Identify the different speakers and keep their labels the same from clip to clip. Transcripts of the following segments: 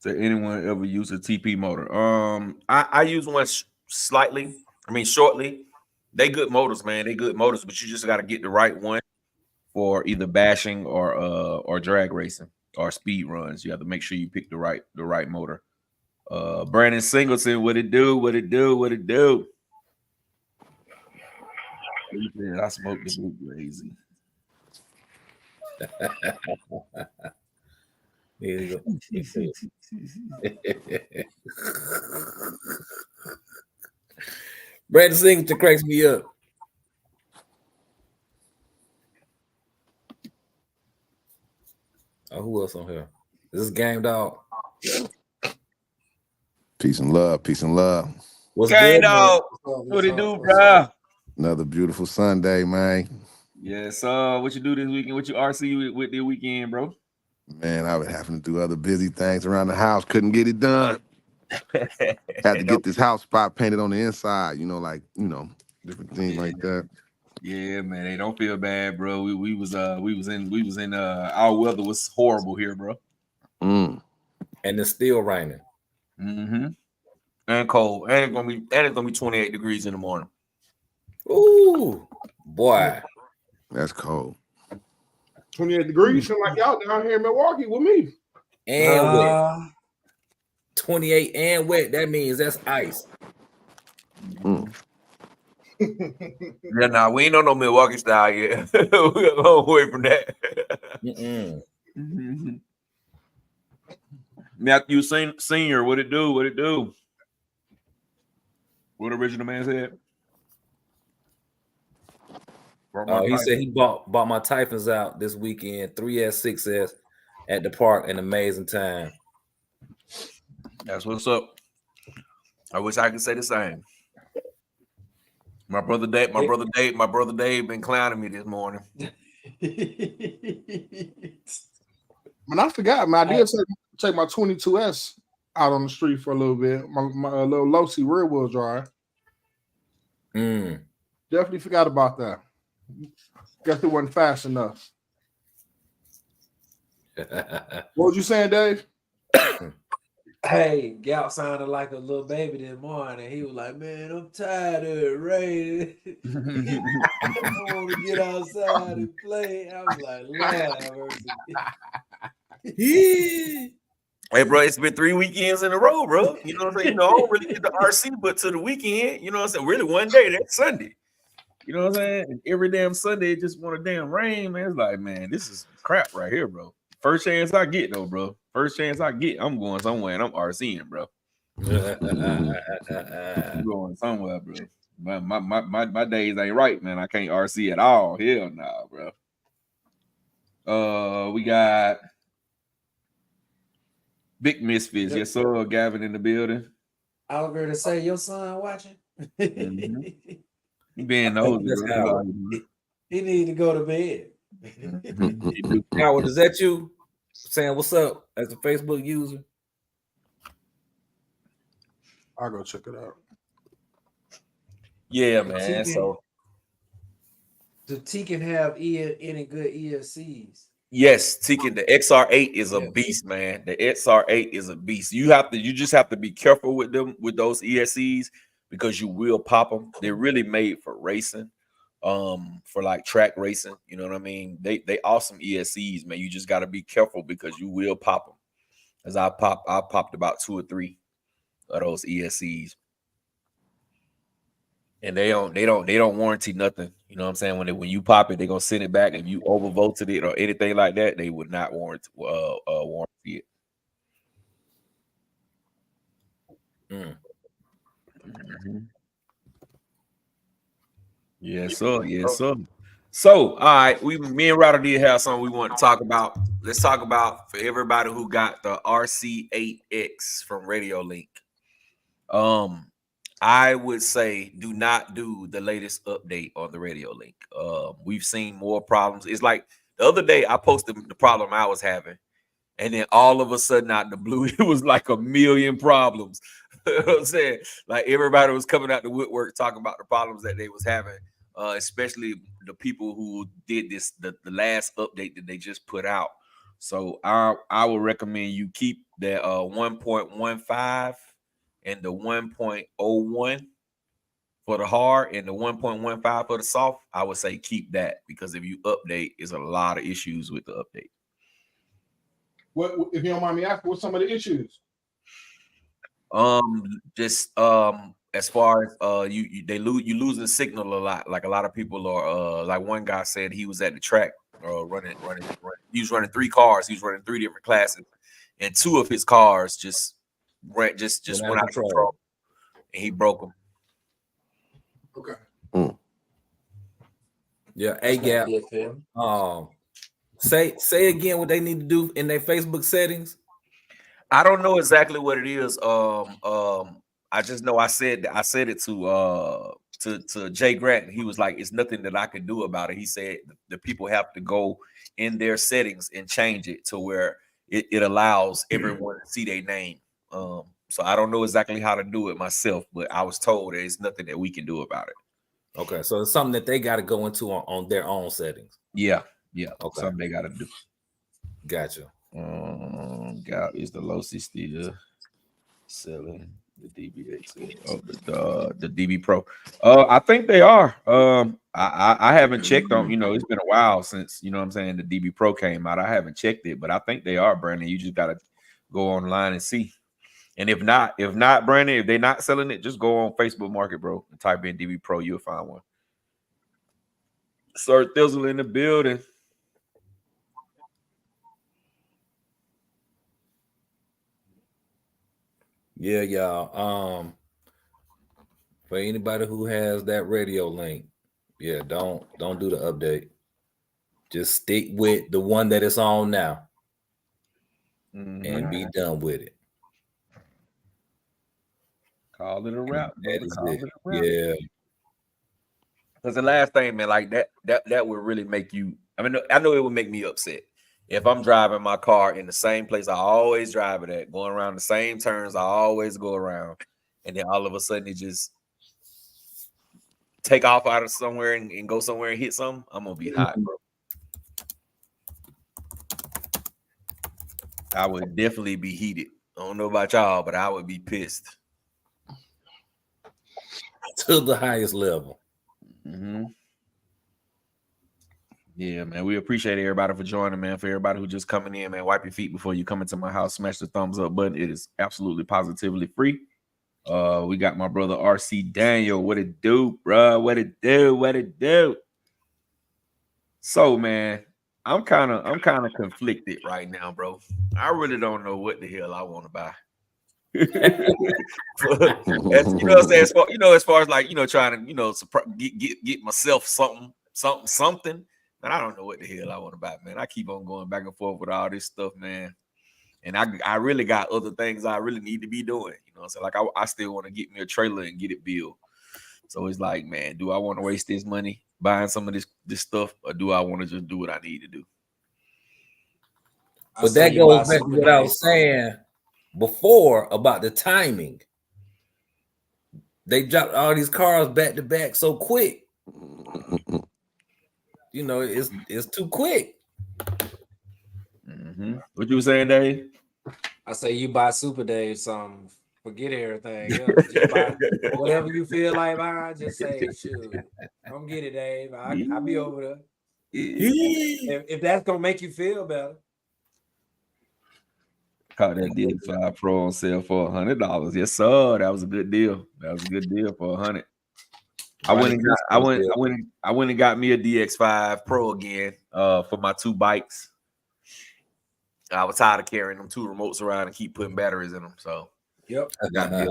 Speaker 1: Did anyone ever use a TP motor? I use one slightly. I mean, shortly. They good motors, man. They good motors, but you just got to get the right one for either bashing or drag racing or speed runs. You have to make sure you pick the right motor. Brandon Singleton, what it do? What it do? What it do? I smoked the boot lazy.
Speaker 2: There you go. Brandon Singleton cracks me up. Oh, who else on here? Is this Game Dog?
Speaker 3: Peace and love. Peace and love.
Speaker 1: What's Game good, Dog? What it do, bro?
Speaker 3: Another beautiful Sunday, man.
Speaker 1: Yes, what you do this weekend? What you RC with the weekend, bro?
Speaker 3: Man, I was having to do other busy things around the house. Couldn't get it done. Had to get this house spot painted on the inside. Different things like that.
Speaker 1: Yeah, man. They don't feel bad, bro. We was in our weather was horrible here, bro.
Speaker 2: And it's still raining.
Speaker 1: Mm-hmm. And cold. And it's gonna be 28 degrees in the morning.
Speaker 2: Ooh, boy.
Speaker 3: That's cold.
Speaker 4: 28 degrees. Seem like y'all down here in Milwaukee with me.
Speaker 2: And wet. 28 and wet. That means that's ice.
Speaker 1: Yeah, nah, we ain't on no Milwaukee style yet. We're a long way from that. Matthew Senior, what it do? What it do? What original man said?
Speaker 2: He said he bought my Typhons out this weekend, 3S, 6S at the park, an amazing time.
Speaker 1: That's what's up. I wish I could say the same. My brother Dave been clowning me this morning.
Speaker 4: Man, I forgot, man. I did take my 22S out on the street for a little bit. My little low-C rear wheel drive. Definitely forgot about that. Guess it wasn't fast enough. What was you saying, Dave?
Speaker 5: Hey, Gal sounded like a little baby this morning. He was like, "Man, I'm tired of it raining. I want to get outside and play." I was like, "Lord,
Speaker 1: Hey, bro, it's been 3 weekends in a row, bro. You know what I'm saying? I don't really get the RC, but to the weekend, you know what I'm saying? Really, one day, that's Sunday. You know what I'm saying? And every damn Sunday, it just want to damn rain, man. It's like, man, this is crap right here, bro. First chance I get, though, bro. First chance I get, I'm going somewhere, and I'm RCing, bro. I'm going somewhere, bro. My days ain't right, man. I can't RC at all. Hell no, bro. We got Big Misfits. Yes, sir. Gavin in the building.
Speaker 5: Oliver to say your son watching.
Speaker 1: He being nosy.
Speaker 5: He need to go to bed.
Speaker 2: Howard, is that you saying what's up as a Facebook user?
Speaker 4: I'll go check it out.
Speaker 1: Yeah, man. So
Speaker 5: do Tekin have any good ESCs?
Speaker 1: Yes, Tekin, the XR8 is a beast, man. The XR8 is a beast. You just have to be careful with them, with those ESCs, because you will pop them. They're really made for racing, for like track racing. You know what I mean? They awesome ESCs, man. You just got to be careful because you will pop them. As I popped about 2 or 3 of those ESCs. And they don't warranty nothing. You know what I'm saying? When you pop it, they're gonna send it back. If you overvolted it or anything like that, they would not warranty it. Yes, sir. Yes, sir. So, all right, me and Ryder did have something we want to talk about. Let's talk about for everybody who got the RC8X from Radiolink. I would say do not do the latest update on the Radiolink. We've seen more problems. It's like the other day I posted the problem I was having, and then all of a sudden out the blue, it was like a million problems. You know what I'm saying? Like everybody was coming out the woodwork talking about the problems that they was having, especially the people who did this, the last update that they just put out. So I would recommend you keep that 1.15 and the 1.01 for the hard and the 1.15 for the soft. I would say keep that, because if you update, there's a lot of issues with the update.
Speaker 4: What, if you don't mind me asking, what's some of the issues?
Speaker 1: Just as far as you losing signal a lot. Like a lot of people are like one guy said he was at the track running. He was running 3 cars. He was running 3 different classes, and 2 of his cars just went out of control, and he broke them.
Speaker 4: Okay.
Speaker 2: Yeah, A-Gap. Say again what they need to do in their Facebook settings.
Speaker 1: I don't know exactly what it is. I just know I said it to Jay Grant. He was like, "It's nothing that I can do about it." He said the people have to go in their settings and change it to where it allows everyone to see their name. So I don't know exactly how to do it myself, but I was told there's nothing that we can do about it.
Speaker 2: Okay, so it's something that they got to go into on their own settings.
Speaker 1: Yeah.
Speaker 2: Okay.
Speaker 1: Something they got to do.
Speaker 2: Gotcha.
Speaker 1: God, is the Losi still selling the DBX? Oh, the DB Pro. I think they are. I haven't checked on. It's been a while since what I'm saying, the DB Pro came out. I haven't checked it, but I think they are, Brandon. You just gotta go online and see. And if not, Brandon, if they're not selling it, just go on Facebook Market, bro, and type in DB Pro. You'll find one. Sir Thizzle in the building.
Speaker 2: Yeah, y'all. For anybody who has that radio link, yeah, don't do the update. Just stick with the one that it's on now, and be done with it.
Speaker 1: Call it a wrap.
Speaker 2: Yeah.
Speaker 1: Because the last thing, man, like that would really make you. I mean, I know it would make me upset if I'm driving my car in the same place I always drive it at, going around the same turns I always go around, and then all of a sudden it just take off out of somewhere and go somewhere and hit something. I'm gonna be hot, bro. I would definitely be heated. I don't know about y'all, but I would be pissed
Speaker 2: to the highest level.
Speaker 1: Yeah, man. We appreciate everybody for joining, man. For everybody who just coming in, man, wipe your feet before you come into my house. Smash the thumbs up button. It is absolutely positively free. We got my brother RC Daniel. What it do, bro? What it do? So, man, I'm kind of conflicted right now, bro. I really don't know what the hell I want to buy. As far as like trying to get myself something. Man, I don't know what the hell I want to buy, man. I keep on going back and forth with all this stuff, man. And I really got other things I really need to be doing. So like I still want to get me a trailer and get it built. So it's like, man, do I want to waste this money buying some of this stuff, or do I want to just do what I need to do?
Speaker 2: But that goes back to what I was saying before about the timing. They dropped all these cars back to back so quick. It's too quick.
Speaker 1: What you were saying, Dave?
Speaker 5: I say you buy Super Dave something. Forget everything else. Just buy whatever you feel like buying. Just say, shoot, come get it, Dave. I'll be over there. If that's gonna make you feel better.
Speaker 1: Caught that DX5 Pro on sale for $100. Yes, sir. That was a good deal. That was a good deal for $100. I went and got me a DX5 Pro again for my 2 bikes. I was tired of carrying them 2 remotes around and keep putting batteries in them. So I got me a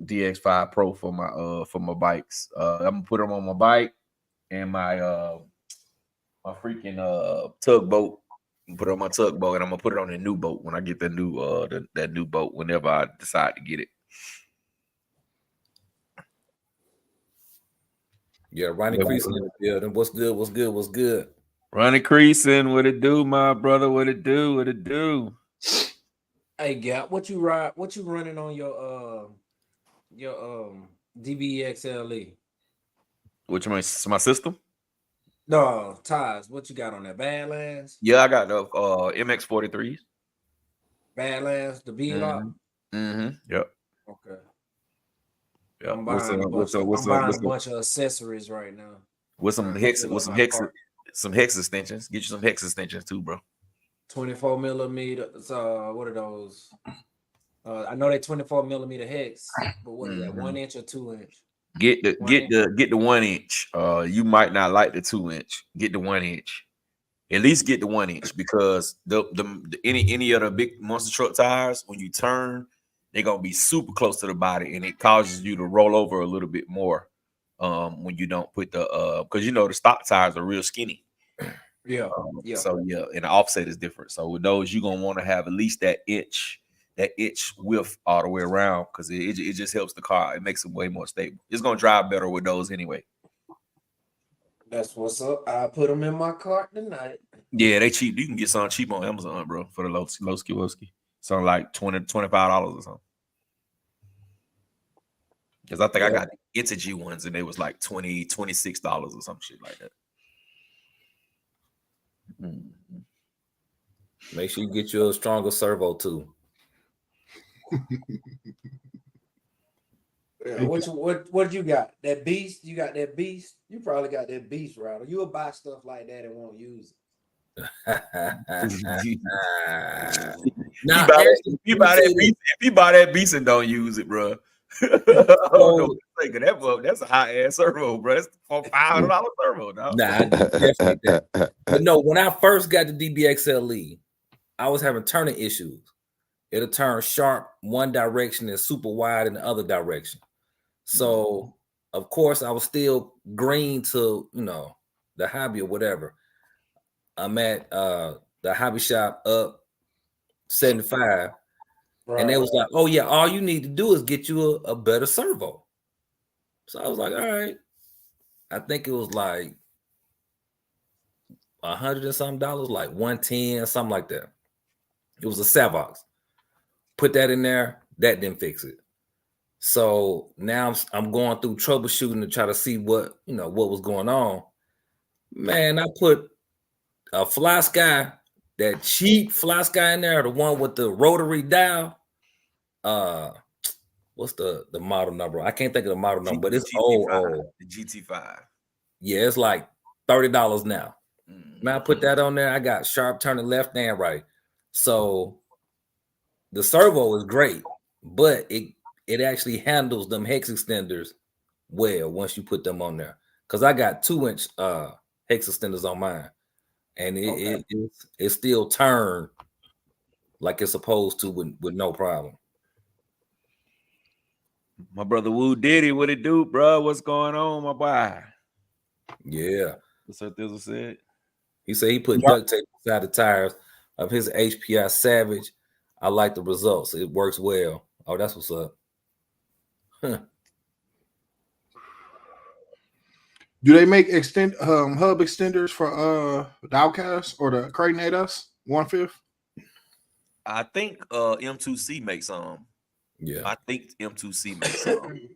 Speaker 1: DX5 Pro for my bikes. I'm gonna put them on my bike and my freaking tugboat. Put it on my tugboat, and I'm gonna put it on a new boat when I get the new that new boat whenever I decide to get it.
Speaker 2: Yeah, Ronnie Creason in the building. What's good?
Speaker 1: Ronnie Creason, what it do, my brother? What it do?
Speaker 5: Hey, Gap, what you running on your DBXLE?
Speaker 1: Which my system?
Speaker 5: No, Taz, what you got on that? Badlands?
Speaker 1: Yeah, I got the MX-43s.
Speaker 5: Badlands, the B lock.
Speaker 1: Yep.
Speaker 5: Okay.
Speaker 1: Yep.
Speaker 5: I'm buying a bunch of accessories right now.
Speaker 1: With some hex extensions. Get you some hex extensions too, bro.
Speaker 5: 24 millimeter. What are those? I know they 24 millimeter hex, but what is that? 1 inch or 2 inch?
Speaker 1: Get the 1 inch. You might not like the 2 inch. Get the 1 inch. At least get the 1 inch because any of the big monster truck tires, when you turn, they're gonna be super close to the body, and it causes you to roll over a little bit more. When you don't put the because the stock tires are real skinny.
Speaker 5: Yeah.
Speaker 1: So yeah, and the offset is different. So with those, you're gonna want to have at least that inch width all the way around because it just helps the car. It makes it way more stable. It's gonna drive better with those anyway.
Speaker 5: That's what's up. I put them in my cart tonight.
Speaker 1: Yeah, they cheap. You can get some cheap on Amazon, bro, for the Lowski. Something like $25 or something. Because I think I got the Integy ones and they was like $26 or some shit like that.
Speaker 2: Make sure you get you a stronger servo too.
Speaker 5: What you got? That beast? You got that beast? You probably got that beast router. You'll buy stuff like that and won't use it.
Speaker 2: Now,
Speaker 1: if you buy that beast and don't use it, bro. That's a high ass servo, bro. That's $500 servo, dog.
Speaker 2: Nah, definitely that. But no, when I first got the DBXLE, I was having turning issues. It'll turn sharp one direction and super wide in the other direction. So, of course, I was still green to the hobby or whatever. I'm at the hobby shop up 75. Right. And they was like, oh, yeah, all you need to do is get you a better servo. So I was like, all right. I think it was like $100 and something, like $110, something like that. It was a Savox. Put that in there. That didn't fix it. So now I'm going through troubleshooting to try to see what was going on. Man, I put a Fly Sky, that cheap Fly Sky in there, the one with the rotary dial. What's the model number? I can't think of the model number, but it's old.
Speaker 1: The GT5.
Speaker 2: Yeah, it's like $30 now. Man, I put that on there. I got sharp turning left and right. So the servo is great, but it actually handles them hex extenders well once you put them on there. Because I got 2-inch hex extenders on mine, and it still turned like it's supposed to with no problem.
Speaker 1: My brother Woo Diddy, what it do, bro? What's going on, my boy?
Speaker 2: Yeah.
Speaker 1: What's up, Thizzle said?
Speaker 2: He said he put duct tape inside the tires of his HPI Savage. I like the results. It works well. Oh, that's what's up. Huh.
Speaker 4: Do they make hub extenders for the Outcast or the Creighton 8S 1/5?
Speaker 1: I think M2C makes some.
Speaker 2: Yeah,
Speaker 1: I think M2C makes some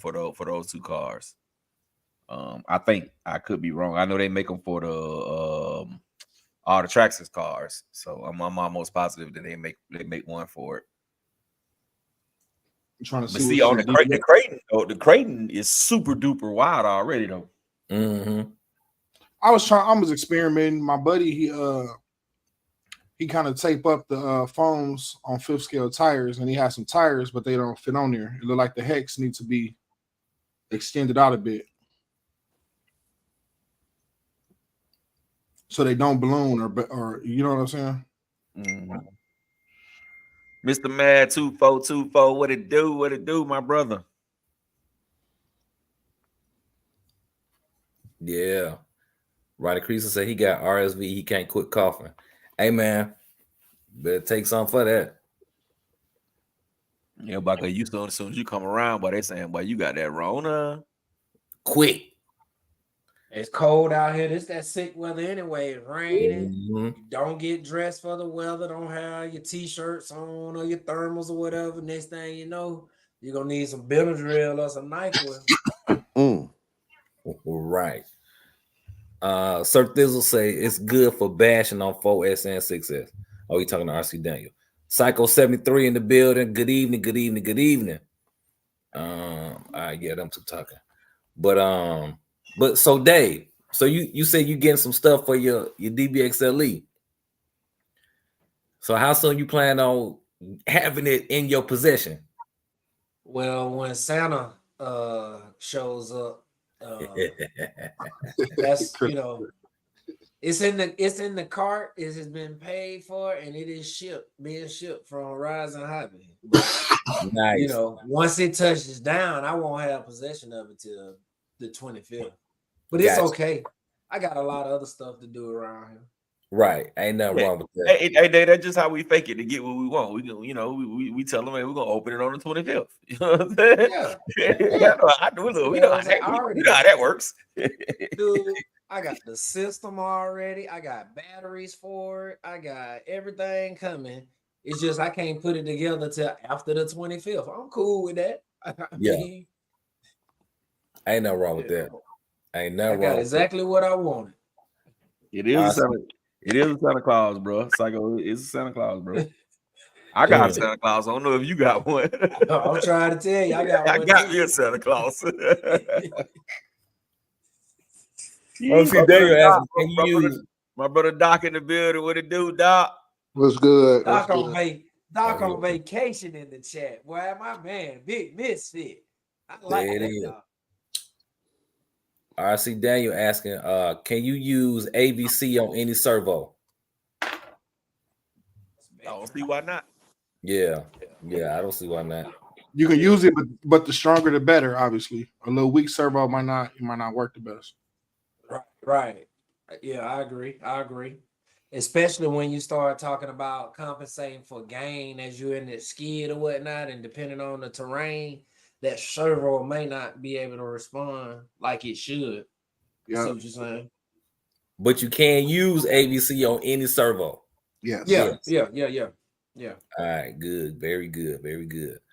Speaker 1: for those two cars. I think I could be wrong. I know they make them for the all the Traxxas cars, so I'm almost positive that they make one for it.
Speaker 4: I'm trying to
Speaker 1: see on the Creighton is super duper wide already though.
Speaker 2: Mm-hmm.
Speaker 4: I was experimenting. My buddy, he kind of tape up the foams on 5th scale tires, and he has some tires, but they don't fit on there. It look like the hex needs to be extended out a bit, so they don't balloon or you know what I'm saying.
Speaker 1: Mr. Mad 2424, what it do, my brother?
Speaker 2: Yeah. Roddy Creason said he got RSV. He can't quit coughing. Hey, man, better take something for that.
Speaker 1: Yeah, but as soon as you come around, boy, they saying, boy, you got that Rona.
Speaker 2: Quick.
Speaker 5: It's cold out here. It's that sick weather anyway. It's raining.
Speaker 2: Mm-hmm.
Speaker 5: You don't get dressed for the weather. Don't have your t-shirts on or your thermals or whatever. Next thing you know, you're going to need some Benadryl or some NyQuil.
Speaker 2: Right. Sir Thizzle say it's good for bashing on 4S and 6S. Oh, you talking to RC Daniel. Psycho 73 in the building. Good evening, good evening, good evening. All right, yeah, them two talking. But so Dave, so you say you getting some stuff for your DBXLE. So how soon you plan on having it in your possession?
Speaker 5: Well, when Santa shows up, that's it's in the cart. It has been paid for and it is being shipped from Rising Hobby.
Speaker 2: Nice.
Speaker 5: Once it touches down, I won't have possession of it till the 25th. But it's okay. I got a lot of other stuff to do around here.
Speaker 2: Right, ain't nothing wrong with that.
Speaker 1: Hey, that's just how we fake it to get what we want. We tell them, hey, we're gonna open it on the 25th. You know what I'm saying? Yeah. We know how that works.
Speaker 5: Dude, I got the system already. I got batteries for it. I got everything coming. It's just I can't put it together till after the 25th. I'm cool with that.
Speaker 2: Ain't nothing wrong with that. Ain't nothing wrong.
Speaker 5: Got exactly what I wanted.
Speaker 1: It is a Santa Claus, bro. Psycho is a Santa Claus, bro. I got a Santa Claus. I don't know if you got one.
Speaker 5: I'm trying to tell you, I got
Speaker 1: me a Santa Claus. My brother Doc in the building. What it do, Doc?
Speaker 6: What's good?
Speaker 5: Doc on vacation in the chat. Boy, my man, Big Misfit. I like that, Doc.
Speaker 2: RC Daniel asking, can you use AVC on any servo?
Speaker 1: I don't see why not.
Speaker 2: Yeah, I don't see why not.
Speaker 4: You can use it, but the stronger the better. Obviously, a little weak servo might not work the best.
Speaker 5: Right. Yeah, I agree. Especially when you start talking about compensating for gain as you're in the skid or whatnot, and depending on the terrain, that servo may not be able to respond like it should.
Speaker 4: Yeah.
Speaker 5: See what you're saying?
Speaker 2: But you can use AVC on any servo.
Speaker 4: Yes.
Speaker 5: Yeah.
Speaker 2: All right, good. Very good.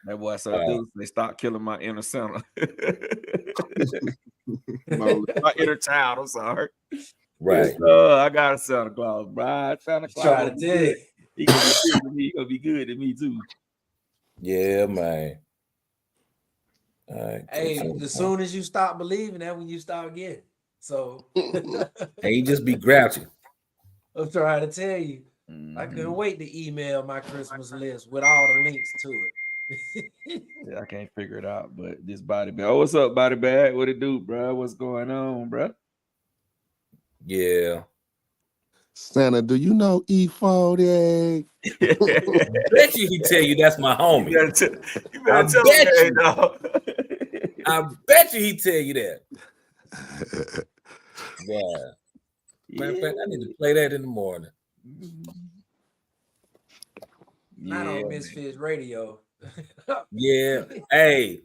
Speaker 1: That boy said, they stop killing my inner center. My inner child, I'm sorry.
Speaker 2: Right.
Speaker 1: I got a Santa Claus, bro. Santa Claus.
Speaker 5: Trying to tell you.
Speaker 1: He gonna be good to me. He gonna be good to me too.
Speaker 2: Yeah, man. All right.
Speaker 5: Hey, as soon as you stop believing, that's when you start getting. So
Speaker 2: and you just be grouchy.
Speaker 5: I'm trying to tell you. I couldn't wait to email my Christmas list with all the links to it.
Speaker 1: Yeah, I can't figure it out, but this body bag. Oh, what's up, body bag? What it do, bro? What's going on, bro?
Speaker 2: Yeah.
Speaker 3: Santa, do you know E40?
Speaker 2: Bet you he tell you that's my homie.
Speaker 1: You better tell him that, dog.
Speaker 2: I bet you he tell you that. Yeah. Matter of fact, I need to play that in the morning.
Speaker 5: Not on Misfits Radio.
Speaker 2: Yeah. Hey,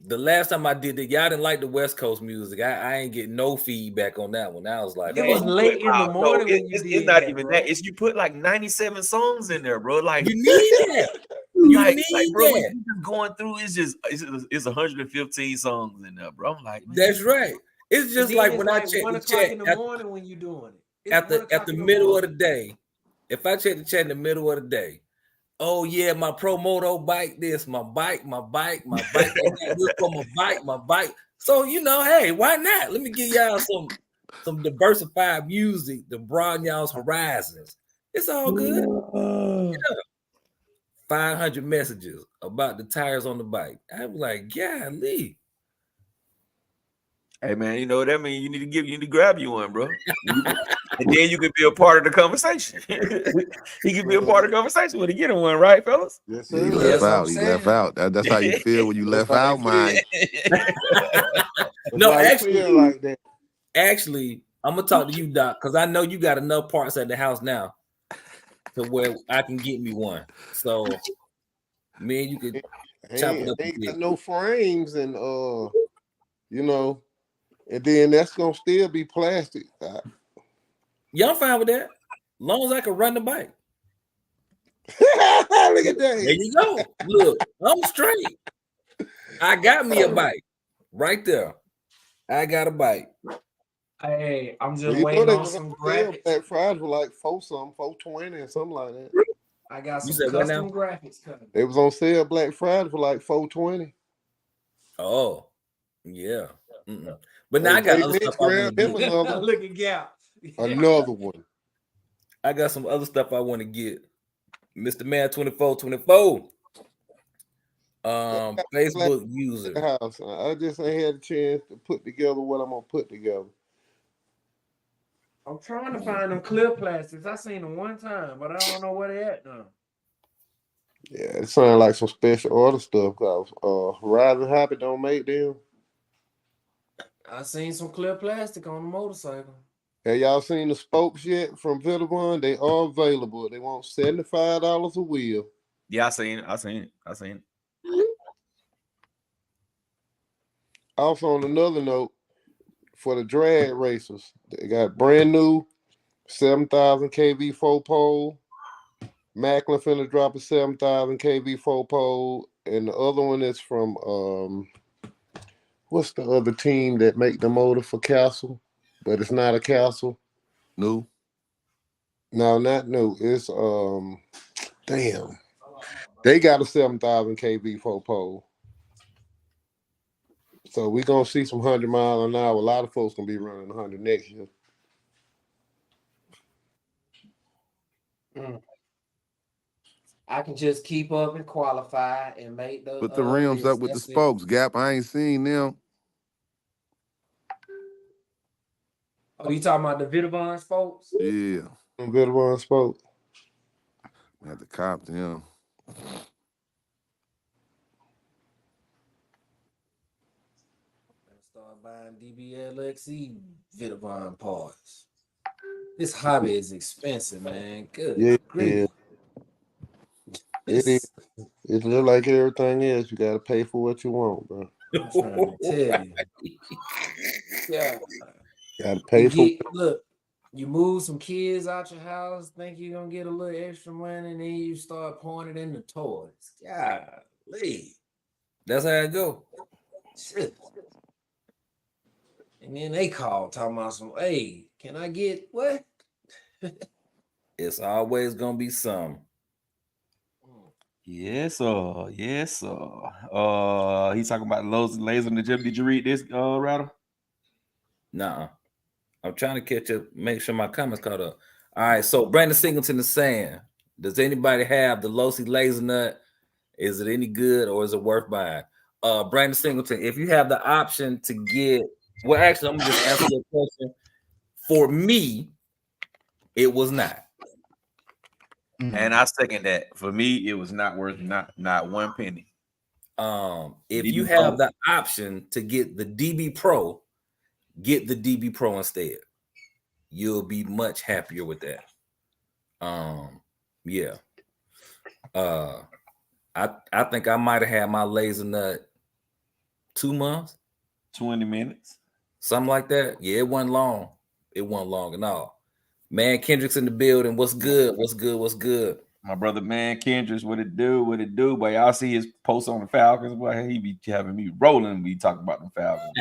Speaker 2: the last time I did that, y'all didn't like the West Coast music. I ain't getting no feedback on that one. I was like,
Speaker 5: it was late in the morning.
Speaker 1: It's not even that. It's you put like 97 songs in there, bro. Like
Speaker 2: you need that. You need
Speaker 1: bro,
Speaker 2: that.
Speaker 1: you just going through. It's 115 songs in there, bro. I'm like, man.
Speaker 2: That's right. It's just like when I check the chat
Speaker 5: in the morning when you doing it.
Speaker 2: At the middle of the day. If I check the chat in the middle of the day, oh yeah, my Pro Moto bike, this, my bike, I got this for my bike. So hey, why not? Let me give y'all some diversified music to broaden y'all's horizons. It's all good. 500 messages about the tires on the bike. I'm like, golly.
Speaker 1: Hey man, you know what that means? You need to grab you one, bro. And then you can be a part of the conversation. He can be a part of the conversation when he get him one, right, fellas?
Speaker 6: Yes, sir.
Speaker 3: He left out. That's how you feel when you left out, man.
Speaker 2: No,
Speaker 6: like
Speaker 2: actually, I'm gonna talk to you, Doc, because I know you got enough parts at the house now to where I can get me one. So me and you could chop it up.
Speaker 6: Ain't got no frames and and then that's gonna still be plastic.
Speaker 2: Yeah, I'm fine with that. As long as I can run the bike.
Speaker 6: Look at that.
Speaker 2: There you go. Look, I'm straight. I got me a bike right there. I got a bike.
Speaker 5: Hey, I'm
Speaker 6: Well,
Speaker 5: just
Speaker 6: you know
Speaker 5: waiting
Speaker 6: they
Speaker 5: on
Speaker 6: was
Speaker 5: some
Speaker 6: on sale
Speaker 5: graphics.
Speaker 6: Black Friday for like 420 and something like that.
Speaker 5: I got
Speaker 2: You
Speaker 5: some
Speaker 2: said what now?
Speaker 5: custom graphics coming.
Speaker 6: They was on sale Black Friday for like 420.
Speaker 2: Oh, yeah. But now
Speaker 6: Hey,
Speaker 2: I got
Speaker 6: Jay
Speaker 2: other stuff
Speaker 6: Nix
Speaker 2: I want to
Speaker 6: grabbed him
Speaker 2: get.
Speaker 6: another
Speaker 5: Look at Gap.
Speaker 6: another one.
Speaker 2: I got some other stuff I want to get. Mr. Man 2424.
Speaker 6: Black
Speaker 2: Facebook user.
Speaker 6: House. I just ain't had a chance to put together what I'm gonna put together.
Speaker 5: I'm trying to find them clear plastics. I seen them one time, but I don't know where they at now.
Speaker 6: Yeah, it sounded like some special order stuff. Cause Horizon Happy don't make them.
Speaker 5: I seen some clear plastic on the motorcycle.
Speaker 6: Have y'all seen the spokes yet from Vitavon? They are available. They want $75 a wheel.
Speaker 1: Yeah, I seen it.
Speaker 6: Also, on another note, for the drag racers, they got brand new 7,000 kV 4 pole. Macklin finna drop a 7,000 kV 4 pole, and the other one is from what's the other team that make the motor for Castle, but it's not a Castle.
Speaker 3: No.
Speaker 6: No, not new. It's damn. They got a 7,000 kV 4 pole. So we're gonna see some 100 mile an hour. A lot of folks gonna be running 100 next year.
Speaker 5: I can just keep up and qualify and make the
Speaker 3: Put the rims
Speaker 5: list.
Speaker 3: up with the
Speaker 5: That's it.
Speaker 3: spokes, Gap. I ain't seen them.
Speaker 5: Oh, you talking about the Vitavons, folks?
Speaker 3: Yeah.
Speaker 6: Vitavon spoke.
Speaker 3: I had to cop them.
Speaker 5: Start buying DBLXE Vitavon parts. This hobby is expensive, man. Good
Speaker 6: Yeah,
Speaker 5: grief.
Speaker 6: It is. It's just like everything else. You gotta pay for what you want, bro.
Speaker 5: I'm trying to tell you. Yeah.
Speaker 6: You gotta pay
Speaker 5: Look, you move some kids out your house, think you're gonna get a little extra money, and then you start pouring it into toys. Golly.
Speaker 2: That's how it go.
Speaker 5: Shit. And then they call talking about some, hey, can I get what?
Speaker 2: It's always gonna be some.
Speaker 1: Yes, sir. Yes, sir. He's talking about Lowe's Laser in the gym. Did you read this, Rattle?
Speaker 2: Nuh-uh. I'm trying to catch up, make sure my comments caught up. All right, so Brandon Singleton is saying, does anybody have the Losi Laser Nut? Is it any good or is it worth buying? Brandon Singleton, if you have the option to get, well, actually, I'm gonna just answer your question. For me, it was not.
Speaker 1: And I second that. For me, it was not worth not one penny.
Speaker 2: If
Speaker 1: DB
Speaker 2: you have
Speaker 1: Pro.
Speaker 2: the option to get the DB Pro, get the DB Pro instead. You'll be much happier with that. Yeah. I think I might have had my laser nut 2 months,
Speaker 1: 20 minutes,
Speaker 2: something like that. Yeah, it wasn't long. It wasn't long at all. Man, Kendrick's in the building. What's good? What's good? What's good?
Speaker 1: My brother, man, Kendrick, what it do? What it do? But y'all see his post on the Falcons. Boy, he be having me rolling when we talk about the Falcons.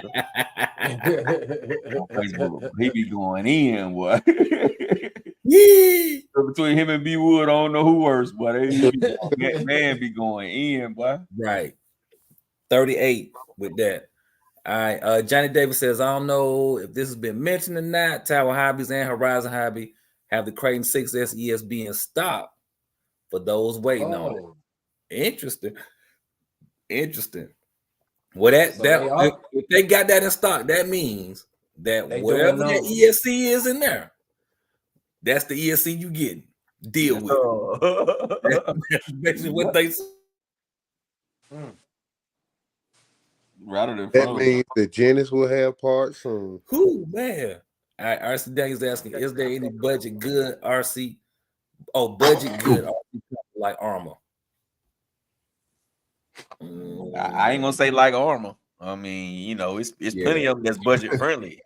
Speaker 1: On Facebook. He be going in, boy.
Speaker 2: Yeah.
Speaker 1: So between him and B Wood, I don't know who worse, but that man be going in, boy.
Speaker 2: Right. 38 with that. All right. Johnny Davis says, I don't know if this has been mentioned or not. Tower Hobbies and Horizon Hobby have the Creighton 6S ESB in stock for those waiting on it. Interesting. Well, if they got that in stock, that means that wherever that ESC is in there, that's the ESC you get. Deal with. That's basically what they say.
Speaker 1: Rather than
Speaker 6: that means that Genesis will have parts soon.
Speaker 2: Who, man? All right, RC Daniels asking, is there any budget good RC? Oh, budget good RC like Armor?
Speaker 1: I ain't gonna say like Armor. I mean, you know, it's plenty of them that's budget friendly,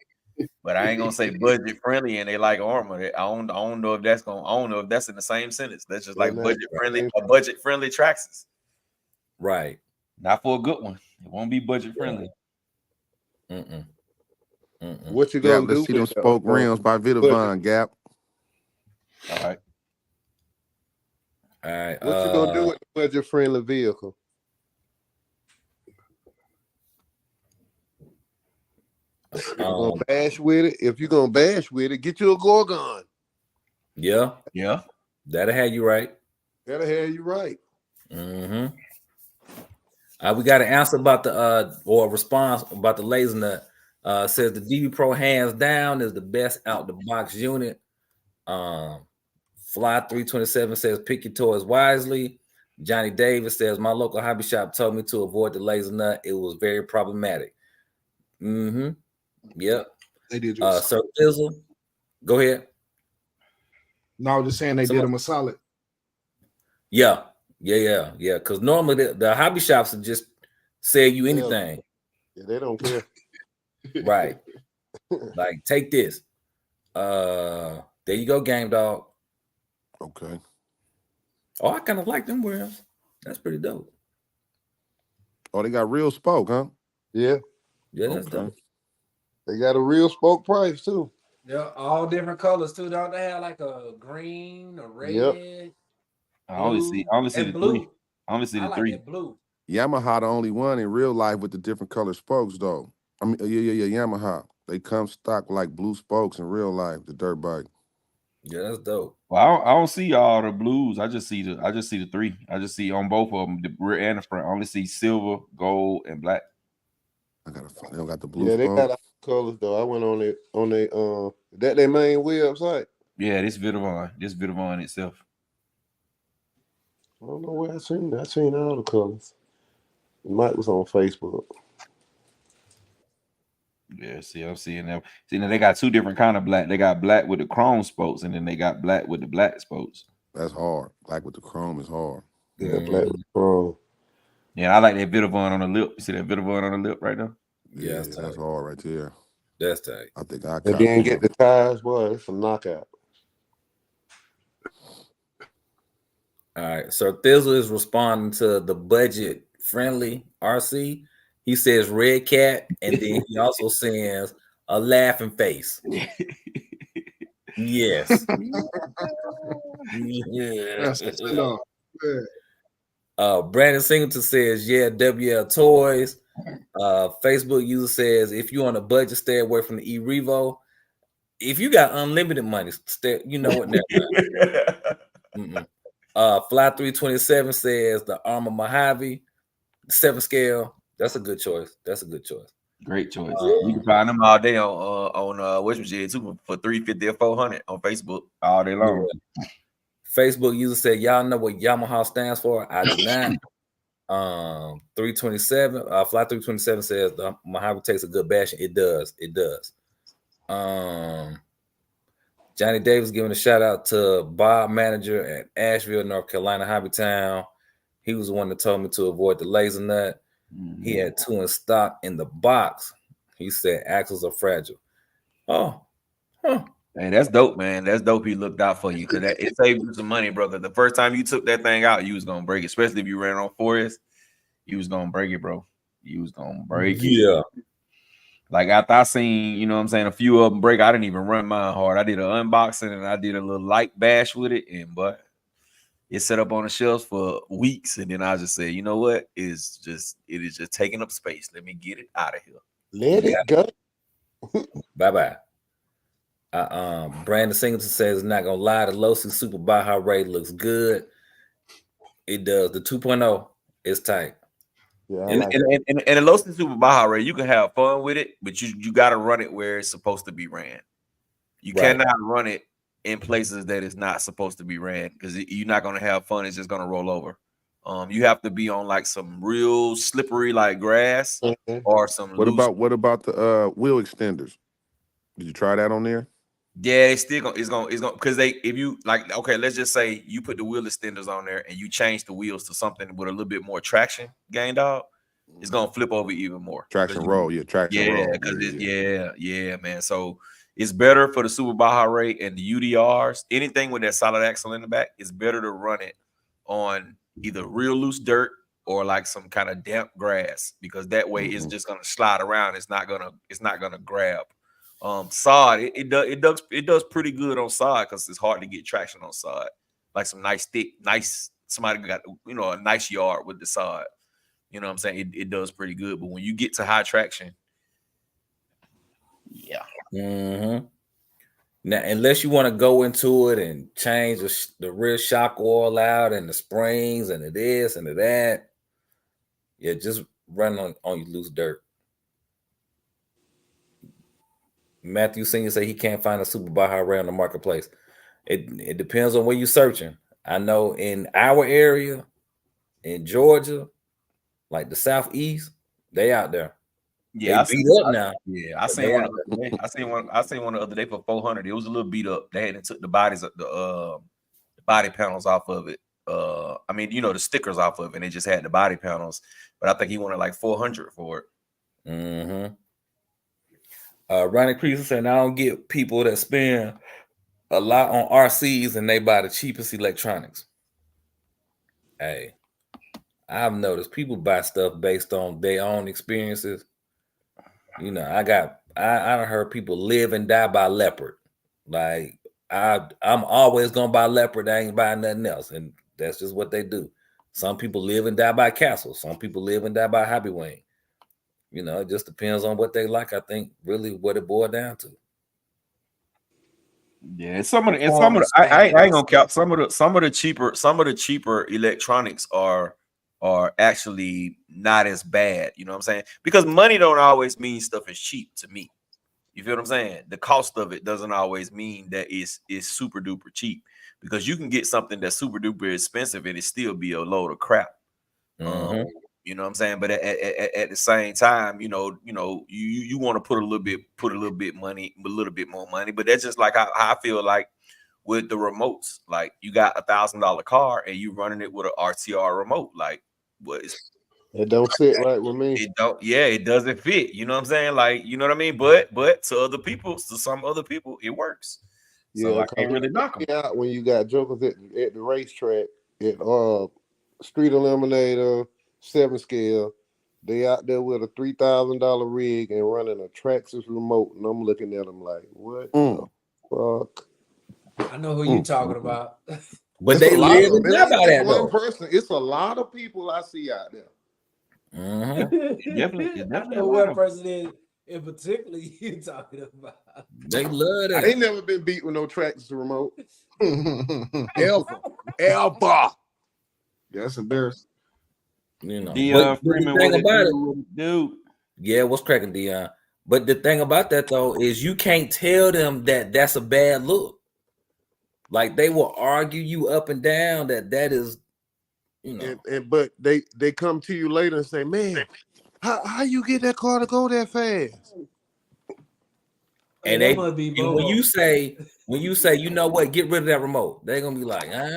Speaker 1: but I ain't gonna say budget friendly and they like Armor. I don't know if that's in the same sentence. That's just like budget friendly, a budget friendly Traxxas.
Speaker 2: Right.
Speaker 1: Not for a good one. It won't be budget friendly.
Speaker 6: What you
Speaker 3: Gap,
Speaker 6: gonna
Speaker 3: let's
Speaker 6: do
Speaker 3: see them
Speaker 6: with
Speaker 3: spoke rims by Vitavon, Gap.
Speaker 1: All right.
Speaker 2: All right.
Speaker 6: What you gonna do with the budget friendly vehicle? You gonna bash with it? If you're gonna bash with it, get you a Gorgon.
Speaker 2: Yeah,
Speaker 1: Yeah.
Speaker 2: that'll have you right.
Speaker 6: That'll have you right.
Speaker 2: We got an answer about the or a response about the laser nut. Says the DB Pro hands down is the best out the box unit. Fly 327 says pick your toys wisely. Johnny Davis says my local hobby shop told me to avoid the laser nut. It was very problematic. Yep.
Speaker 4: They did.
Speaker 2: Sir Fizzle, go ahead.
Speaker 4: No, I was just saying they did them a solid.
Speaker 2: Yeah. Because normally the hobby shops will just sell you anything.
Speaker 6: Yeah, they don't care.
Speaker 2: Right. Like, take this. There you go, Game Dog.
Speaker 3: Okay.
Speaker 2: Oh, I kind of like them rims. That's pretty dope.
Speaker 3: Oh, they got real spoke, huh?
Speaker 6: Yeah.
Speaker 2: Yeah, that's dope.
Speaker 6: They got a real spoke price too.
Speaker 5: Yeah, all different colors too. Don't they have like a green, a red?
Speaker 6: Yep.
Speaker 1: I only see the
Speaker 5: blue.
Speaker 1: three. I only see the
Speaker 5: I like
Speaker 1: three.
Speaker 5: that blue.
Speaker 3: Yamaha the only one in real life with the different color spokes, though. I mean, yeah, Yamaha. They come stock like blue spokes in real life, the dirt bike.
Speaker 2: Yeah, that's dope.
Speaker 1: Well, I don't see all the blues. I just see the three. I just see on both of them, the rear and the front. I only see silver, gold, and black.
Speaker 3: They don't got the blue
Speaker 6: Yeah, they
Speaker 3: spoke.
Speaker 6: got all colors though. I went on it that their main website.
Speaker 1: Yeah, this Vitavon itself.
Speaker 6: I don't know where I seen that. I seen all the colors. Mike was on Facebook.
Speaker 1: Yeah, see, I'm seeing them. See, now they got two different kind of black. They got black with the chrome spokes, and then they got black with the black spokes.
Speaker 3: That's hard. Black with the chrome is hard.
Speaker 6: Yeah, black with the chrome.
Speaker 1: Yeah, I like that Vitavon on the lip. You see that Vitavon on the lip right now?
Speaker 3: Yeah,
Speaker 2: that's
Speaker 3: that's hard right there.
Speaker 2: That's tight.
Speaker 3: I think I
Speaker 6: And then get the tires, boy. It's a knockout.
Speaker 2: All right. So Thizzle is responding to the budget friendly RC. He says red cat, and then he also sends a laughing face. Yes.
Speaker 4: That's
Speaker 2: Brandon Singleton says, yeah, WL Toys. Facebook user says, if you're on a budget, stay away from the E-Revo. If you got unlimited money, you know what? Fly 327 says the Armor Mojave 7 scale. That's a good choice.
Speaker 1: Great choice. You can find them all day on which machine too for $350 or $400 on Facebook all day long.
Speaker 2: Yeah. Facebook user said, y'all know what Yamaha stands for? I do not. 327, Fly 327 says the Mojave takes a good bashing. It does. Johnny Davis giving a shout out to Bob, manager at Asheville, North Carolina, Hobbytown. He was the one that told me to avoid the laser nut. He had 2 in stock in the box. He said axles are fragile.
Speaker 1: Hey, that's dope, man. That's dope. He looked out for you because it saved you some money, brother. The first time you took that thing out, you was gonna break it, especially if you ran on forest. You was gonna break it, bro. You was gonna break it.
Speaker 2: Yeah.
Speaker 1: Like after I seen, you know what I'm saying, a few of them break, I didn't even run mine hard. I did an unboxing and I did a little light bash with it, but it set up on the shelves for weeks, and then I just said, you know what? It is just taking up space. Let me get it out of here.
Speaker 6: Let it go.
Speaker 2: Bye-bye. Brandon Singleton says, not gonna lie, the Losi Super Baja Ray looks good. It does. The 2.0 is tight.
Speaker 6: Yeah,
Speaker 1: and the Losi Super Baja Ray, you can have fun with it, but you got to run it where it's supposed to be ran. You cannot run it in places that it's not supposed to be ran because you're not going to have fun. It's just going to roll over. You have to be on like some real slippery like grass or some.
Speaker 3: What about the wheel extenders? Did you try that on there?
Speaker 1: Yeah, it's gonna because if you like, okay, let's just say you put the wheel extenders on there and you change the wheels to something with a little bit more traction, Game Dog, it's gonna flip over even more.
Speaker 3: Traction roll,
Speaker 1: because yeah, man. So it's better for the Super Baja Ray and the UDRs. Anything with that solid axle in the back, it's better to run it on either real loose dirt or like some kind of damp grass because that way it's just gonna slide around. It's not gonna grab. Sod, it does pretty good on sod because it's hard to get traction on sod. Like some nice thick, nice somebody got a nice yard with the sod. You know what I'm saying? It does pretty good. But when you get to high traction, yeah.
Speaker 2: Mm-hmm. Now, unless you want to go into it and change the rear shock oil out and the springs and the this and the that, yeah, just run on your loose dirt. Matthew Senior say he can't find a Super Baja Ray on the marketplace. It depends on where you're searching. I know in our area, in Georgia, like the Southeast, they out there.
Speaker 1: Yeah,
Speaker 2: they beat up now.
Speaker 1: Yeah, I seen one. I seen one the other day for 400. It was a little beat up. They hadn't took the body panels off of it. I mean, the stickers off of it, and they just had the body panels. But I think he wanted like 400 for it.
Speaker 2: Mm-hmm. Ronnie Creason said, I don't get people that spend a lot on RCs and they buy the cheapest electronics. Hey, I've noticed people buy stuff based on their own experiences. I done heard people live and die by Leopard. Like I'm always gonna buy Leopard. I ain't buying nothing else, and that's just what they do. Some people live and die by Castle. Some people live and die by Hobby Wing. It just depends on what they like. I think really what it boiled down to.
Speaker 1: Yeah, I ain't gonna count some of the cheaper electronics are actually not as bad. You know what I'm saying? Because money don't always mean stuff is cheap to me. You feel what I'm saying? The cost of it doesn't always mean that it's super duper cheap, because you can get something that's super duper expensive and it still be a load of crap.
Speaker 2: Mm-hmm.
Speaker 1: You know what I'm saying? But at the same time, you want to put a little bit more money. But that's just like how I feel like with the remotes. Like you got $1,000 car and you running it with an RTR remote. Like
Speaker 6: it don't sit right with me.
Speaker 1: It doesn't fit. You know what I'm saying? Like, you know what I mean? But to some other people, it works. So I can't really knock them
Speaker 6: out when you got jokers at the racetrack at Street Eliminator 7 scale. They out there with a $3,000 rig and running a Traxxas remote, and I'm looking at them like, what the fuck?
Speaker 5: I know who you talking about.
Speaker 2: But they live and die by that
Speaker 6: one
Speaker 2: though.
Speaker 6: person. It's a lot of people I see out there.
Speaker 2: Mm-hmm.
Speaker 1: Definitely
Speaker 5: I know one person in particular you talking about.
Speaker 2: They love that.
Speaker 6: I ain't never been beat with no Traxxas remote. Ever.
Speaker 4: That's embarrassing.
Speaker 2: Dion Freeman, the thing about it, dude. Yeah, what's cracking, Dion? But the thing about that though is you can't tell them that that's a bad look. Like they will argue you up and down that is,
Speaker 6: but they come to you later and say, man, how you get that car to go that fast?
Speaker 2: And when you say, you know what, get rid of that remote, they're gonna be like, I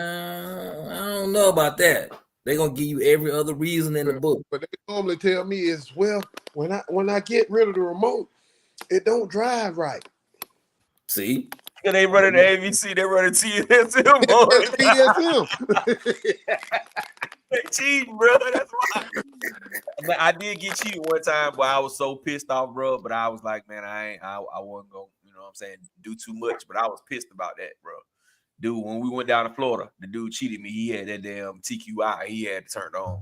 Speaker 2: don't know about that. They're gonna give you every other reason in the book.
Speaker 6: But they normally tell me is, well, when I get rid of the remote, it don't drive right.
Speaker 2: See?
Speaker 1: Because they running the AVC, they running TSM. They cheating, bro. That's why. I did get cheated one time where I was so pissed off, bro. But I was like, man, I wasn't gonna, what I'm saying, do too much. But I was pissed about that, bro. Dude, when we went down to Florida, the dude cheated me. He had that damn TQI. He had it turned on.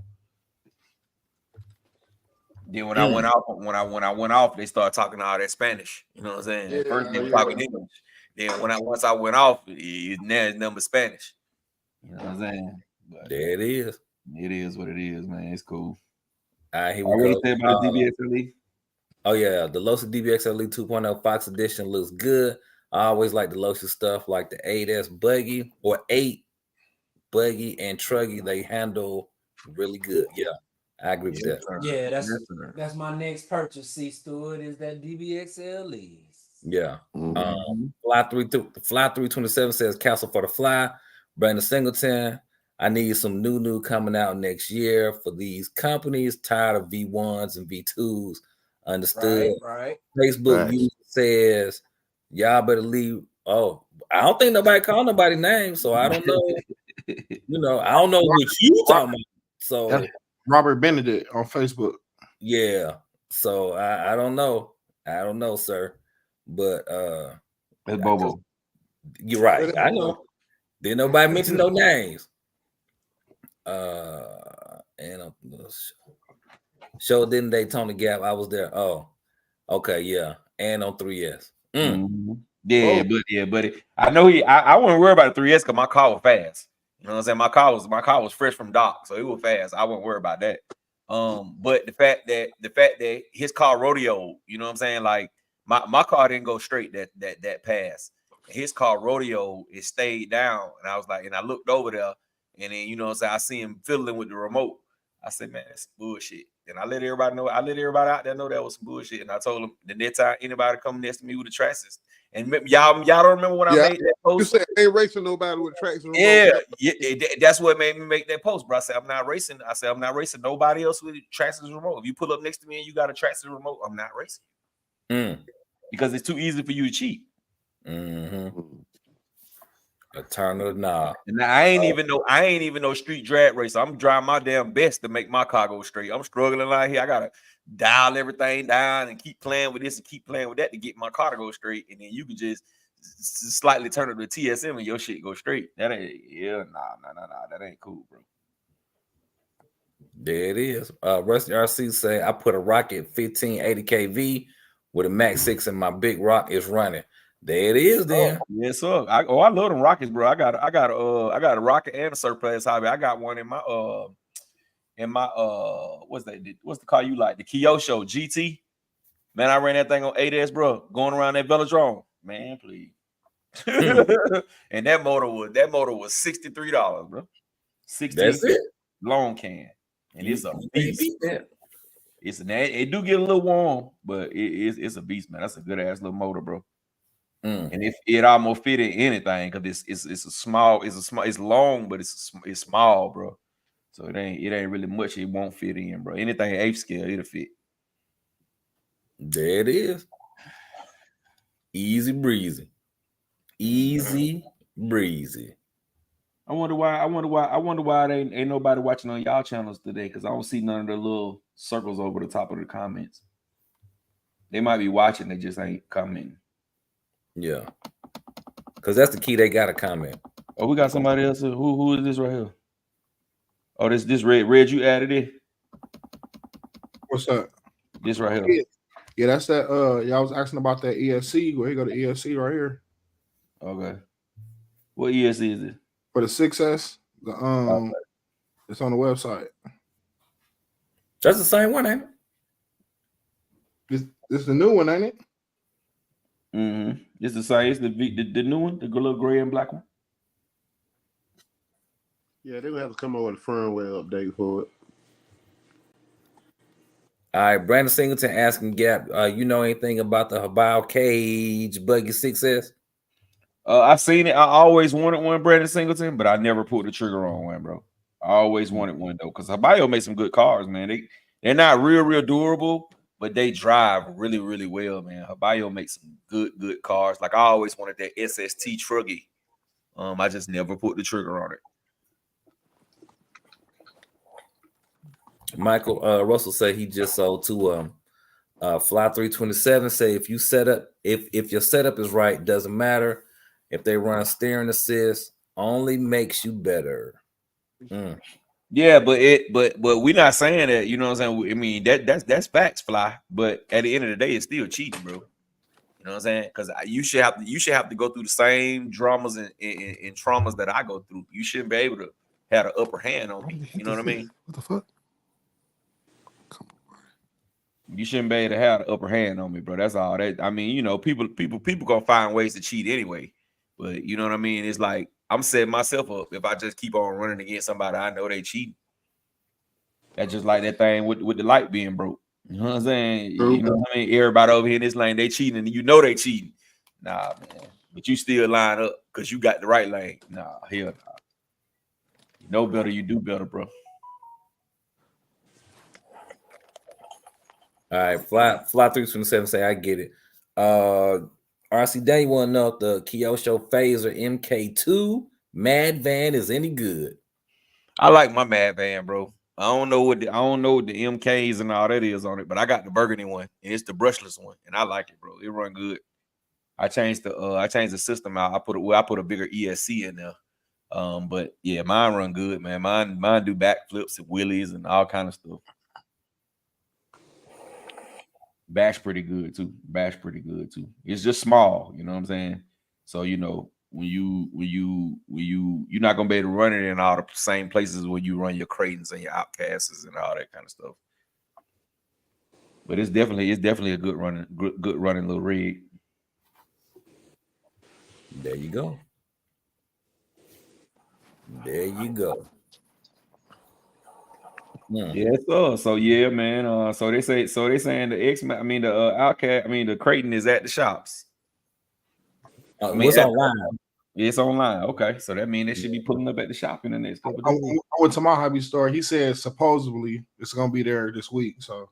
Speaker 1: Then when I went off, they started talking all that Spanish. You know what I'm saying? At first they were talking English. Then once I went off, now it's number Spanish. You know what I'm saying? But
Speaker 2: there it is.
Speaker 1: It is what it is, man. It's cool.
Speaker 2: All right, here we go.
Speaker 1: Say about the DBXLE?
Speaker 2: Oh yeah, the Losi DBXLE 2.0 Fox Edition looks good. I always like the Losi stuff, like the 8S buggy or 8 buggy and truggy. They handle really good. Yeah, I agree with that.
Speaker 5: Yeah, that's my next purchase. C Stewart is that DBXLE.
Speaker 2: Yeah. Fly 327 says Castle for the Fly. Brandon Singleton. I need some new coming out next year for these companies. Tired of V1s and V2s. Understood.
Speaker 5: Right.
Speaker 2: Facebook user says, y'all better leave. Oh, I don't think nobody called nobody name, so I don't know. I don't know what you talking about. So
Speaker 4: that's Robert Benedict on Facebook.
Speaker 2: Yeah. So I don't know. I don't know, sir. but
Speaker 1: That's Bobo.
Speaker 2: you're right. I know. Didn't nobody mention no names. And show didn't Daytona Gap. I was there. Oh, okay, yeah. And on 3S.
Speaker 1: Mhm. Yeah, but I know I wouldn't worry about the 3S because my car was fast. You know what I'm saying? My car was fresh from dock, so it was fast. I wouldn't worry about that. But the fact that his car rodeo, you know what I'm saying? Like my car didn't go straight that pass. His car rodeo, it stayed down, and I was like, and I looked over there, and then you know what I'm saying, I see him fiddling with the remote. I said, man, that's bullshit. And I let everybody know. I let everybody out there know that was some bullshit. And I told them the next time anybody come next to me with the trackers, and y'all don't remember when I made that
Speaker 6: You
Speaker 1: post?
Speaker 6: said ain't racing nobody with traction.
Speaker 1: That's what made me make that post, bro. I said I'm not racing. I said I'm not racing nobody else with trackers remote. If you pull up next to me and you got a trackers remote, I'm not racing because it's too easy for you to cheat.
Speaker 2: A turn of the knob.
Speaker 1: And I ain't even no street drag racer. I'm trying my damn best to make my car go straight. I'm struggling out here. I gotta dial everything down and keep playing with this and keep playing with that to get my car to go straight. And then you can just slightly turn it to TSM and your shit go straight. That ain't nah. That ain't cool, bro.
Speaker 2: There it is. Rusty RC say I put a Rocket 1580 kV with a Max 6 and my big rock is running. There it is, then.
Speaker 1: Yes, sir. I love them Rockets, bro. I got a Rocket and a surplus hobby. I got one in my what's the car you like? The Kyosho GT. Man, I ran that thing on 8S, bro. Going around that velodrome. Man, please. And that motor was $63, bro. 16.
Speaker 2: That's it.
Speaker 1: Long can. And it's a beast.
Speaker 2: It's
Speaker 1: It do get a little warm, but it's a beast, man. That's a good ass little motor, bro. And if it almost fit in anything, because it's long, but it's small, bro. So it ain't really much. It won't fit in, bro. Anything 8th scale, it'll fit.
Speaker 2: There it is. Easy breezy. Easy breezy.
Speaker 1: I wonder why ain't nobody watching on y'all channels today, because I don't see none of the little circles over the top of the comments. They might be watching, they just ain't commenting.
Speaker 2: Yeah, because that's the key. They got to comment.
Speaker 1: Oh, we got somebody else. Who is this right here? Oh, this red you added it.
Speaker 4: What's up?
Speaker 1: This right here.
Speaker 4: Yeah, that's that. Y'all was asking about that ESC. Go here, go to ESC right here.
Speaker 1: Okay. What ESC is it?
Speaker 4: For the 6S. It's on the website.
Speaker 2: That's the same one, ain't
Speaker 4: it? This the new one, ain't it?
Speaker 1: Mm-hmm. It's the same. It's the new one, the little gray and black one.
Speaker 6: Yeah, they would have to come up with a firmware update for it.
Speaker 2: All right, Brandon Singleton asking Gap, you know anything about the Habao Cage Buggy 6S?
Speaker 1: I've seen it. I always wanted one, Brandon Singleton, but I never pulled the trigger on one, bro. I always wanted one though, because Habao makes some good cars, man. They're not real durable, but they drive really, really well, man. Habao makes some good cars. Like I always wanted that SST Truggy. I just never put the trigger on it.
Speaker 2: Michael Russell said he just sold to Fly 327. Say if you set up, if your setup is right, doesn't matter. If they run steering assist, only makes you better.
Speaker 1: Yeah, but we're not saying that, you know what I'm saying? I mean, that's facts, Fly. But at the end of the day, it's still cheating, bro. You know what I'm saying? Because you should have to go through the same dramas and traumas that I go through. You shouldn't be able to have an upper hand on me. You know what I mean?
Speaker 3: What the fuck?
Speaker 1: You shouldn't be able to have the upper hand on me, bro. That's all. That I mean, you know, people gonna find ways to cheat anyway. But you know what I mean? It's like I'm setting myself up if I just keep on running against somebody I know they cheating. That's just like that thing with the light being broke. You know what I'm saying? You know what I mean? Everybody over here in this lane, they cheating, and you know they cheating. Nah, man. But you still line up because you got the right lane. Nah, hell nah. You know better, you do better, bro.
Speaker 2: All right, Fly 327 say I get it. RC Daniel want to know if the Kyosho Phaser MK2 Mad Van is any good.
Speaker 1: I like my Mad Van, bro. I don't know what the MKs and all that is on it, but I got the burgundy one, and it's the brushless one, and I like it, bro. It run good. I changed the system out. I put a bigger ESC in there. But yeah, mine run good, man. Mine do backflips and wheelies and all kind of stuff. Bash pretty good too. It's just small, you know what I'm saying? So you know when you're not gonna be able to run it in all the same places where you run your Creightons and your Outcasts and all that kind of stuff. But it's definitely a good running little rig.
Speaker 2: There you go. There you go.
Speaker 1: Yeah, so yeah, man. So they saying the Outcast, the Creighton is at the shops.
Speaker 2: What's online?
Speaker 1: It's online. Okay, so that means they should be pulling up at the shop in the next couple of days.
Speaker 4: I went to my hobby store. He said supposedly it's gonna be there this week. So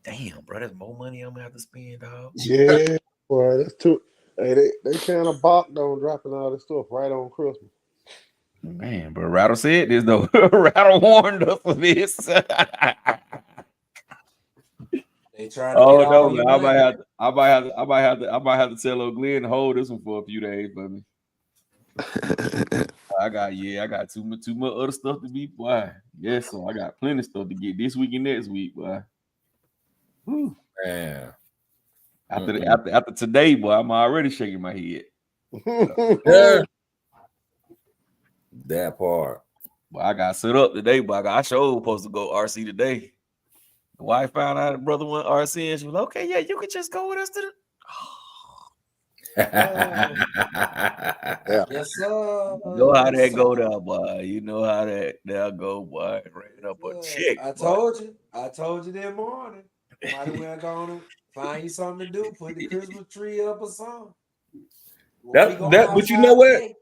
Speaker 1: damn, bro, there's more money I'm gonna have to spend, dog.
Speaker 6: Yeah, boy, that's too. Hey, they kind of balked on dropping all this stuff right on Christmas.
Speaker 1: Man, but Rattle said this though. Rattle warned us for this.
Speaker 5: They trying to
Speaker 1: Oh no, man. I might have to tell old Glenn to hold this one for a few days for me. I got too much other stuff to be, boy. Yes, so I got plenty of stuff to get this week and next week, boy. Whew.
Speaker 2: Man.
Speaker 1: After today, boy, I'm already shaking my head.
Speaker 2: Yeah. That part.
Speaker 1: Well, I got set up today, but I sure supposed to go RC today. The wife found out her brother went RC, and she was like, "Okay, yeah, you could just go with us to the."
Speaker 6: Yeah.
Speaker 5: Yes, sir.
Speaker 1: You know how that go down, boy. You know how that go, boy. Ran up a chick.
Speaker 5: I told you that morning. Might as well go on and find you something to do. Put the Christmas tree up or something.
Speaker 2: But you know what?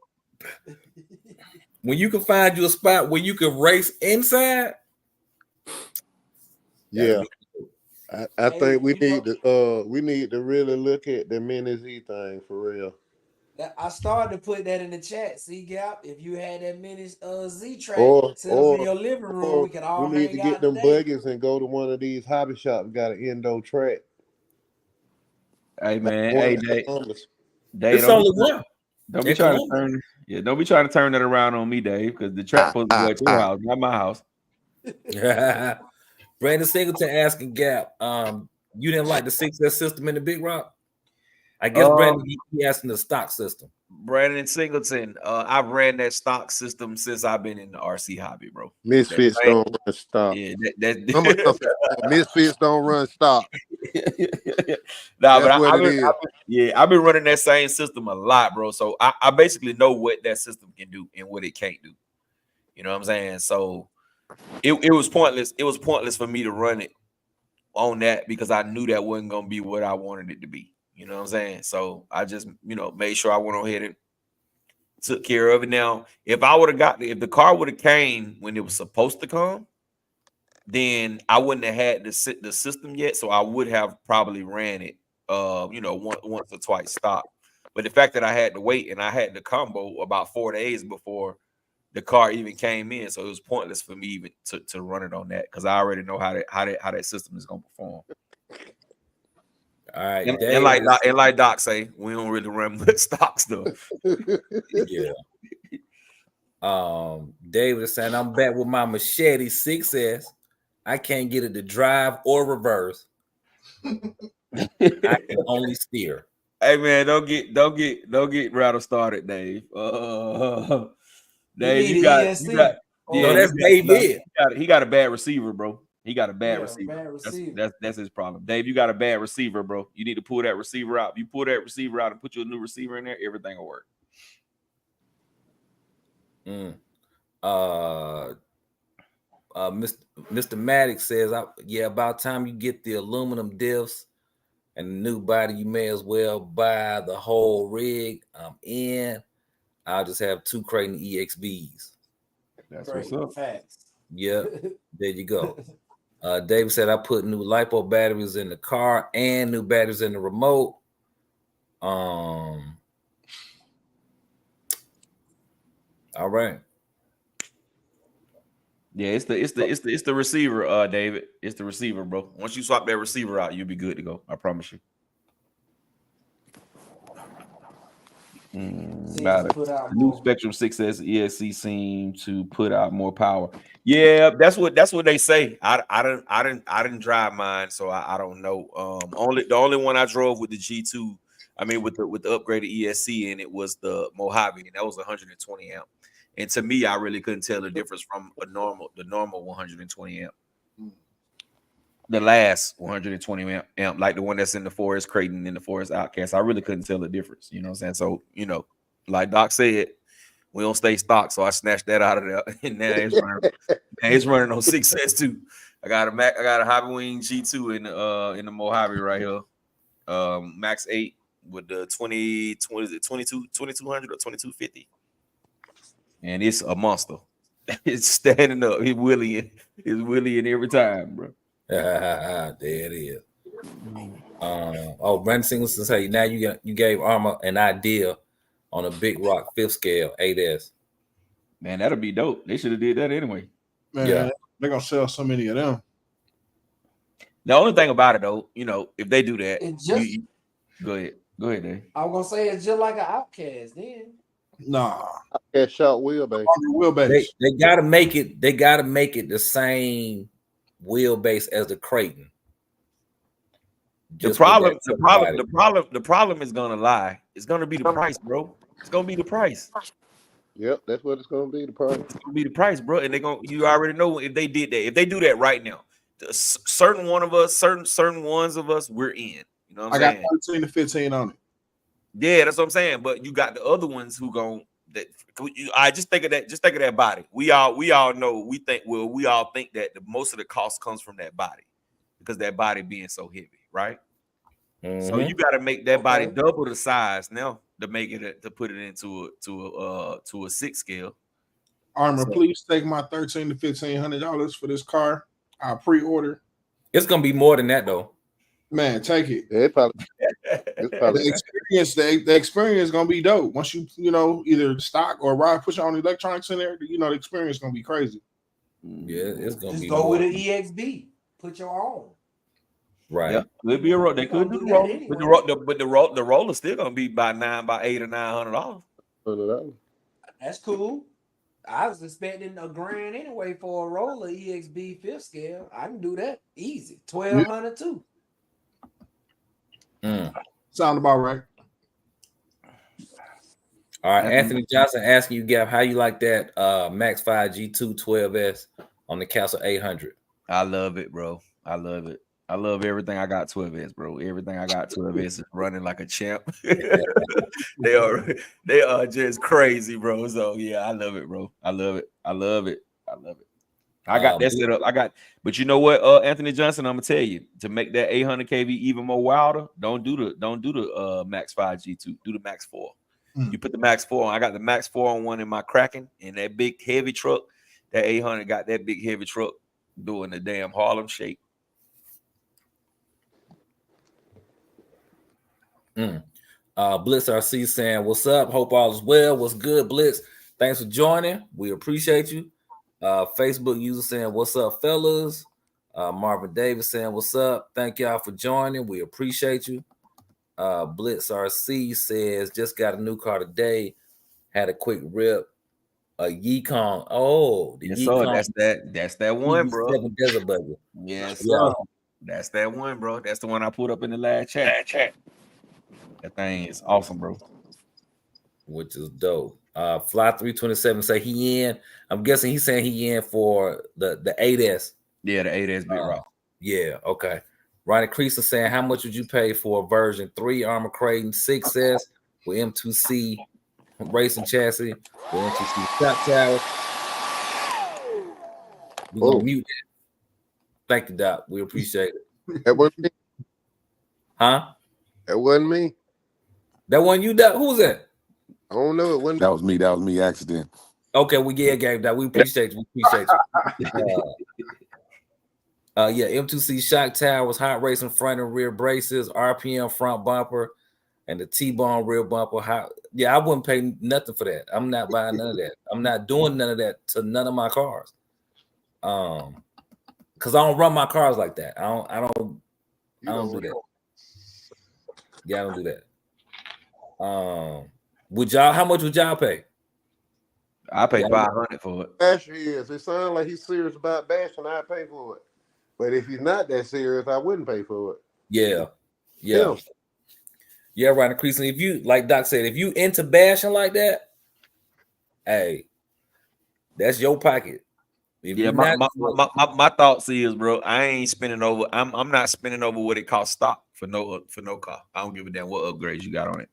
Speaker 2: When you can find you a spot where you can race inside.
Speaker 6: Yeah. I think we need to really look at the Mini Z thing for real.
Speaker 5: I started to put that in the chat. See, Gap, if you had that Mini Z track set up in your living room, we could all
Speaker 6: need to
Speaker 5: hang
Speaker 6: get
Speaker 5: out
Speaker 6: them
Speaker 5: today.
Speaker 6: buggies and go to one of these hobby shops. Got an endo track.
Speaker 1: Hey man, hey Dave,
Speaker 2: It's only one.
Speaker 1: Don't be trying to turn that around on me, Dave, because the track supposed to go at your house, not my house.
Speaker 2: Brandon Singleton asking Gap, you didn't like the 6S system in the Big Rock? I guess Brandon he asking the stock system.
Speaker 1: Brandon Singleton, I've ran that stock system since I've been in the RC hobby, bro.
Speaker 6: Misfits don't run stock.
Speaker 1: Yeah,
Speaker 3: Misfits don't run stock.
Speaker 1: Nah, but I've been running that same system a lot, bro. So I basically know what that system can do and what it can't do. You know what I'm saying? So it was pointless. It was pointless for me to run it on that because I knew that wasn't gonna be what I wanted it to be. You know what I'm saying? So I just, made sure I went ahead and took care of it. Now, if the car would have came when it was supposed to come, then I wouldn't have had the system yet. So I would have probably ran it, once or twice stock. But the fact that I had to wait and I had the combo about 4 days before the car even came in, so it was pointless for me even to run it on that because I already know how that system is gonna perform.
Speaker 2: All right,
Speaker 1: and like Doc say, we don't really run much stock stuff.
Speaker 2: Yeah. David is saying I'm back with my Machete 6S. I can't get it to drive or reverse. I can only steer.
Speaker 1: Hey man, don't get Rattle started, Dave. Dave, you got
Speaker 2: that's David.
Speaker 1: He got a bad receiver, bro. He got a bad receiver. That's his problem. Dave, you got a bad receiver, bro. You need to pull that receiver out. If you pull that receiver out and put your new receiver in there, everything will work.
Speaker 2: Mr. Maddox says, about time you get the aluminum diffs and the new body, you may as well buy the whole rig. I'm in. I'll just have 2 Creighton EXBs.
Speaker 1: That's what's up.
Speaker 5: Facts.
Speaker 2: Yep, there you go. David said I put new LiPo batteries in the car and new batteries in the remote. All right.
Speaker 1: Yeah, it's the receiver, David. It's the receiver, bro. Once you swap that receiver out, you'll be good to go. I promise you.
Speaker 5: Seems
Speaker 1: About
Speaker 5: to
Speaker 1: it.
Speaker 5: put out
Speaker 1: The new
Speaker 5: more.
Speaker 1: Spectrum 6S ESC seem to put out more power. Yeah, that's what they say. I didn't drive mine, so I don't know. The only one I drove with the G2, I mean with the upgraded ESC, and it was the Mojave, and that was 120 amp. And to me, I really couldn't tell the difference from the normal 120 amp. The last 120 amp, like the one that's in the Forest Creighton and the Forest Outcast, I really couldn't tell the difference. You know what I'm saying? So, like Doc said, we don't stay stock. So I snatched that out of there. And now it's running on 6S2. I got a Hobby Wing G2 in the Mojave right here. Max 8 with the 2200 or 2250. And it's a monster. It's standing up. It's Willie in every time, bro.
Speaker 2: There it is. Brandon Singleton say now you gave Armor an idea on a Big Rock 5th scale 8S.
Speaker 1: Man, that'll be dope. They should have did that anyway.
Speaker 4: Man,
Speaker 2: Yeah.
Speaker 4: they're gonna sell so many of them.
Speaker 1: The only thing about it though, if they do that,
Speaker 5: It just
Speaker 1: go ahead, Dave.
Speaker 5: I was gonna say it's just like an Outcast then.
Speaker 4: Nah,
Speaker 6: That short wheelbase.
Speaker 4: wheelbase.
Speaker 2: They gotta make it. They gotta make it the same wheelbase as the Creighton.
Speaker 1: The problem is gonna lie. It's gonna be the price, bro. It's gonna be the price.
Speaker 6: Yep, that's what it's gonna be. The price.
Speaker 1: It's gonna be the price, bro. And you already know if they did that. If they do that right now, certain ones of us, we're in. You know what I'm saying?
Speaker 4: I got 13 to 15 on it.
Speaker 1: Yeah, that's what I'm saying. But you got the other ones who I just think of that. Just think of that body. We all know. We all think that most of the cost comes from that body because that body being so heavy, right?
Speaker 2: Mm-hmm.
Speaker 1: So you got to make that body double the size now to make it to put it into a 6 scale.
Speaker 4: Armor, please take my $1,300 to $1,500 for this car. I pre-order.
Speaker 2: It's gonna be more than that though.
Speaker 4: Man, take it.
Speaker 6: Yeah, it's probably
Speaker 4: The experience is gonna be dope. Once you either stock or ride, put your own electronics in there. The experience is gonna be crazy.
Speaker 2: Yeah, it's gonna
Speaker 5: Just
Speaker 2: be
Speaker 5: go
Speaker 2: more.
Speaker 5: with an EXB. Put your own.
Speaker 2: Right.
Speaker 1: Yeah, could be a roll. They could do the roll, but the roller still gonna be by $800 or $900.
Speaker 6: $100.
Speaker 5: That's cool. I was expecting $1,000 anyway for a roller EXB 5th scale. I can do that easy. 1,200 too.
Speaker 4: Sound about right.
Speaker 2: All right, Anthony Johnson asking you, Gap, how you like that Max 5 G2 12S on the Castle 800?
Speaker 1: I love it, bro. I love it. I love everything I got 12S, bro. Everything I got 12S is running like a champ. They are just crazy, bro. So yeah, I love it, bro. I love it. I got that set up. But you know what, Anthony Johnson, I'm gonna tell you, to make that 800 kV even more wilder, don't do the Max 5 G2. Do the Max 4. You put the Max 4 on. I got the Max 4 on one in my Kraken, and that big heavy truck, that 800 got that big heavy truck doing the damn Harlem Shake.
Speaker 2: Blitz RC saying, what's up? Hope all is well. What's good, Blitz? Thanks for joining. We appreciate you. Facebook user saying, what's up, fellas? Marvin Davis saying, what's up? Thank y'all for joining. We appreciate you. Blitz RC says, just got a new car today. Had a quick rip. A Yukon. Oh, the Yukon.
Speaker 1: That's that one, bro.
Speaker 2: Desert Buggy.
Speaker 1: Yes,
Speaker 2: Yeah.
Speaker 1: That's that one, bro. That's the one I put up in the last chat. That thing is awesome, bro.
Speaker 2: Which is dope. Fly 327 say he in. I'm guessing he's saying he in for the 8S.
Speaker 1: Yeah, the 8S Big Rock.
Speaker 2: Yeah, okay. Ronnie Creason saying, how much would you pay for a version 3 Armor Creighton 6S with M2C racing chassis with M2C shot tower? We're gonna mute that. Thank you, Doc. We appreciate it.
Speaker 6: That wasn't me.
Speaker 2: Huh?
Speaker 6: That wasn't me.
Speaker 2: That one you, Doc? Who's that?
Speaker 6: I don't know. It wasn't.
Speaker 3: That was me. Accident.
Speaker 2: Okay, we gave that. We appreciate you. Yeah, M2C shock towers, hot racing front and rear braces, RPM front bumper, and the T-bone rear bumper. I wouldn't pay nothing for that. I'm not buying none of that. I'm not doing none of that to none of my cars. Because I don't run my cars like that. I don't do that. Yeah, I don't do that. Would y'all? How much would y'all pay?
Speaker 1: I pay
Speaker 2: Yeah.
Speaker 1: 500 for it.
Speaker 6: Bash is. It sounds like he's serious about bashing. I'd pay for it. But if he's not that serious, I wouldn't pay for it.
Speaker 2: Yeah.
Speaker 6: Yeah.
Speaker 2: Yeah, Ryan Creason. If you, like Doc said, if you into bashing like that, hey, that's your pocket. If
Speaker 1: Yeah,
Speaker 2: you
Speaker 1: my,
Speaker 2: not,
Speaker 1: my thoughts is, bro, I ain't spending over. I'm not spending over what it costs stock for no car. I don't give a damn what upgrades you got on it.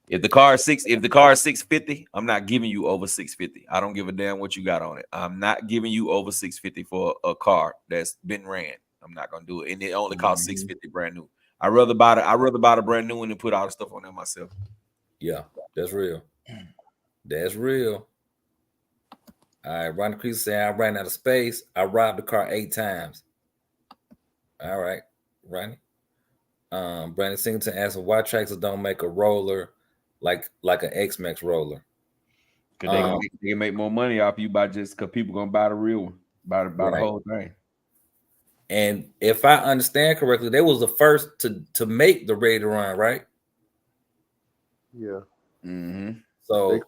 Speaker 1: If the car is 650, I'm not giving you over 650. I don't give a damn what you got on it. I'm not giving you over 650 for a car that's been ran. I'm not gonna do it, and it only costs 650 brand new. I rather buy the brand new one and put all the stuff on there myself.
Speaker 2: yeah, that's real. That's real. All right, Ronnie Creason saying I ran out of space. I robbed the car 8 times. All right, Ronnie. Brandon Singleton asking why Traxxas don't make a roller like an X-Max roller.
Speaker 1: Because they can make more money off you by just because people gonna buy the real one, buy the whole thing.
Speaker 2: And if I understand correctly, they was the first to make the Ready to Run, right?
Speaker 6: Yeah.
Speaker 1: Mm-hmm.
Speaker 2: So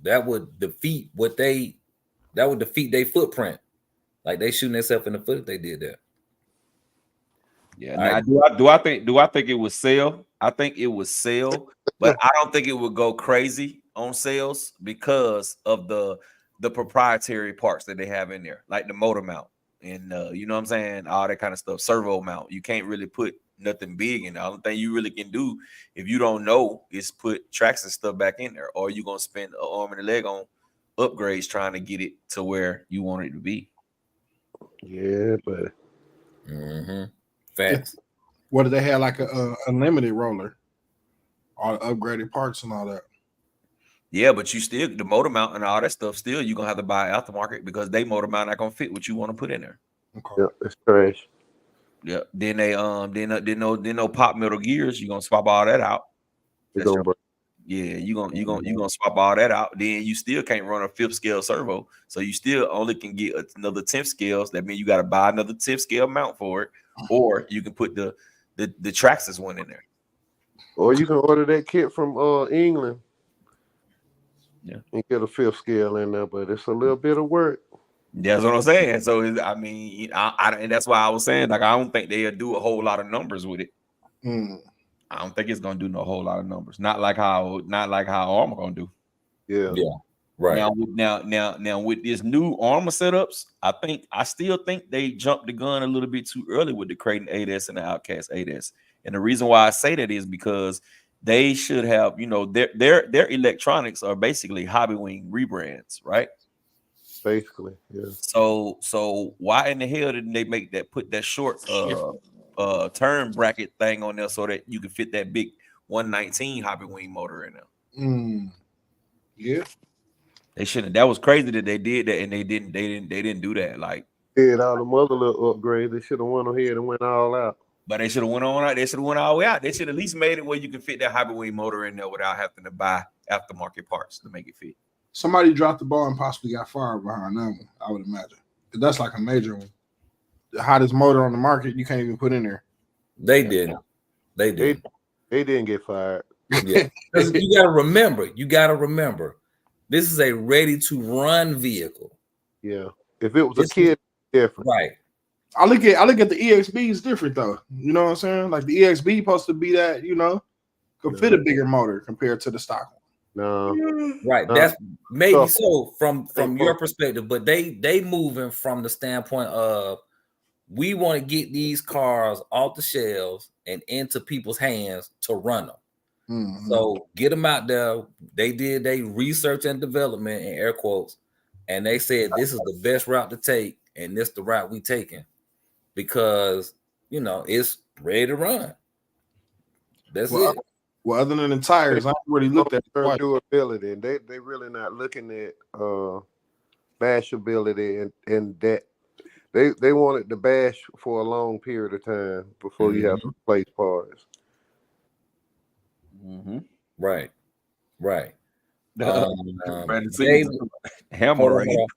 Speaker 2: that would defeat their footprint. Like they shooting themselves in the foot if they did that.
Speaker 1: Yeah. Now, do I think it would sell? I think it would sell, but I don't think it would go crazy on sales because of the proprietary parts that they have in there, like the motor mount and you know what I'm saying, all that kind of stuff. Servo mount. You can't really put nothing big in there. The only thing you really can do if you don't know is put tracks and stuff back in there, or you're gonna spend an arm and a leg on upgrades trying to get it to where you want it to be.
Speaker 6: Yeah, but
Speaker 2: Facts.
Speaker 4: What do they have, like a unlimited roller, all the upgraded parts and all that?
Speaker 1: Yeah, but you still the motor mount and all that stuff. Still, you're gonna have to buy aftermarket because they motor mount not gonna fit what you want to put in there.
Speaker 4: Okay.
Speaker 6: yeah, it's trash.
Speaker 1: Yeah. Then they then no pop metal gears. You're gonna swap all that out.
Speaker 6: It's gonna break.
Speaker 1: Yeah, you gonna swap all that out. Then you still can't run a 5th scale servo, so you still only can get another 10th scales. That means you got to buy another 10th scale mount for it, or you can put the Traxxas one in there.
Speaker 6: Or you can order that kit from England.
Speaker 1: Yeah,
Speaker 6: and get a 5th scale in there, but it's a little bit of work.
Speaker 1: That's what I'm saying. So I mean, and that's why I was saying, like, I don't think they'll do a whole lot of numbers with it. I don't think it's gonna do no whole lot of numbers. Not like how Armor gonna do.
Speaker 6: Yeah.
Speaker 2: Right.
Speaker 1: Now with this new Armor setups, I still think they jumped the gun a little bit too early with the Kraton 8S and the Outcast 8S. And the reason why I say that is because they should have, their electronics are basically Hobbywing rebrands, right?
Speaker 6: Basically, yeah.
Speaker 1: So why in the hell didn't they put that short turn bracket thing on there so that you can fit that big 119 Hobbywing motor in there?
Speaker 4: Yeah.
Speaker 1: They shouldn't. That was crazy that they did that, and they didn't do that. Like,
Speaker 6: did all the other little upgrades. They should have went ahead and went all out.
Speaker 1: But they should have went on out. They should have went all the way out. They should at least made it where you can fit that Hobbywing motor in there without having to buy aftermarket parts to make it fit.
Speaker 4: Somebody dropped the ball and possibly got fired behind that one, I would imagine. That's like a major one. The hottest motor on the market, you can't even put in there.
Speaker 2: They didn't. They did.
Speaker 6: They didn't get fired.
Speaker 2: Yeah. You gotta remember. This is a ready-to-run vehicle.
Speaker 6: Yeah. If it was a kid, different.
Speaker 2: Right.
Speaker 4: I look at the EXB is different though. You know what I'm saying? Like the EXB supposed to be that, could fit a bigger motor compared to the stock one.
Speaker 6: No.
Speaker 2: Right. That's maybe so from your perspective, but they moving from the standpoint of we want to get these cars off the shelves and into people's hands to run them.
Speaker 4: Mm-hmm.
Speaker 2: So get them out there. They did research and development in air quotes, and they said this is the best route to take, and this the route we taking because it's ready to run. That's it.
Speaker 4: Well, other than the tires, I already looked at
Speaker 6: durability, and they really not looking at bashability and that they wanted to bash for a long period of time before you have to replace parts.
Speaker 1: Mm-hmm.
Speaker 2: Right.
Speaker 1: Dave,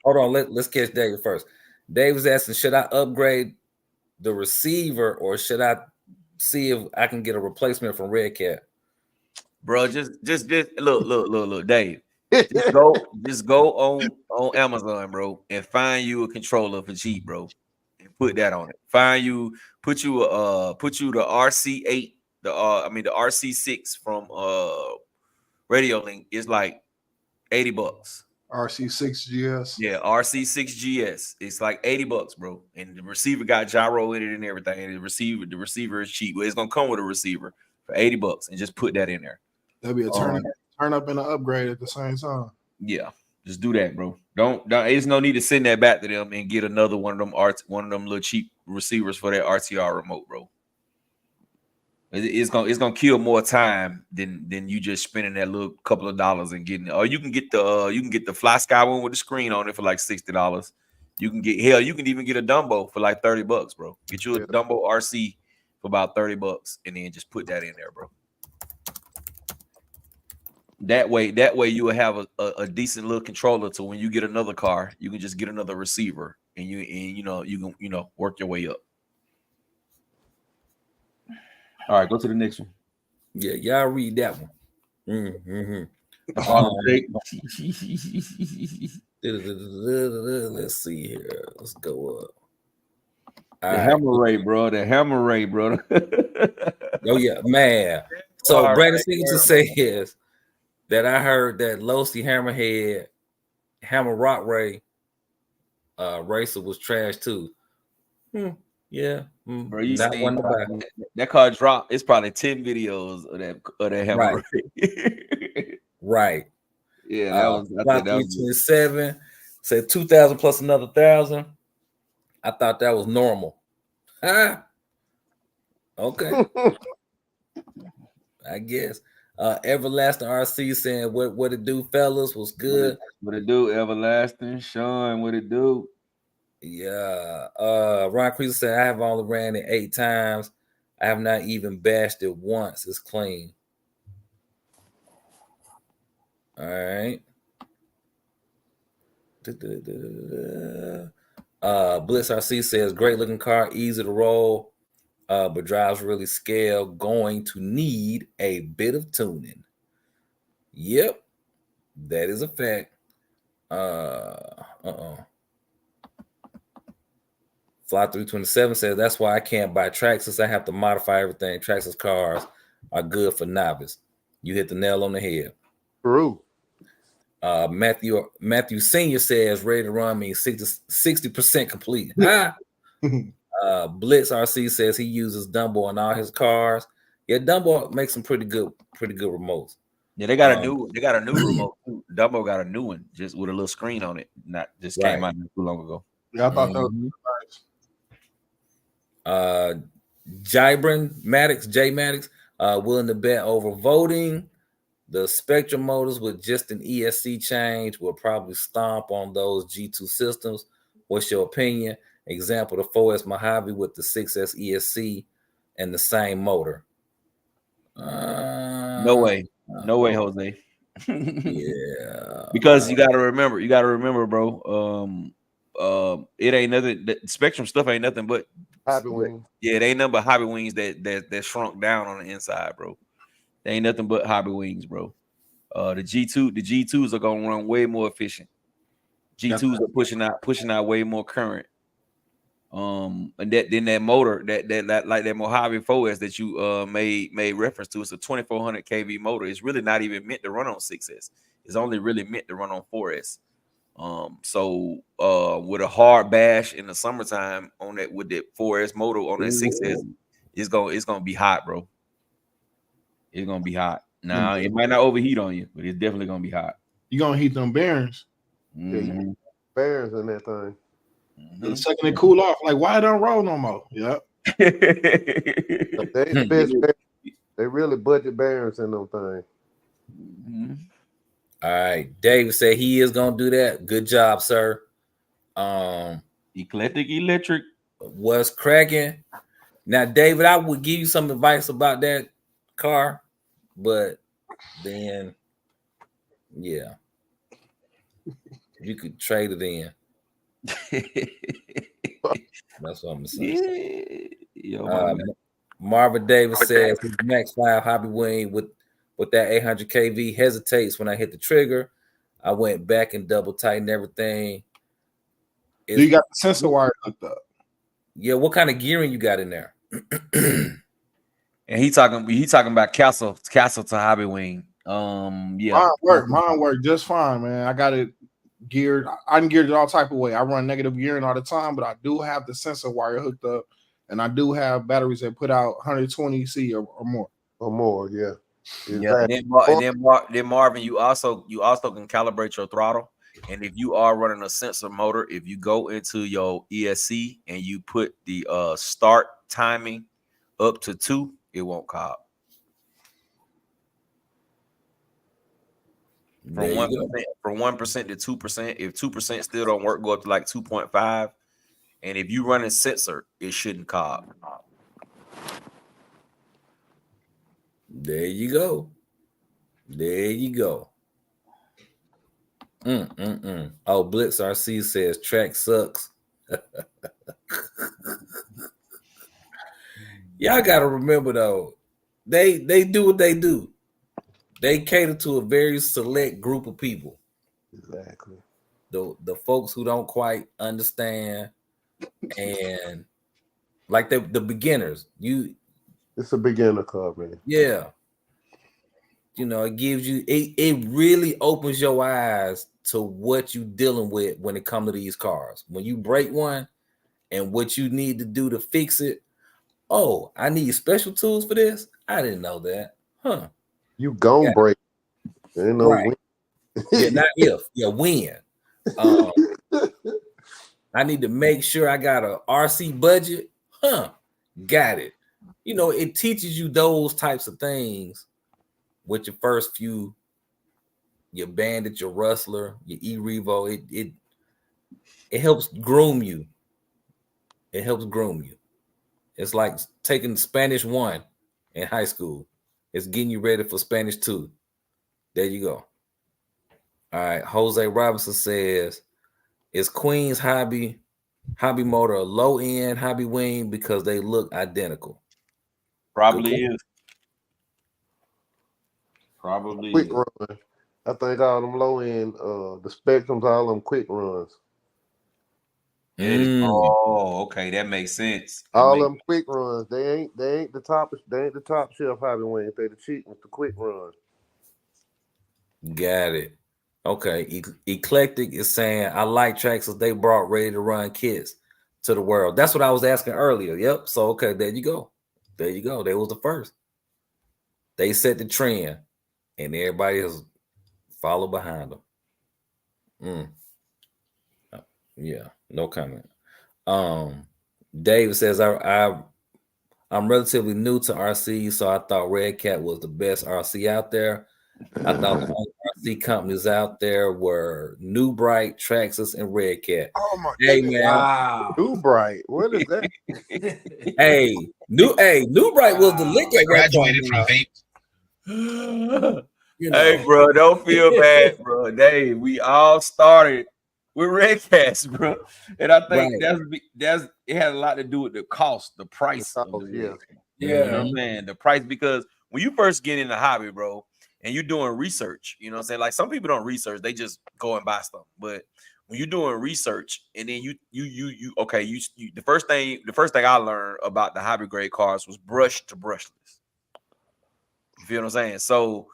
Speaker 2: hold on. Let's catch David first. Dave was asking, should I upgrade the receiver or should I see if I can get a replacement from Red Cat?
Speaker 1: bro. Just look, Dave. Just go on Amazon, bro, and find you a controller for cheap, bro, and put that on it. Put you the RC8, the RC6 from Radio Link is like $80.
Speaker 4: RC6GS.
Speaker 1: Yeah, RC6GS. It's like $80, bro. And the receiver got gyro in it and everything. And the receiver is cheap. Well, it's gonna come with a receiver for $80, and just put that in there.
Speaker 4: That'd be a turn up and an upgrade at the same time.
Speaker 1: Yeah, just do that, bro. Don't. There's no need to send that back to them and get another one of them little cheap receivers for that RTR remote, bro. It's gonna kill more time than you just spending that little couple of dollars and getting it. Or you can get the Fly Sky one with the screen on it for like $60. You can even get a Dumbo for like $30, bro. Get you a Dumbo RC for about $30, and then just put that in there, bro. That way you will have a decent little controller to when you get another car, you can just get another receiver and you can work your way up. All right, go to the next one.
Speaker 2: Yeah, y'all read that one. Let's see here. Let's go up.
Speaker 1: The hammer ray, bro.
Speaker 2: Oh yeah, man. So Brandon Signature says that I heard that Losi Hammerhead Hammer Rock Ray racer was trash too. Yeah,
Speaker 1: bro. You seen that car drop? It's probably 10 videos of that hammer ray.
Speaker 2: Right.
Speaker 1: Yeah, that was
Speaker 2: 27. Said 2,000 plus another 1,000. I thought that was normal. Okay. I guess. Everlasting RC saying what it do, fellas, was good.
Speaker 1: What it do, Everlasting Sean? What it do?
Speaker 2: Yeah. Ron Creaser said I have only ran it 8 times. I have not even bashed it once. It's clean. All right. Blitz RC says great looking car, easy to roll, but drives really scale. Going to need a bit of tuning. Yep, that is a fact. Fly 327 says that's why I can't buy Traxxas. I have to modify everything. Traxxas cars are good for novice. You hit the nail on the head.
Speaker 6: True.
Speaker 2: Matthew Senior says ready to run means 60% complete. Blitz RC says he uses Dumbo on all his cars. Yeah, Dumbo makes some pretty good remotes.
Speaker 1: Yeah, they got a new remote too. Dumbo got a new one just with a little screen on it. Not just came out too long ago.
Speaker 4: Yeah, I thought that was nice.
Speaker 2: J Maddox, willing to bet over voting. The Spectrum motors with just an ESC change will probably stomp on those G2 systems. What's your opinion? Example, the 4S Mojave with the 6S ESC and the same motor.
Speaker 1: No way, Jose.
Speaker 2: Yeah,
Speaker 1: because you gotta remember, bro. It ain't nothing. The Spectrum stuff ain't nothing but
Speaker 6: Hobby Wings.
Speaker 1: Yeah, it ain't nothing but Hobby Wings that shrunk down on the inside, bro. They ain't nothing but Hobby Wings, bro. The G2s are gonna run way more efficient. G2s are pushing out way more current. And that motor that like that Mojave 4S that you made reference to, it's a 2400 kV motor. It's really not even meant to run on 6S. It's only really meant to run on 4S. So with a hard bash in the summertime on that with that 4S motor on that 6S, it's gonna be hot, bro. It's gonna be hot. Now it might not overheat on you, but it's definitely gonna be hot.
Speaker 4: You gonna heat them bearings.
Speaker 1: Mm-hmm.
Speaker 6: Bearings in that thing.
Speaker 4: And the second it cool off, like why it don't roll no more? Yep.
Speaker 6: They the best bearings. They really budget bearings in them things.
Speaker 1: Mm-hmm.
Speaker 2: All right, David said he is gonna do that. Good job, sir.
Speaker 1: Eclectic Electric.
Speaker 2: What's cracking? Now, David, I would give you some advice about that car, but then, yeah, you could trade it in. That's what I'm saying.
Speaker 1: Yeah.
Speaker 2: Marvin Davis says his Max 5 Hobby Wing with with that 800 kV hesitates when I hit the trigger. I went back and double tightened everything.
Speaker 4: Do you got the sensor wire hooked up?
Speaker 2: Yeah, what kind of gearing you got in there?
Speaker 1: And he talking about Castle to Hobby Wing. Yeah.
Speaker 4: Mine worked just fine, man. I got it geared. I can gear it all type of way. I run negative gearing all the time, but I do have the sensor wire hooked up, and I do have batteries that put out 120 C or more.
Speaker 6: Or more, yeah.
Speaker 1: Yeah, and then Marvin, you also can calibrate your throttle. And if you are running a sensor motor, if you go into your ESC and you put the start timing up to 2, it won't cob. From 1% to 2%. If 2% still don't work, go up to like 2.5. And if you run a sensor, it shouldn't cob.
Speaker 2: There you go. There you go. Oh, Blitz RC says track sucks. Y'all gotta remember though, they do what they do. They cater to a very select group of people.
Speaker 6: Exactly.
Speaker 2: The folks who don't quite understand, and like the beginners.
Speaker 6: It's a beginner car, man.
Speaker 2: Yeah. You know, it gives you it really opens your eyes to what you're dealing with when it comes to these cars. When you break one and what you need to do to fix it. Oh, I need special tools for this. I didn't know that. Huh.
Speaker 6: You gon' break. There ain't no
Speaker 2: Right. Yeah, not if. Yeah, when. I need to make sure I got a RC budget. Huh. Got it. You know, it teaches you those types of things with your first few, your Bandit, your Rustler, your E-Revo. It helps groom you. It helps groom you. It's like taking Spanish 1 in high school. It's getting you ready for Spanish 2. There you go. All right. Jose Robinson says, is Queen's hobby motor a low end hobby wing because they look identical?
Speaker 1: Probably is. Probably
Speaker 6: quick
Speaker 1: is.
Speaker 6: run. I think all them low end, the Spectrums, all them quick runs.
Speaker 1: Oh, okay, that makes sense.
Speaker 6: All them quick runs. They ain't the top shelf hobby wings. They the cheap ones, the quick runs.
Speaker 2: Got it. Okay. Eclectic is saying, I like Traxxas. They brought ready to run kits to the world. That's what I was asking earlier. Yep. So, okay, there you go. There you go. They was the first. They set the trend, and everybody has followed behind them. Yeah, no comment. Dave says, I'm relatively new to RC, so I thought Red Cat was the best RC out there. I thought the only RC companies out there were New Bright, Traxxas, and Red Cat.
Speaker 6: Oh my
Speaker 2: Hey
Speaker 6: goodness.
Speaker 2: man,
Speaker 5: Wow.
Speaker 6: New Bright. What is that?
Speaker 2: New Bright was the lick at
Speaker 7: Graduated from vape.
Speaker 2: You know.
Speaker 1: Hey, bro, don't feel bad, bro. Dave, we all started with Red Cats, bro, and I think that's it had a lot to do with the cost, the price. Of the Red Cat. You know what I'm saying? The price, because when you first get in the hobby, bro, and you're doing research, you know what I'm saying? Like, some people don't research, they just go and buy stuff. But when you're doing research and then the first thing I learned about the hobby grade cars was brush to brushless. You feel what I'm saying? So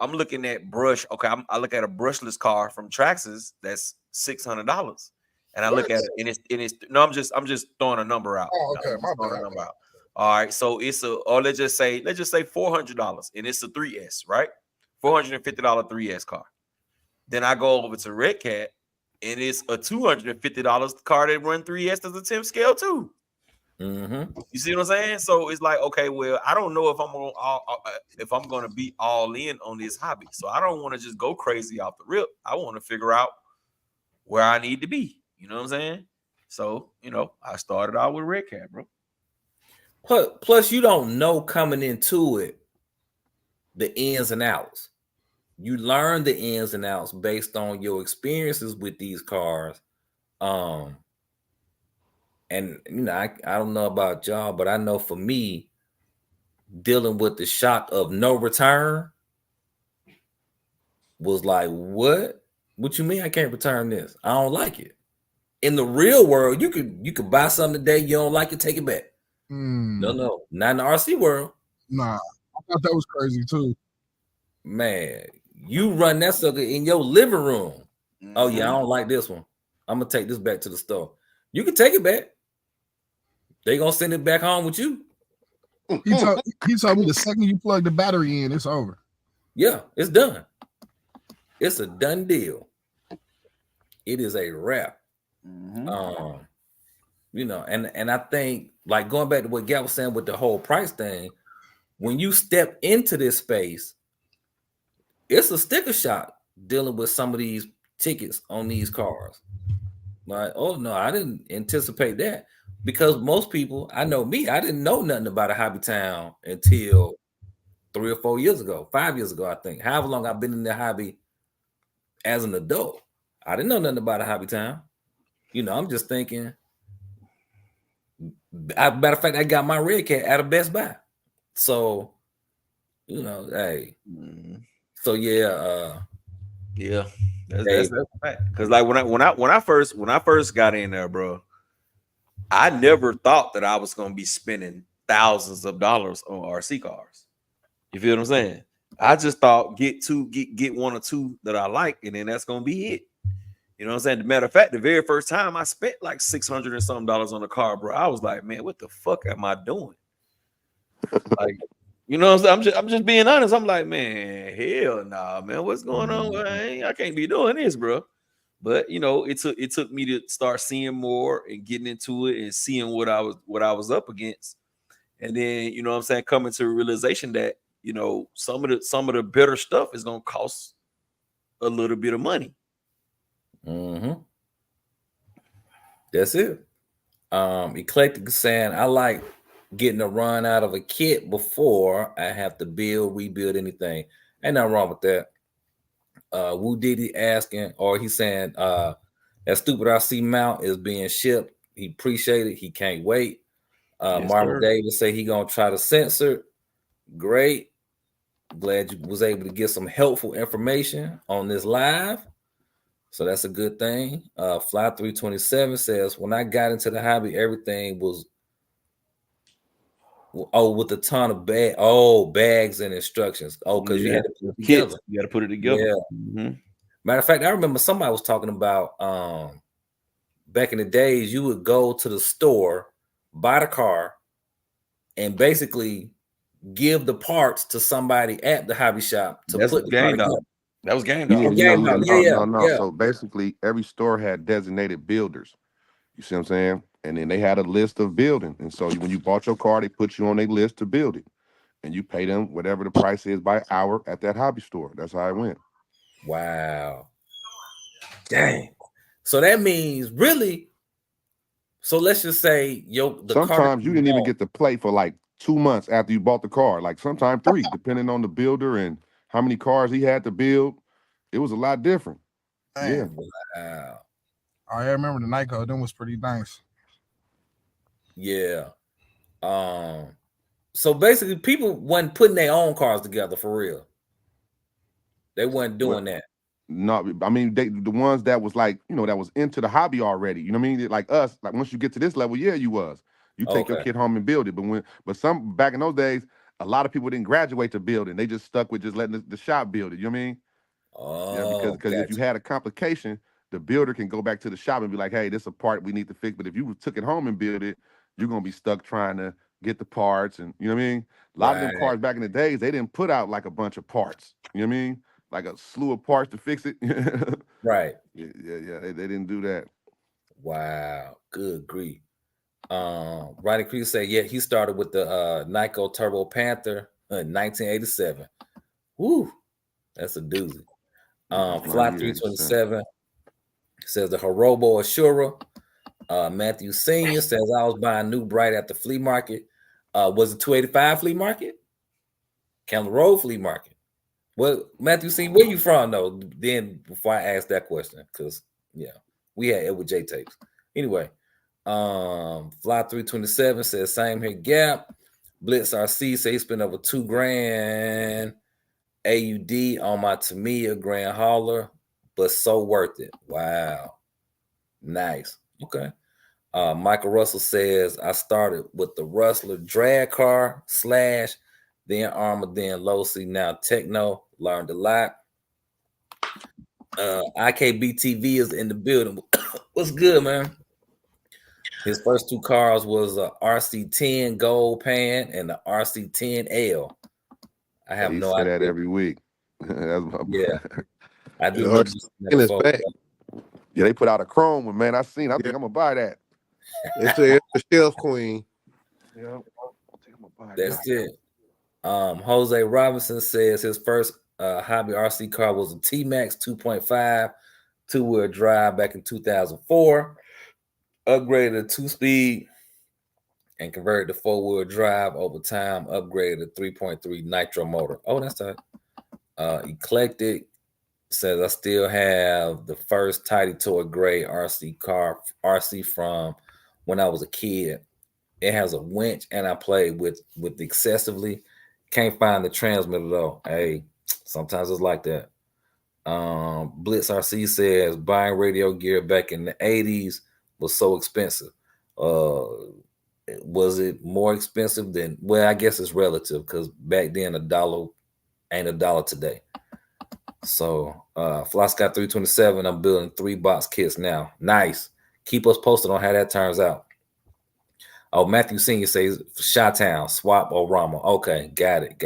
Speaker 1: I'm looking at brush. Okay, I look at a brushless car from Traxxas that's $600, and I look at it and it's no. I'm just throwing a number out.
Speaker 4: Oh, okay, my bad.
Speaker 1: Out. All right, so it's let's just say $400, and it's a 3S, right? $450 3S car. Then I go over to Red Cat, and it's a $250 car that run 3S as a 10 scale too.
Speaker 2: Mm-hmm.
Speaker 1: You see what I'm saying? So it's like, okay, well, I don't know if I'm gonna be all in on this hobby. So I don't want to just go crazy off the rip. I want to figure out where I need to be. You know what I'm saying? So, I started out with Red Cat, bro.
Speaker 2: Plus, you don't know coming into it the ins and outs. You learn the ins and outs based on your experiences with these cars. And I don't know about y'all, but I know for me, dealing with the shock of no return was like, what? What you mean I can't return this? I don't like it. In the real world, you could buy something today, you don't like it, take it back. No, not in the RC world.
Speaker 4: Nah, I thought that was crazy too.
Speaker 2: Man, you run that sucker in your living room. Oh yeah, I don't like this one. I'm gonna take this back to the store. You can take it back. They gonna send it back home with you.
Speaker 4: He told me the second you plug the battery in, it's over.
Speaker 2: Yeah, it's done. It's a done deal. It is a wrap. You know, and I think, like, going back to what Gab was saying with the whole price thing, when you step into this space, it's a sticker shock dealing with some of these tickets on these cars. Like, oh no, I didn't anticipate that, because most people, I know me, I didn't know nothing about a Hobby Town until 3 or 4 years ago, 5 years ago, I think. However long I've been in the hobby as an adult, I didn't know nothing about a Hobby Town. You know, I'm just thinking. Matter of fact, I got my Red Cat out of Best Buy. So, you know, hey. So yeah,
Speaker 1: that's a fact. Because like when I first got in there, bro, I never thought that I was gonna be spending thousands of dollars on RC cars. You feel what I'm saying? I just thought get one or two that I like, and then that's gonna be it. You know what I'm saying? As a matter of fact, the very first time I spent like $600 and something on a car, bro, I was like, man, what the fuck am I doing? Like, you know what I'm saying? I'm just being honest. I'm like, man, hell nah, man, what's going on? I can't be doing this, bro. But you know, it took me to start seeing more and getting into it and seeing what I was up against. And then, you know what I'm saying, coming to a realization that, you know, some of the better stuff is gonna cost a little bit of money.
Speaker 2: That's it. Eclectic saying, I like getting a run out of a kit before I have to rebuild anything. Ain't nothing wrong with that. Woo Diddy asking, or he's saying, that stupid RC mount is being shipped. He appreciate it. He can't wait.
Speaker 1: Yes,
Speaker 2: Marvin Davis say he gonna try to censor. Great. Glad you was able to get some helpful information on this live. So that's a good thing. Fly 327 says, when I got into the hobby, everything was with a ton of bags and instructions. Because you had to put it together.
Speaker 1: You got to put it together.
Speaker 2: Yeah. Matter of fact, I remember somebody was talking about back in the days, you would go to the store, buy the car, and basically give the parts to somebody at the hobby shop to put the car together.
Speaker 1: That was Game
Speaker 3: Dog.
Speaker 2: Yeah.
Speaker 3: So basically, every store had designated builders. You see what I'm saying? And then they had a list of building. And so when you bought your car, they put you on a list to build it. And you pay them whatever the price is by hour at that hobby store. That's how it went.
Speaker 2: Wow. Dang. So that means really. So let's just say
Speaker 3: sometimes you didn't even get to play for like 2 months after you bought the car. Like sometimes 3, depending on the builder and how many cars he had to build. It was a lot different.
Speaker 4: Man.
Speaker 2: Yeah. Wow.
Speaker 4: I remember the Nyko. Them was pretty nice.
Speaker 2: Yeah. So basically, people wasn't putting their own cars together for real. They weren't doing that.
Speaker 3: No, I mean, the ones that was like, you know, that was into the hobby already. You know what I mean? Like us, like once you get to this level, yeah, you was. You take your kid home and build it. But some back in those days, a lot of people didn't graduate to building. They just stuck with just letting the shop build it. You know what I mean? Yeah, because if you had a complication, the builder can go back to the shop and be like, hey, this is a part we need to fix. But if you took it home and build it, you're gonna be stuck trying to get the parts. And you know what I mean? A lot of them cars back in the days, they didn't put out like a bunch of parts. You know what I mean? Like a slew of parts to fix it.
Speaker 2: Right.
Speaker 3: Yeah. They didn't do that.
Speaker 2: Wow. Good grief. Ronnie Creek said, yeah, he started with the Nyko Turbo Panther in 1987. Woo, that's a doozy. Fly 327 says the Hirobo Ashura. Matthew Senior says, I was buying new Bright at the flea market. Was it 285 flea market? Camel Road flea market. Well, Matthew Senior, where you from though? Then before I ask that question, because yeah, we had Edward J tapes. Anyway. Fly 327 says same here. Gap Blitz RC say he spent over $2,000 AUD on my Tamiya Grand Hauler, but so worth it. Wow. Nice. Okay. Michael Russell says, I started with the Rustler drag car / then Armor, then Losi, now Techno. Learned a lot. IKBTV is in the building. What's good, man? His first two cars was a RC10 Gold Pan and the RC10L. I have no idea.
Speaker 3: That every week. That's my
Speaker 2: Yeah. I do
Speaker 6: Yeah,
Speaker 2: know
Speaker 6: in his back.
Speaker 3: Yeah, they put out a chrome one, man. I think I'm gonna buy that.
Speaker 6: It's a shelf queen.
Speaker 3: Yeah, I think I'm gonna buy
Speaker 2: That's
Speaker 3: that.
Speaker 2: it. Jose Robinson says his first hobby RC car was a T-Max 2.5 two-wheel drive back in 2004. Upgraded to 2-speed and converted to 4-wheel drive over time. Upgraded to 3.3 nitro motor. Oh, that's tight. Eclectic says I still have the first Tidy Toy Gray RC from when I was a kid. It has a winch, and I played with excessively. Can't find the transmitter though. Hey, sometimes it's like that. Blitz RC says buying radio gear back in the 80s was so expensive. Was it more expensive than? Well, I guess it's relative because back then $1 ain't $1 today. So Fly Scott 327, I'm building 3-box kits now. Nice. Keep us posted on how that turns out. Oh, Matthew Senior says Chi-Town, Swap or Rama. Okay, got it.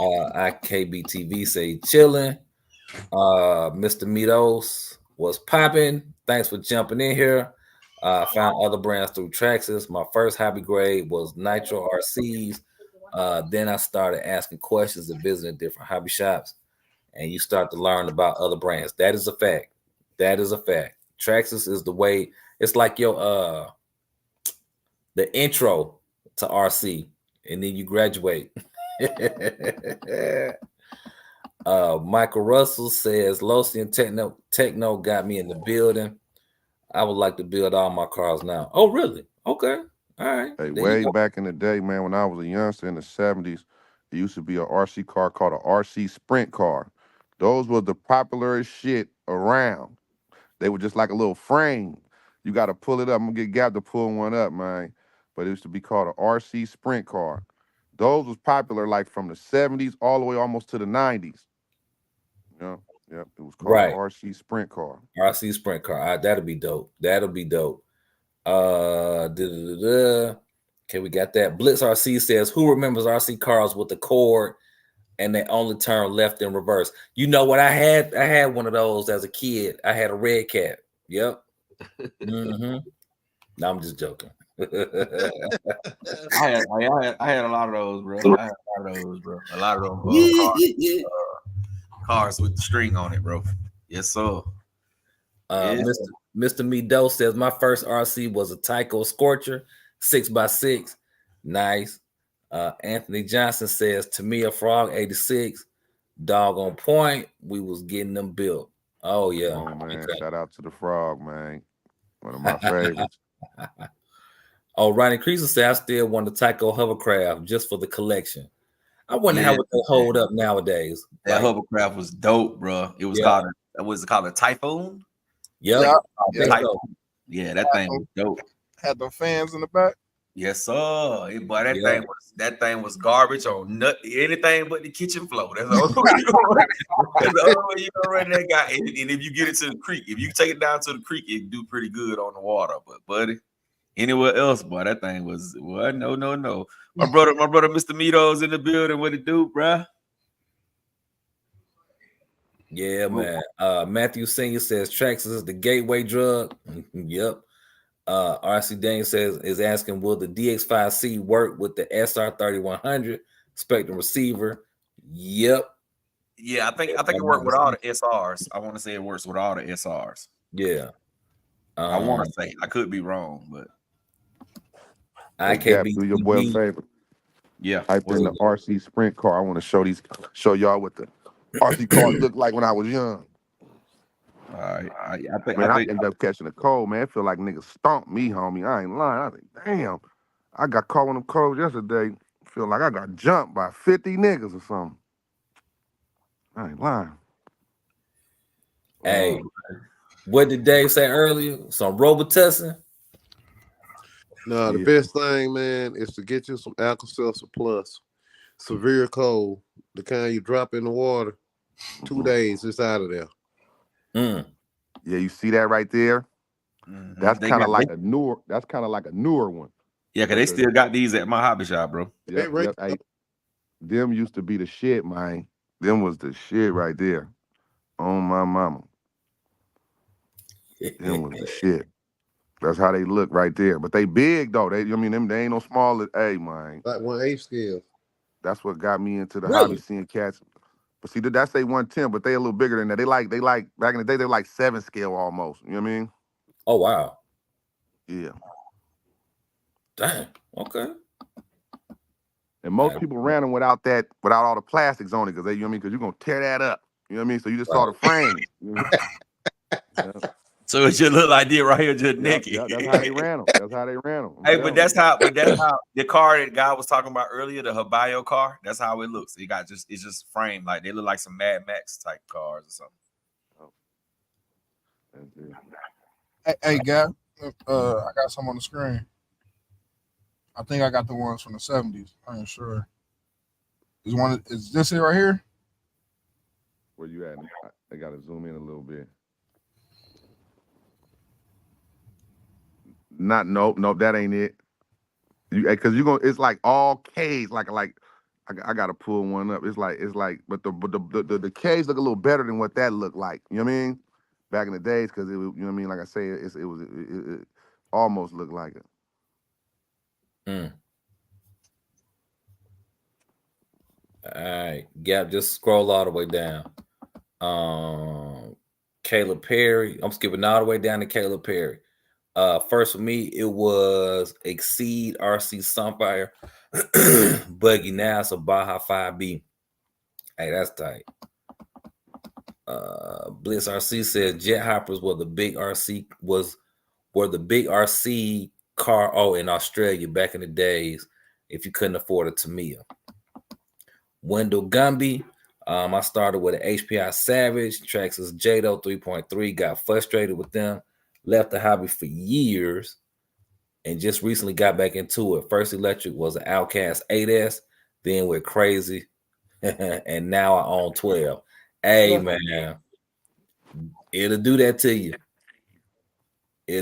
Speaker 2: IKBTV say chilling. Mr. Mitos was popping. Thanks for jumping in here. Found other brands through Traxxas. My first hobby grade was Nitro RCs. Then I started asking questions and visiting different hobby shops. And you start to learn about other brands. That is a fact. Traxxas is the way. It's like your the intro to RC, and then you graduate. Michael Russell says Losi and Techno got me in the building. I would like to build all my cars now. Oh, really? Okay. All right.
Speaker 3: Hey, way back in the day, man, when I was a youngster in the 70s, there used to be a RC car called a RC Sprint car. Those were the popularest shit around. They were just like a little frame. You got to pull it up. I'm going to get Gab to pull one up, man. But it used to be called a RC Sprint car. Those was popular like from the 70s all the way almost to the 90s. Yeah, it was called an RC Sprint car.
Speaker 2: RC Sprint car. That'll be dope. Okay, we got that. Blitz RC says, who remembers RC cars with the cord and they only turn left and reverse? You know what? I had one of those as a kid. I had a red cat. Yep. No, I'm just joking.
Speaker 1: I had a lot of those, bro. A lot of those cars with the string on it, bro. Yes, sir.
Speaker 2: Mr. Meadow says my first RC was a Tyco Scorcher 6x6. Nice. Anthony Johnson says Tamiya Frog 86. Dog on point. We was getting them built. Oh yeah.
Speaker 3: Oh man, okay. Shout out to the Frog, man. One of my favorites.
Speaker 2: Oh, Ronnie Creaser said I still want the Tyco hovercraft just for the collection. I wonder how would they hold up nowadays.
Speaker 1: That hovercraft was dope, bro. It was called a Typhoon.
Speaker 2: Yep.
Speaker 1: Yeah, that thing was dope.
Speaker 7: Had the fans in the back.
Speaker 1: Yes, sir. But that thing was garbage on anything but the kitchen floor. That's the only way you gonna run that guy. And if you get it to the creek, if you take it down to the creek, it do pretty good on the water. But buddy, anywhere else, boy, that thing was no. My brother, Mr. Mito's in the building. What it do, bruh?
Speaker 2: Yeah, man. Matthew Senior says Traxxas is the gateway drug. Yep. RC Dane is asking, will the DX5C work with the SR3100 Spectrum receiver? Yep.
Speaker 1: Yeah, I think it worked with all the SRs. I want to say it works with all the SRs.
Speaker 2: Yeah.
Speaker 1: I want to say I could be wrong, but
Speaker 3: I can't be your boy favorite.
Speaker 1: Yeah.
Speaker 3: Type in the RC Sprint car. I want to show y'all what the RC car looked like when I was young.
Speaker 1: All right. I think
Speaker 3: I ended up catching a cold, man. It feel like niggas stomped me, homie. I ain't lying. I think, damn, I got caught one of them colds yesterday. Feel like I got jumped by 50 niggas or something. I ain't lying.
Speaker 2: Hey, what did Dave say earlier? Some Robitussin?
Speaker 6: No, the best thing, man, is to get you some Alka-Seltzer Plus. Severe cold, the kind you drop in the water. 2 days, it's out of there.
Speaker 3: Yeah, you see that right there? That's kind of like a newer. That's kind of like a newer one.
Speaker 1: Yeah, because they still got these at my hobby shop, bro.
Speaker 3: Yep. Hey, them used to be the shit, man. Them was the shit right there. On my mama. Them was the shit. That's how they look right there. But they big though. They ain't no small. Hey, man.
Speaker 6: Like 1/8 scale.
Speaker 3: That's what got me into the hobby, seeing cats. But see, that's they 110, but they a little bigger than that. They like back in the day, they were like 7 scale almost. You know what I mean?
Speaker 2: Oh wow.
Speaker 3: Yeah.
Speaker 2: Damn. Okay.
Speaker 3: And most people ran them without all the plastics on it, because you know what I mean, because you're gonna tear that up. You know what I mean? So you just saw the frame. Yeah.
Speaker 1: So it should look like this right here, just naked.
Speaker 3: That's how they ran them.
Speaker 1: Hey, but that's how the car that guy was talking about earlier, the Habayo car. That's how it looks. It's just framed like they look like some Mad Max type cars or something.
Speaker 4: Hey, Gab, I got some on the screen. I think I got the ones from the 70s. I ain't sure. Is this it right here?
Speaker 3: Where you at? I gotta zoom in a little bit. Nope, that ain't it. Because it's like all K's, like I gotta pull one up. It's like, but the K's look a little better than what that looked like. You know what I mean? Back in the days, because it was, you know what I mean. Like I say, it almost looked like it.
Speaker 2: All right, Gap, just scroll all the way down. Caleb Perry. I'm skipping all the way down to Caleb Perry. First for me, it was Exceed RC Sunfire Buggy. Now it's a Baja 5B. Hey, that's tight. Blitz RC says Jet Hoppers were the big RC car in Australia back in the days if you couldn't afford a Tamiya. Wendell Gumby. I started with an HPI Savage, Traxxas Jado 3.3, got frustrated with them, left the hobby for years, and just recently got back into it. First electric was an Outcast 8S, then went crazy, and now I own 12. Hey, man, it'll do that to you. This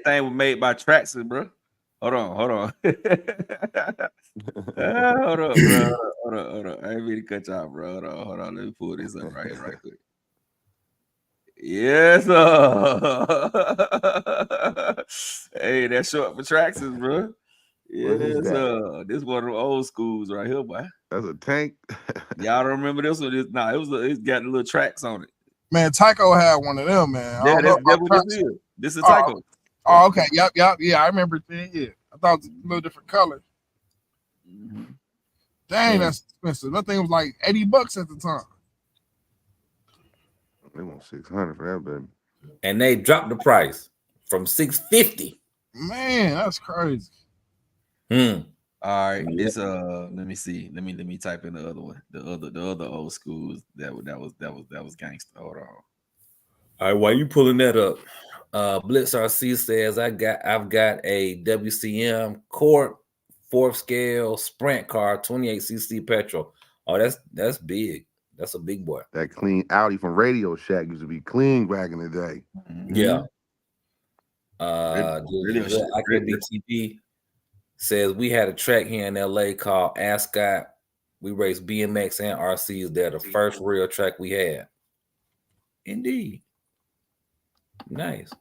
Speaker 1: thing was made by Traxxas, bro. Hold on. Hold on, bro. I ain't really cut y'all, bro. Hold on. Let me pull this up right here, right quick. Yes, hey, that's short for Traxxas, bro. Yes, this one of them old schools right here, boy.
Speaker 3: That's a tank.
Speaker 1: Y'all don't remember this one? It's got the little tracks on it.
Speaker 4: Man, Tyco had one of them, man.
Speaker 1: Yeah, that's what this is. This is Tyco.
Speaker 4: Oh, okay. Yep. Yeah, I remember it. Yeah, I thought it was a little different color.
Speaker 1: Mm-hmm.
Speaker 4: Dang, that's expensive. That thing was like $80 at the time.
Speaker 3: They want $600 for that, baby.
Speaker 2: And they dropped the price from $650.
Speaker 4: Man, that's crazy.
Speaker 1: All right, it's let me see. Let me type in the other one. The other old schools that was gangster. Hold on.
Speaker 2: All right, while you pulling that up, Blitz RC says I've got a WCM Corp 4th scale sprint car, 28cc petrol. Oh, that's big. That's a big boy.
Speaker 3: That clean Audi from Radio Shack used to be clean back in the day.
Speaker 1: Mm-hmm.
Speaker 2: Yeah. IKBTP says we had a track here in LA called Ascot. We raced BMX and RCs there. The first real track we had. Indeed. Nice.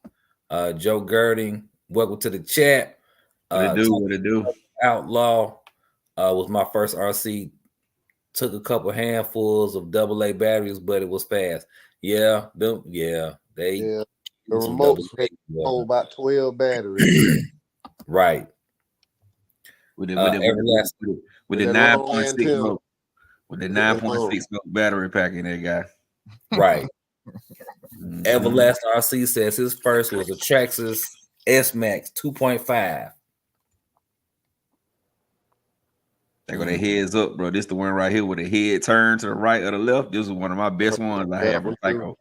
Speaker 2: Joe Girding, welcome to the chat.
Speaker 1: What it do?
Speaker 2: Outlaw was my first RC. Took a couple handfuls of AA batteries, but it was fast. The
Speaker 6: remotes hold about 12 batteries.
Speaker 2: Right.
Speaker 1: With the 9.6 volt battery pack in there, guy.
Speaker 2: Right. Everlast RC says his first was a Traxxas S Max 2.5.
Speaker 1: They go their heads up, bro. This the one right here with the head turned to the right or the left. This was one of my best ones I had, bro. Tyco.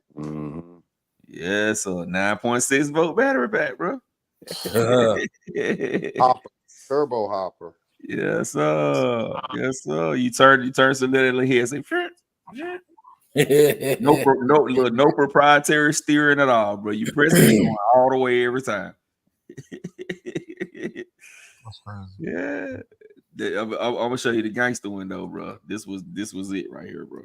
Speaker 1: Yeah, so 9.6 volt battery pack, bro.
Speaker 6: Hopper, turbo hopper.
Speaker 1: Yes, sir. Yes, sir. You turn so little head say, no proprietary steering at all, bro. You press it going all the way every time.
Speaker 4: That's crazy.
Speaker 1: Yeah. I'm gonna show you the gangster window, bro. This was it right here, bro.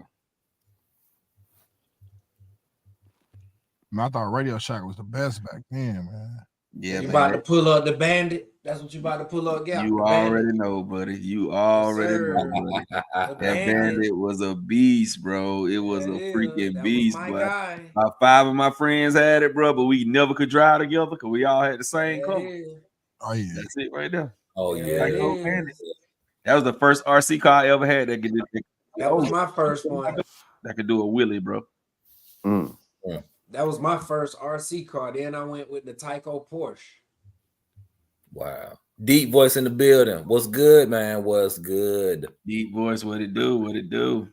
Speaker 4: Man, I thought Radio Shack was the best back then, man.
Speaker 1: Yeah,
Speaker 5: you
Speaker 1: man.
Speaker 5: about to pull up the Bandit? That's what you about to pull up, Gap?
Speaker 1: You already know, buddy. You already know, buddy. That Bandit was a beast, bro. It was a freaking beast, bro. About 5 of my friends had it, bro, but we never could drive together because we all had the same color.
Speaker 4: Oh yeah,
Speaker 1: that's it right there.
Speaker 2: Oh yeah,
Speaker 1: that was the first RC car I ever had that could do.
Speaker 5: That was my first one.
Speaker 1: That could do a wheelie, bro.
Speaker 2: Yeah.
Speaker 5: That was my first RC car. Then I went with the Tyco Porsche.
Speaker 2: Wow. Deep voice in the building. What's good, man? What's good?
Speaker 1: Deep voice, what it do? What it do?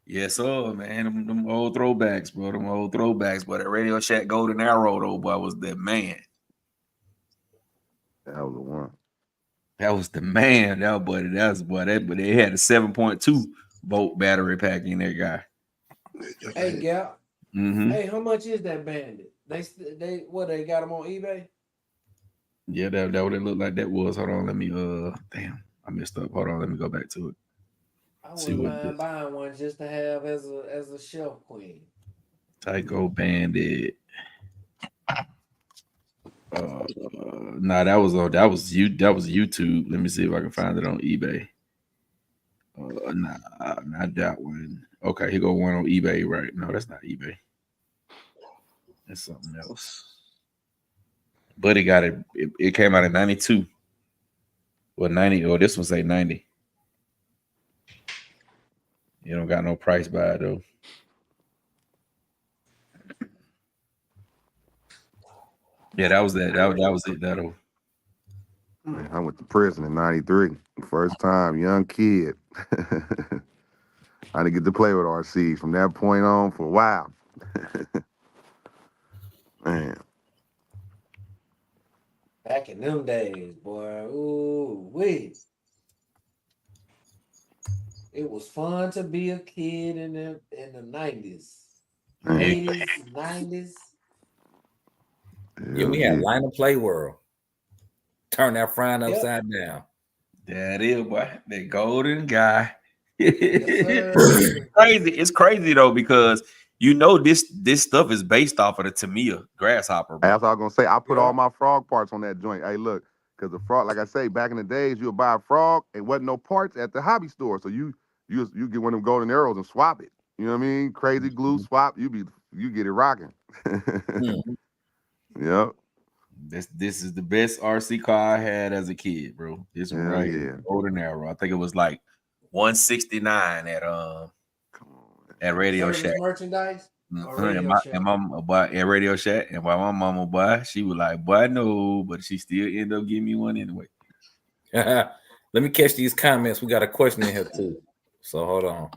Speaker 1: Yes, sir, man. Them old throwbacks, bro. Them old throwbacks. But that Radio Shack Golden Arrow, though, boy, was the man.
Speaker 3: That was the one.
Speaker 1: That was the man. That boy, but they had a 7.2 volt battery pack in there, guy.
Speaker 5: Hey, Gap.
Speaker 1: Mm-hmm.
Speaker 5: Hey, how much is that Bandit? They got them on eBay?
Speaker 1: Yeah, that what it looked like that was. Hold on, let me damn, I messed up. Hold on, let me go back to it.
Speaker 5: I wouldn't mind buying one just to have as a shelf queen.
Speaker 1: Tyco Bandit. Nah, that was YouTube. Let me see if I can find it on eBay. Nah, not that one. Okay, here go one on eBay, right? No, that's not eBay. That's something else. But it got it. It came out in 92. Well, 90. Oh, this one say 90. You don't got no price by it though. Yeah, that was that. That was it. That'll.
Speaker 3: Man, I went to prison in '93. First time, young kid. I didn't get to play with RC from that point on for a while. Man.
Speaker 5: Back in them days, boy. Ooh, wait. It was fun to be a kid in the 90s. 80s, 90s.
Speaker 2: Yeah, we had Line of Play World. Turn that frying upside down.
Speaker 1: That is, boy. The golden guy. Crazy. It's crazy though, because you know this stuff is based off of the Tamiya Grasshopper. Bro.
Speaker 3: That's all I'm gonna say. I put all my frog parts on that joint. Hey, look, because the frog, like I say, back in the days, you would buy a frog and wasn't no parts at the hobby store. So you get one of them golden arrows and swap it. You know what I mean? Crazy glue swap. You get it rocking. Yep.
Speaker 1: This is the best RC car I had as a kid, bro. This one right here, golden arrow. I think it was like 169 at Radio Shack.
Speaker 5: Merchandise.
Speaker 1: And my boy at Radio Shack, and while my mama boy, she was like, boy, no, but she still ended up giving me one anyway.
Speaker 2: Let me catch these comments. We got a question in here too. So hold on.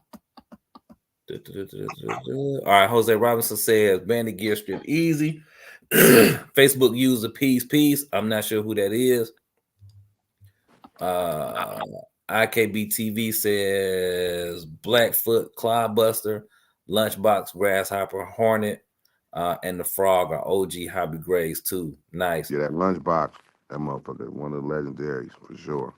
Speaker 2: All right, Jose Robinson says Bandit gear strip easy. Facebook user peace. I'm not sure who that is. IKB TV says Blackfoot, Cloudbuster, Lunchbox, Grasshopper, Hornet, and the Frog are OG hobby grades too. Nice.
Speaker 3: Yeah, that Lunchbox, that motherfucker, one of the legendaries for sure.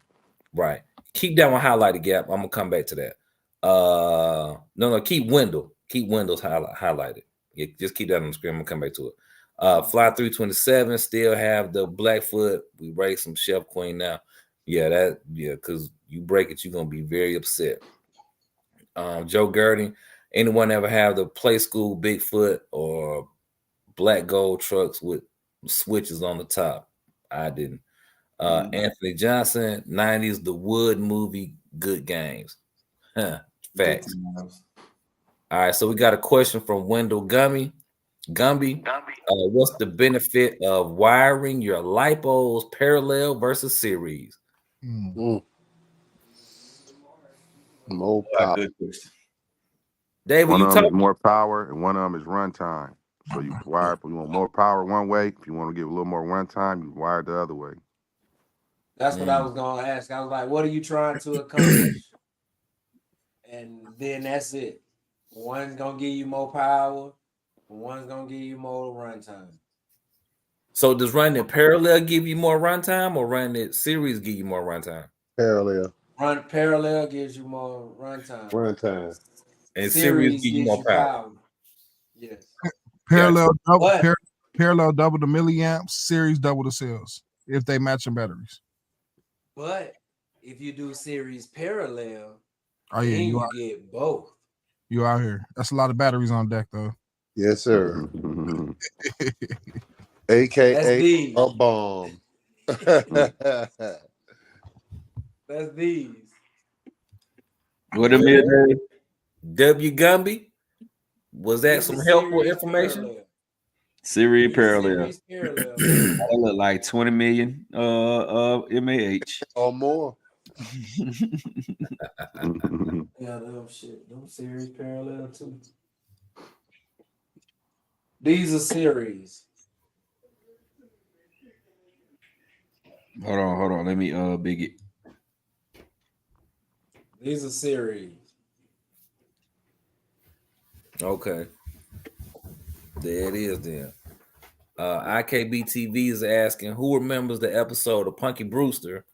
Speaker 2: Right. Keep that one highlighted, Gap. I'm gonna come back to that. No, keep Wendell. Keep Wendell's highlighted. Yeah, just keep that on the screen. I'm gonna come back to it. Fly 327 still have the Blackfoot. We raised some Chef Queen now. Yeah, because you break it, you're gonna be very upset. Joe Girding, anyone ever have the Play School Bigfoot or black gold trucks with switches on the top? I didn't. Anthony Johnson, 90s, the Wood movie, good games. Facts. All right, so we got a question from Wendell Gumby. What's the benefit of wiring your lipos parallel versus series?
Speaker 6: More power.
Speaker 1: Good question.
Speaker 2: Dave,
Speaker 3: One
Speaker 2: you
Speaker 3: of them is
Speaker 2: talking?
Speaker 3: more power, and one of them is runtime. So you wire. You want more power one way. If you want to give a little more runtime, you wire it the other way.
Speaker 5: That's what I was gonna ask. I was like, what are you trying to accomplish? And then that's it. One's gonna give you more power, one's gonna give you more runtime.
Speaker 2: So does running it parallel give you more runtime, or running it series give you more runtime?
Speaker 6: Parallel.
Speaker 5: Run parallel gives you more runtime.
Speaker 6: Runtime.
Speaker 2: And series give you more power.
Speaker 5: Yes.
Speaker 4: Parallel double,
Speaker 5: But-
Speaker 4: parallel double the milliamps, series double the cells if they matching batteries.
Speaker 5: But if you do series parallel,
Speaker 4: Oh yeah,
Speaker 5: then
Speaker 4: you
Speaker 5: you get both.
Speaker 4: out here. That's a lot of batteries on deck though.
Speaker 6: Yes, sir.
Speaker 5: That's
Speaker 6: AKA
Speaker 5: these.
Speaker 6: a bomb.
Speaker 5: That's these.
Speaker 1: What a minute.
Speaker 2: W. Gumby, was that
Speaker 5: This
Speaker 2: some
Speaker 5: is
Speaker 2: helpful
Speaker 5: series
Speaker 2: information?
Speaker 5: parallel.
Speaker 1: Series
Speaker 5: This
Speaker 1: parallel.
Speaker 5: series parallel.
Speaker 1: That look like 20 million MAH.
Speaker 6: Or more.
Speaker 5: Yeah, them shit. Them series parallel too. These are series.
Speaker 1: Hold on. Let me big it.
Speaker 5: These are series.
Speaker 2: Okay. There it is then. IKB TV is asking who remembers the episode of Punky Brewster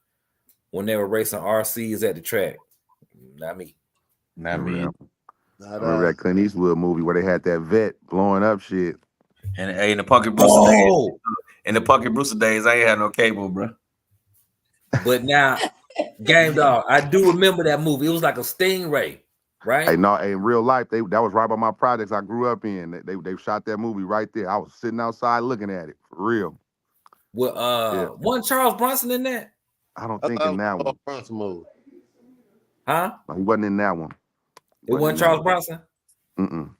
Speaker 2: when they were racing RCs at the track. Not me.
Speaker 1: Not me.
Speaker 3: Remember that Clint Eastwood movie where they had that vet blowing up shit.
Speaker 1: And in the Punky Brewster days, in the Punky Brewster days, I ain't had no cable, bro.
Speaker 2: But now, Game Dog, I do remember that movie. It was like a Stingray, right?
Speaker 3: Hey, no, in real life, that was right by my projects I grew up in. They shot that movie right there. I was sitting outside looking at it for real.
Speaker 2: Well, wasn't Charles Bronson in that?
Speaker 3: I don't think in that one.
Speaker 6: Bronson movie.
Speaker 2: Huh?
Speaker 3: No, he wasn't in that one.
Speaker 2: It wasn't Charles Bronson?
Speaker 3: Mm-mm.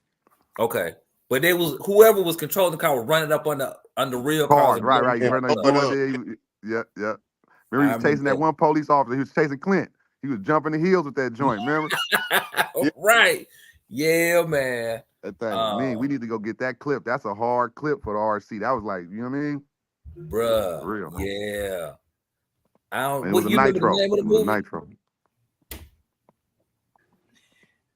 Speaker 2: Okay. But they was whoever was controlling the car was running up on the real cars.
Speaker 3: Right. You heard that door there. Yeah. Remember he was chasing that one police officer. He was chasing Clint. He was jumping the heels with that joint. Remember?
Speaker 2: Right. Yeah, man.
Speaker 3: That thing. Man, we need to go get that clip. That's a hard clip for the RC. That was like, you know what I mean?
Speaker 2: Bruh.
Speaker 3: For real.
Speaker 2: Yeah. I don't.
Speaker 3: It was
Speaker 2: What
Speaker 3: a
Speaker 2: you remember
Speaker 3: nitro.
Speaker 2: the name of the
Speaker 3: It was a
Speaker 2: movie?
Speaker 3: nitro.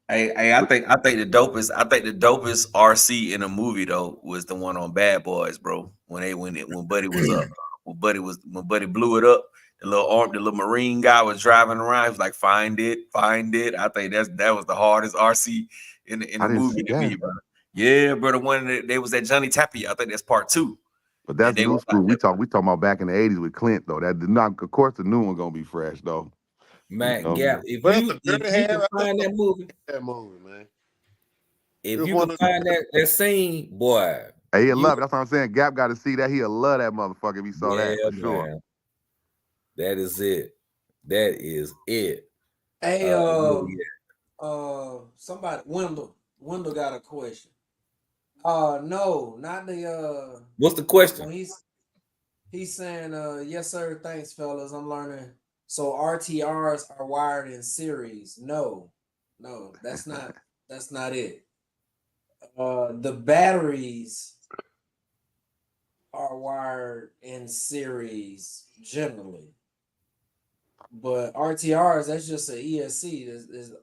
Speaker 1: Hey, I think the dopest RC in a movie though was the one on Bad Boys, bro. When Buddy was up, when Buddy blew it up, the little Marine guy was driving around. He was like, "Find it." I think that was the hardest RC in the movie to me, bro. Yeah, bro. The one that they was at Johnny Tapia. I think that's part 2.
Speaker 3: But that's new school. We talking about back in the 80s with Clint though. That did not. Of course, the new one gonna be fresh though.
Speaker 2: Man,
Speaker 3: You know?
Speaker 2: Gap, if you can find that movie,
Speaker 6: man.
Speaker 2: if you can find that scene, boy.
Speaker 3: Hey, he'll love it. That's what I'm saying. Gap got to see that. He'll love that motherfucker if he saw that for sure.
Speaker 2: Man. That is it. That is it.
Speaker 5: Hey, somebody, Wendell got a question. No, not the
Speaker 2: What's the question?
Speaker 5: He's saying, yes, sir, thanks, fellas. I'm learning. So RTRs are wired in series. No, that's not it. The batteries are wired in series generally. But RTRs, that's just an ESC.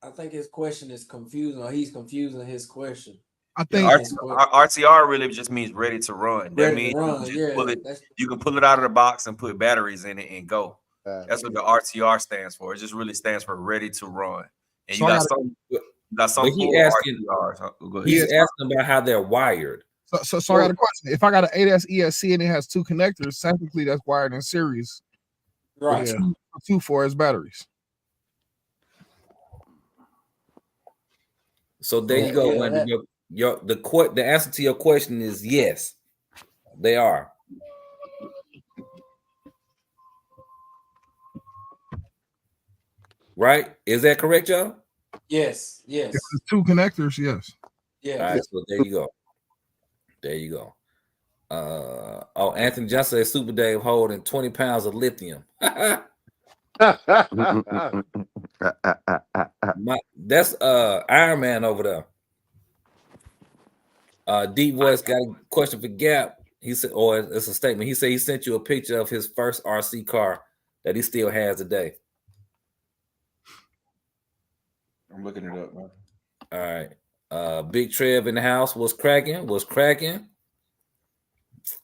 Speaker 5: I think his question is confusing, or he's confusing his question.
Speaker 4: I think
Speaker 1: RTR really just means ready to run. That means you can pull it out of the box and put batteries in it and go. That's what the RTR stands for. It just really stands for ready to run. And you got some
Speaker 2: he's asking about how they're wired.
Speaker 4: So I got a question. If I got an 8S ESC and it has 2 connectors, technically that's wired in series.
Speaker 5: Right.
Speaker 4: Two for its batteries.
Speaker 2: So there you go. The answer to your question is yes, they are. Right? Is that correct, y'all?
Speaker 5: Yes.
Speaker 4: If it's 2 connectors, yes.
Speaker 5: Yeah.
Speaker 2: All right, so there you go. Anthony Johnson said Super Dave holding 20 pounds of lithium. That's Iron Man over there. Deep Voice got a question for Gap. He said, or it's a statement. He said he sent you a picture of his first RC car that he still has today.
Speaker 1: I'm looking it up, man.
Speaker 2: All right. Big Trev in the house was cracking. Fly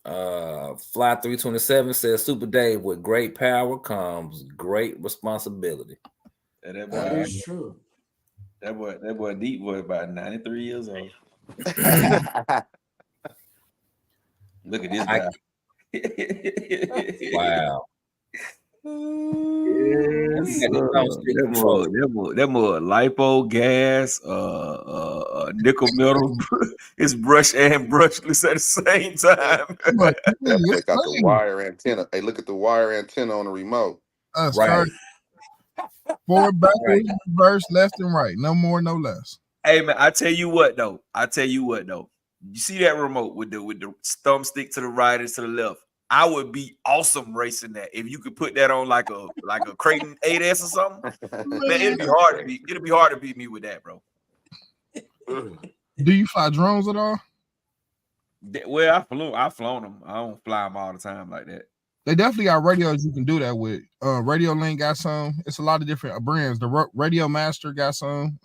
Speaker 2: 327 says Super Dave, with great power comes great responsibility.
Speaker 1: That
Speaker 5: is true.
Speaker 1: That boy Deep was about 93 years old. Look at this guy.
Speaker 2: Wow.
Speaker 1: That more lipo gas, nickel metal. It's brush and brushless at the same time.
Speaker 3: Check out the wire antenna. Hey, look at the wire antenna on the remote.
Speaker 7: Right. Forward, backwards, reverse, left and right. No more, no less.
Speaker 1: Hey man, I tell you what though. You see that remote with the thumbstick to the right and to the left? I would be awesome racing that if you could put that on like a Creighton 8S or something. Man, it'd be hard to beat me with that, bro.
Speaker 7: Do you fly drones at all?
Speaker 1: Well, I've flown them. I don't fly them all the time like that.
Speaker 7: They definitely got radios you can do that with. Radio Link got some. It's a lot of different brands. The Radio Master got some.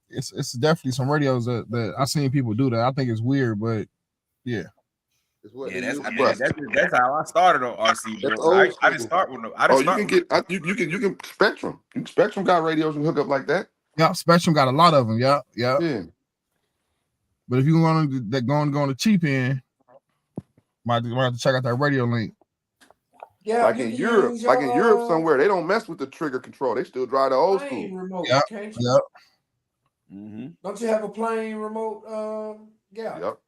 Speaker 7: It's definitely some radios that I've seen people do that. I think it's weird, but yeah.
Speaker 1: That's how I started on RC, bro. I didn't start with no.
Speaker 3: You can Spectrum. Spectrum got radios and hook up like that.
Speaker 7: Yeah, Spectrum got a lot of them. Yeah. But if you want to go on the cheap end, might have to check out that Radio Link.
Speaker 5: Yeah,
Speaker 3: like in Europe, somewhere, they don't mess with the trigger control. They still drive the old school.
Speaker 5: Remote,
Speaker 7: yep.
Speaker 5: Mm-hmm. Don't you have a plane remote? Yeah.
Speaker 3: Yep.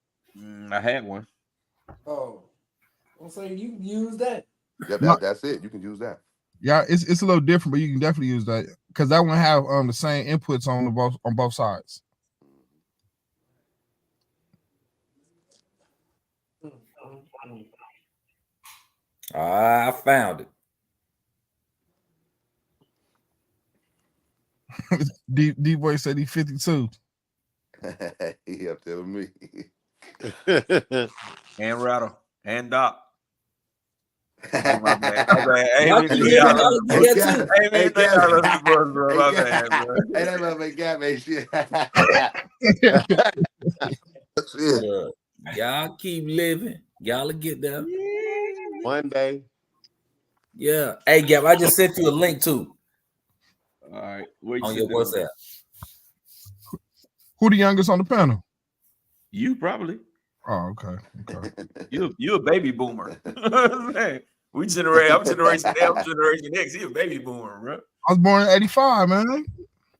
Speaker 1: I had one.
Speaker 5: Oh, I'll say you can use that.
Speaker 3: Yeah, that's it. You can use that.
Speaker 7: Yeah, it's a little different, but you can definitely use that because that one have the same inputs on both sides.
Speaker 2: I found
Speaker 7: it. Deep Boy said he's 52.
Speaker 3: He up there with me.
Speaker 1: And Rattle and Doc.
Speaker 3: Hey, that
Speaker 2: shit. Y'all keep living. Y'all get there.
Speaker 6: One day.
Speaker 2: Yeah. Hey, Gab, I just sent you a link too.
Speaker 1: All right.
Speaker 2: On your WhatsApp.
Speaker 7: Who the youngest on the panel?
Speaker 1: You probably.
Speaker 7: Oh, okay.
Speaker 1: You a baby boomer. I'm generation X. He a baby boomer, bro.
Speaker 7: I was born in 85, man.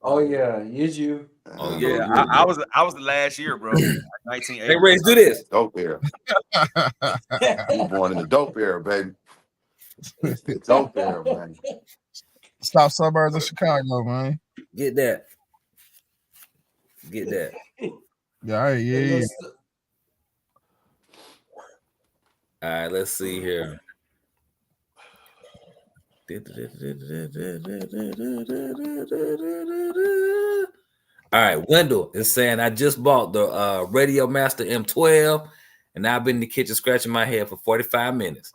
Speaker 5: Oh yeah, you.
Speaker 1: Oh yeah, I was the last year, bro. 1980.
Speaker 2: Hey, Ray, do this.
Speaker 3: Dope era. You were born in the dope era, baby. Dope era, man.
Speaker 7: South suburbs of Chicago, man.
Speaker 2: Get that.
Speaker 7: Yeah.
Speaker 2: All right, let's see here. All right, Wendell is saying, I just bought the Radio Master M12, and I've been in the kitchen scratching my head for 45 minutes.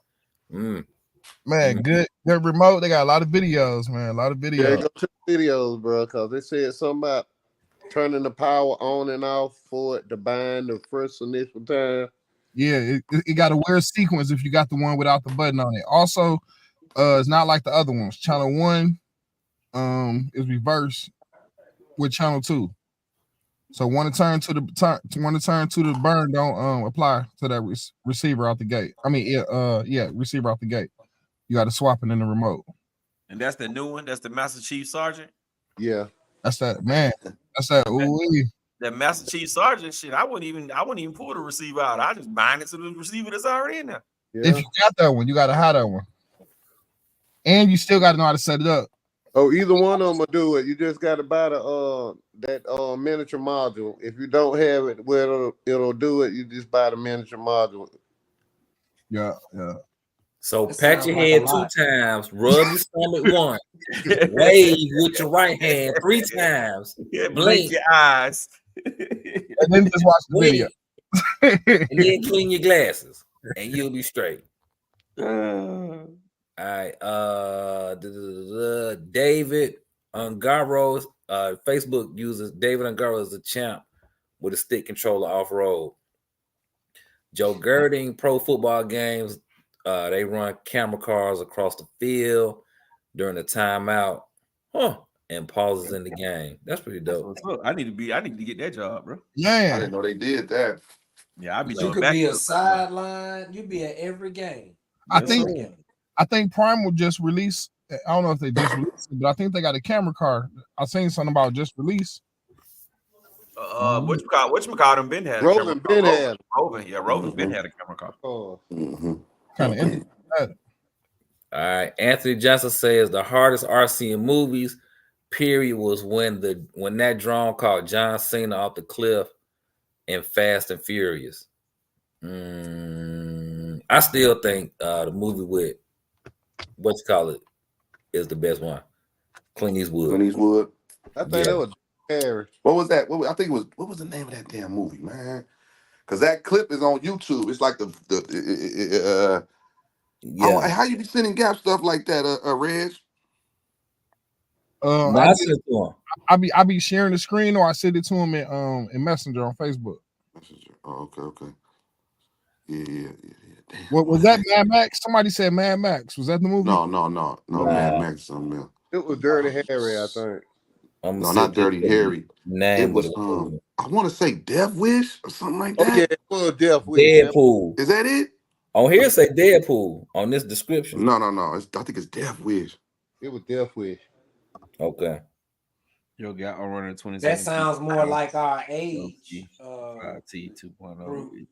Speaker 7: Man, good remote. They got a lot of videos, man. A lot of videos.
Speaker 6: Yeah, go check videos, bro, because they said something about turning the power on and off for it to bind the first initial time.
Speaker 7: Yeah, it got a weird sequence if you got the one without the button on it. Also, it's not like the other ones. Channel 1 is reverse with channel 2. So want to turn to the burn, don't apply to that receiver out the gate. I mean, receiver out the gate. You got to swap it in the remote.
Speaker 1: And that's the new one. That's the Master Chief Sergeant.
Speaker 6: Yeah,
Speaker 7: that's that, man. That's that.
Speaker 1: That Master Chief Sergeant shit. I wouldn't even pull the receiver out. I just bind it to the receiver that's already in there.
Speaker 6: Yeah.
Speaker 7: If you got that one, you got to have that one, and you still got to know how to set it up.
Speaker 6: Oh, either one of them will do it. You just got to buy that miniature module. If you don't have it, where it'll do it, you just buy the miniature module.
Speaker 7: Yeah.
Speaker 2: So
Speaker 5: That
Speaker 2: pat your
Speaker 5: sounds like a
Speaker 2: head 2
Speaker 5: lot.
Speaker 2: times, rub your stomach once, wave with your right hand 3 times,
Speaker 1: Yeah,
Speaker 2: blink,
Speaker 1: blink your eyes.
Speaker 7: And then just watch the video.
Speaker 2: wink, and then clean your glasses, and you'll be straight. All right. David Ungaro, Facebook uses David Ungaro as a champ with a stick controller off road. Joe Girding, pro football games. They run camera cars across the field during the timeout, and pauses in the game. That's pretty dope.
Speaker 1: I need to get that job, bro.
Speaker 3: I
Speaker 7: Yeah.
Speaker 3: didn't know they did that.
Speaker 1: Yeah, I'll be
Speaker 5: You
Speaker 1: doing
Speaker 5: could be a
Speaker 1: backup.
Speaker 5: sideline. You be at every game.
Speaker 7: I
Speaker 1: Yes,
Speaker 7: think
Speaker 1: sir.
Speaker 7: I think Prime will just release. I don't know if they just released it, but I think they got a camera car. I seen something about just release.
Speaker 1: Whatchamacallit been had a
Speaker 6: Roven
Speaker 1: camera
Speaker 6: been
Speaker 1: car.
Speaker 6: had.
Speaker 1: Roven's been had a camera car.
Speaker 6: Oh,
Speaker 7: Kind of interesting.
Speaker 2: All right. Anthony Johnson says the hardest RC in movies, period, was when that drone caught John Cena off the cliff in Fast and Furious. I still think the movie with is the best one. Clint Eastwood.
Speaker 3: Clint Eastwood.
Speaker 6: I think that was Harry.
Speaker 3: What was that? I think it was. What was the name of that damn movie, man? Because that clip is on YouTube. It's like how you be sending Gap stuff like that, Reg?
Speaker 7: I be sharing the screen, or I send it to him in Messenger on Facebook.
Speaker 3: Messenger. Oh, okay. Yeah. Damn.
Speaker 7: What was that? Mad Max? Somebody said Mad Max. Was that the movie?
Speaker 3: No. Mad Max, something else.
Speaker 6: It was Dirty Harry, I think.
Speaker 3: No, not Dirty Harry.
Speaker 2: Name
Speaker 3: it was I want to say Death Wish or something like that.
Speaker 6: Oh, yeah, it was Death Wish.
Speaker 2: Deadpool.
Speaker 3: Is that it?
Speaker 2: On here say Deadpool on this description.
Speaker 3: No. I think it's Death Wish.
Speaker 6: It was Death Wish.
Speaker 2: Okay.
Speaker 1: Yo, got on running 27.
Speaker 5: That sounds more like our age.
Speaker 1: T 2.0.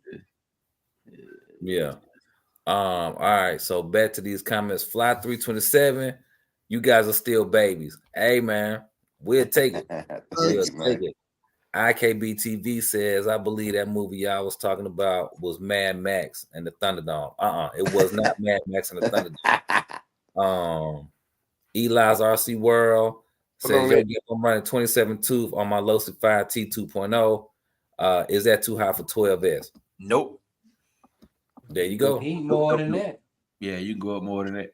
Speaker 2: Yeah. All right. So back to these comments. Fly 327. You guys are still babies. Hey man, we'll take it. We'll take it. IKBTV says, I believe that movie y'all was talking about was Mad Max and the Thunderdome. It was not Mad Max and the Thunderdome. Eli's RC World says, I'm running 27 tooth on my Losify T 2.0. Is that too high for 12S?
Speaker 1: Nope.
Speaker 2: There you go.
Speaker 5: He more than that.
Speaker 1: Yeah, you can go up more than that.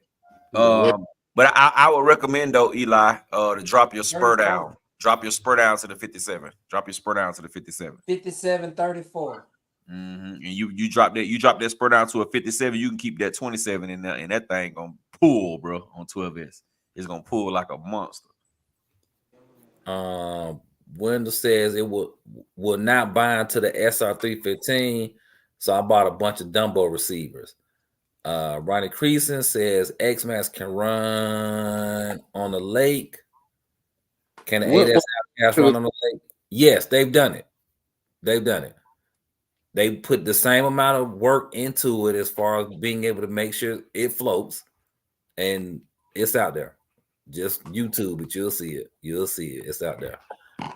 Speaker 1: But I would recommend though, Eli, to drop your spur down. Drop your spur down to the 57. Drop your spur down to the 57.
Speaker 5: 57.34.
Speaker 1: And you drop that spur down to a 57. You can keep that 27 in there, and that thing gonna pull, bro, on 12S. It's gonna pull like a monster.
Speaker 2: Wendell says it will not bind to the SR315, so I bought a bunch of Dumbo receivers. Ronnie Creason says X-Max can run on the lake. Can the 8S run on the lake? Yes, they've done it. They put the same amount of work into it as far as being able to make sure it floats, and it's out there. Just YouTube it, you'll see it. It's out there.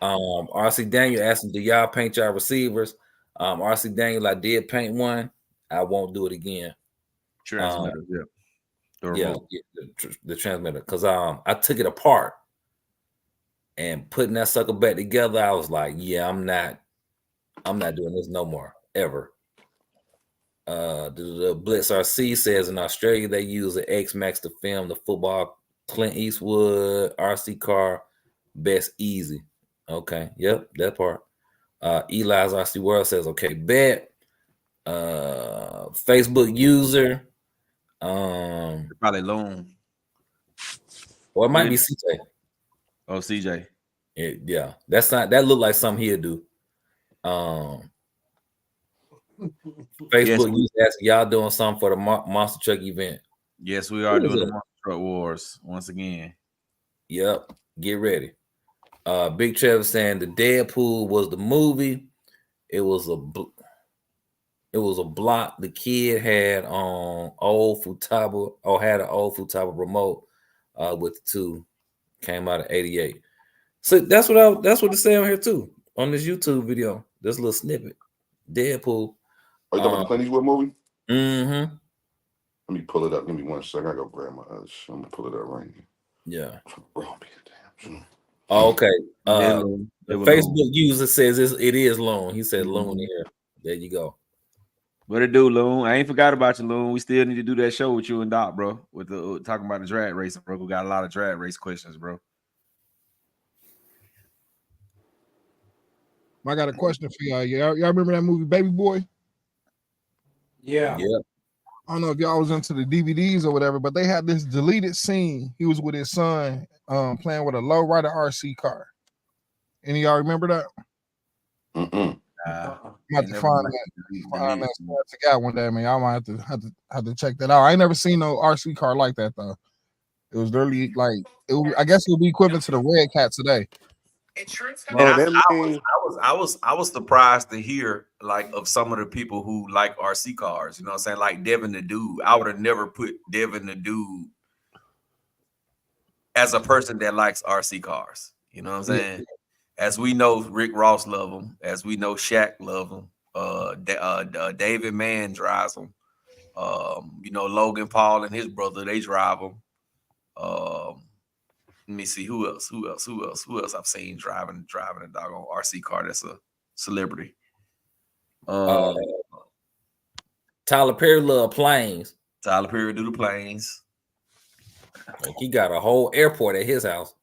Speaker 2: RC Daniel asking, do y'all paint y'all receivers? RC Daniel, I did paint one. I won't do it again.
Speaker 1: Transmitter,
Speaker 2: the transmitter, because I took it apart and putting that sucker back together. I was like, yeah, I'm not doing this no more ever. The Blitz RC says in Australia they use an X-Max to film the football. Clint Eastwood RC car, best easy. Okay, yep, that part. Eli's RC World says, okay, bet. Facebook user.
Speaker 1: Probably Loon.
Speaker 2: Or it might be CJ.
Speaker 1: Oh, CJ.
Speaker 2: Yeah, that looked like something he'd do. Facebook user asking, y'all doing something for the Monster Truck event?
Speaker 1: Yes, we are doing the Monster Truck Wars once again.
Speaker 2: Yep, get ready. Big Trevor saying the Deadpool was the movie. It was a block the kid had on old Futaba, or had an old Futaba remote with the two. Came out of 88. So that's what it said on here too, on this YouTube video. This little snippet. Deadpool.
Speaker 3: Are you talking about the Clint Eastwood movie?
Speaker 2: Mm-hmm.
Speaker 3: Let me pull it up. Give me 1 second. I go grab my other shit. I'm gonna pull it up right here.
Speaker 2: Yeah.
Speaker 3: Bro, be a damn.
Speaker 2: Okay.
Speaker 1: They
Speaker 2: The
Speaker 1: were
Speaker 2: Facebook
Speaker 1: Loon.
Speaker 2: user says it is Loon. He said Loon here. There you go.
Speaker 1: What it do, Loon? I ain't forgot about you, Loon. We still need to do that show with you and Doc, bro. With the talking about the drag racing, bro. We got a lot of drag race questions, bro.
Speaker 7: I got a question for y'all. Y'all remember that movie Baby Boy?
Speaker 5: Yeah.
Speaker 7: I don't know if y'all was into the DVDs or whatever, but they had this deleted scene. He was with his son playing with a lowrider RC car. Any of y'all remember that?
Speaker 3: Mm-mm.
Speaker 7: I'm about to find that together one day, man. Y'all might have to check that out. I ain't never seen no RC car like that though. It was literally like I guess it would be equivalent to the Red Cat today.
Speaker 1: I was surprised to hear like of some of the people who like RC cars. You know what I'm saying? Like Devin the Dude. I would have never put Devin the Dude as a person that likes RC cars. You know what I'm saying? Yeah. As we know, Rick Ross love them. As we know, Shaq love them. David Mann drives them. You know, Logan Paul and his brother, they drive them. Let me see who else I've seen driving a doggone RC car that's a celebrity.
Speaker 2: Tyler Perry love planes.
Speaker 1: Tyler Perry do the planes.
Speaker 2: Like he got a whole airport at his house.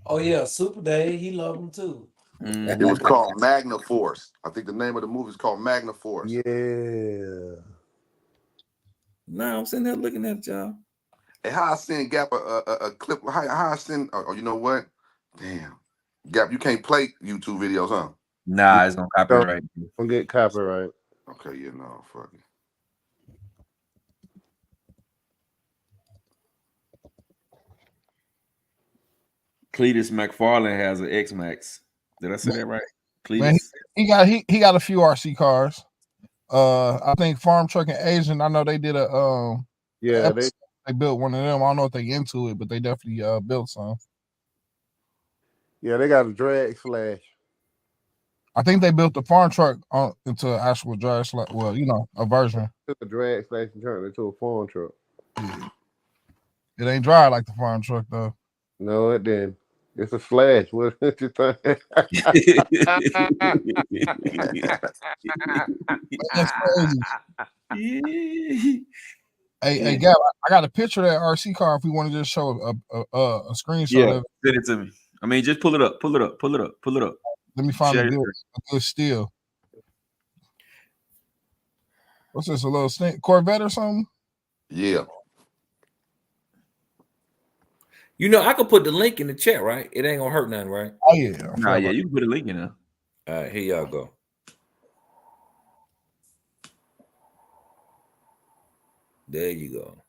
Speaker 5: Oh yeah, Super Dave, he loved them too.
Speaker 3: It was called Magna Force. I think the name of the movie is called Magna Force.
Speaker 6: Yeah.
Speaker 2: No, I'm sitting there looking at y'all.
Speaker 3: And how I send Gap a clip? How I send? Oh, you know what? Damn, Gap, you can't play YouTube videos, huh?
Speaker 1: Nah, it's gonna copyright.
Speaker 6: Don't get copyright.
Speaker 3: Okay, yeah, no, fuck it.
Speaker 1: Cletus McFarlane has an X-Max. Did I say that right? Cletus.
Speaker 7: Man, he got a few RC cars. I think Farm Truck and Asian. I know they did a they built one of them. I don't know if they into it, but they definitely built some.
Speaker 6: Yeah, they got a drag slash.
Speaker 7: I think they built the farm truck into an actual drag slash. Well, you know, a version.
Speaker 6: Took a drag slash and turned it into a farm truck.
Speaker 7: Yeah. It ain't dry like the farm truck though.
Speaker 6: No, it didn't. It's a slash. What you think?
Speaker 7: That's crazy. Hey, Gab, I got a picture of that RC car. If we want to just show a screenshot of it,
Speaker 1: send it to me. I mean, just pull it up.
Speaker 7: Let me find a good steal. What's this? A little Corvette or something?
Speaker 3: Yeah.
Speaker 2: You know, I could put the link in the chat, right? It ain't gonna hurt nothing, right?
Speaker 7: Oh yeah.
Speaker 1: Nah, yeah, you can put a link in there.
Speaker 2: All right, here y'all go. There you go.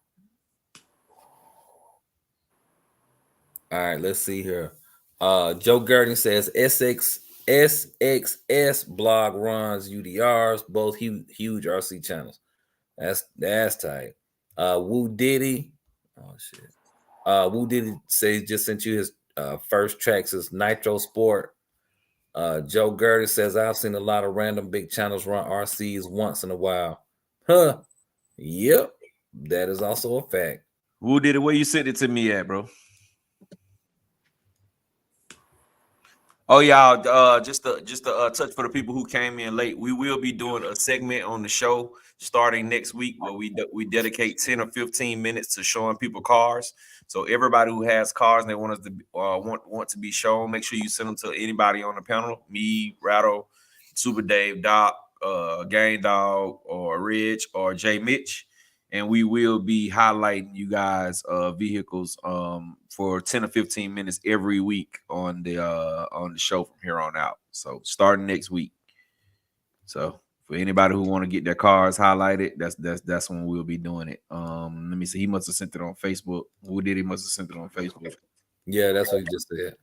Speaker 2: All right, let's see here. Joe Gurdon says SXS blog runs UDRs, both huge RC channels. That's tight. Woo Diddy. Oh shit. Woo Diddy says just sent you his first tracks is Nitro Sport. Joe Gurdon says I've seen a lot of random big channels run RCs once in a while. Huh. Yep. That is also a fact.
Speaker 1: Who did it? Where you sent it to me at, bro? Oh, y'all, just a touch for the people who came in late. We will be doing a segment on the show starting next week where we dedicate 10 or 15 minutes to showing people cars. So everybody who has cars and they want us to want to be shown, make sure you send them to anybody on the panel. Me, Rattle, Super Dave, Doc, Gang Dog, or Ridge, or Jay Mitch. And we will be highlighting you guys' vehicles for 10 or 15 minutes every week on the show from here on out. So starting next week. So for anybody who want to get their cars highlighted, that's when we'll be doing it. Let me see. He must have sent it on Facebook. Who did he must have sent it on Facebook?
Speaker 2: Yeah, that's what he just said.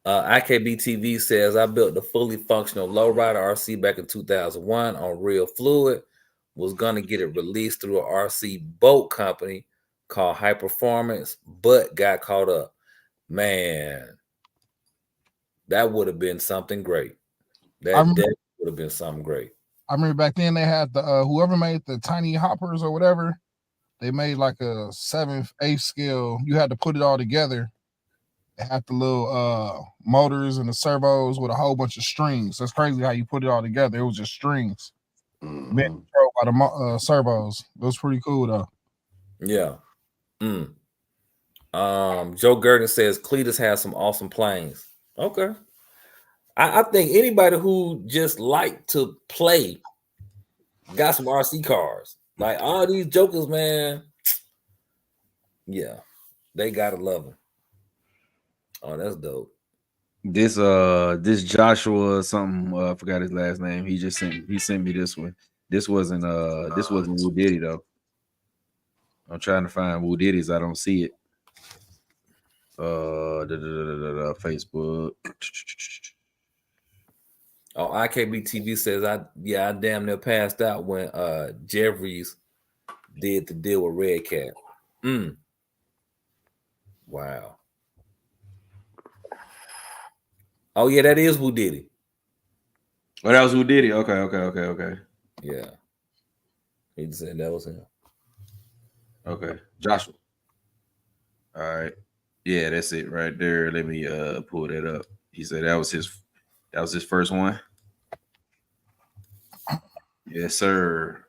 Speaker 2: IKB TV says I built the fully functional lowrider RC back in 2001 on Real Fluid. Was going to get it released through an RC boat company called High Performance, but got caught up. Man, that would have been something great. That would have been something great.
Speaker 7: I remember back then they had the whoever made the tiny hoppers or whatever, they made like a 7th, 8th scale. You had to put it all together. It had the little motors and the servos with a whole bunch of strings. That's crazy how you put it all together. It was just strings being controlled by the servos. It was pretty cool though.
Speaker 2: Yeah. Joe Gurdon says Cletus has some awesome planes. Okay. I think anybody who just like to play got some RC cars. Like all these jokers, man. Yeah, they gotta love them. Oh, that's dope.
Speaker 8: This Joshua something, I forgot his last name. He sent me this one. This wasn't Woo Diddy though. I'm trying to find Woo Diddy's. I don't see it. Facebook.
Speaker 2: Oh, IKB TV says I damn near passed out when Jeffries did the deal with Red Cat. Wow. Oh yeah, that is Woo Diddy.
Speaker 8: Oh, that was Woo Diddy. Okay.
Speaker 2: Yeah. He said that was him.
Speaker 8: Okay. Joshua. All right. Yeah, that's it right there. Let me pull that up. He said that was his first one. Yes, sir.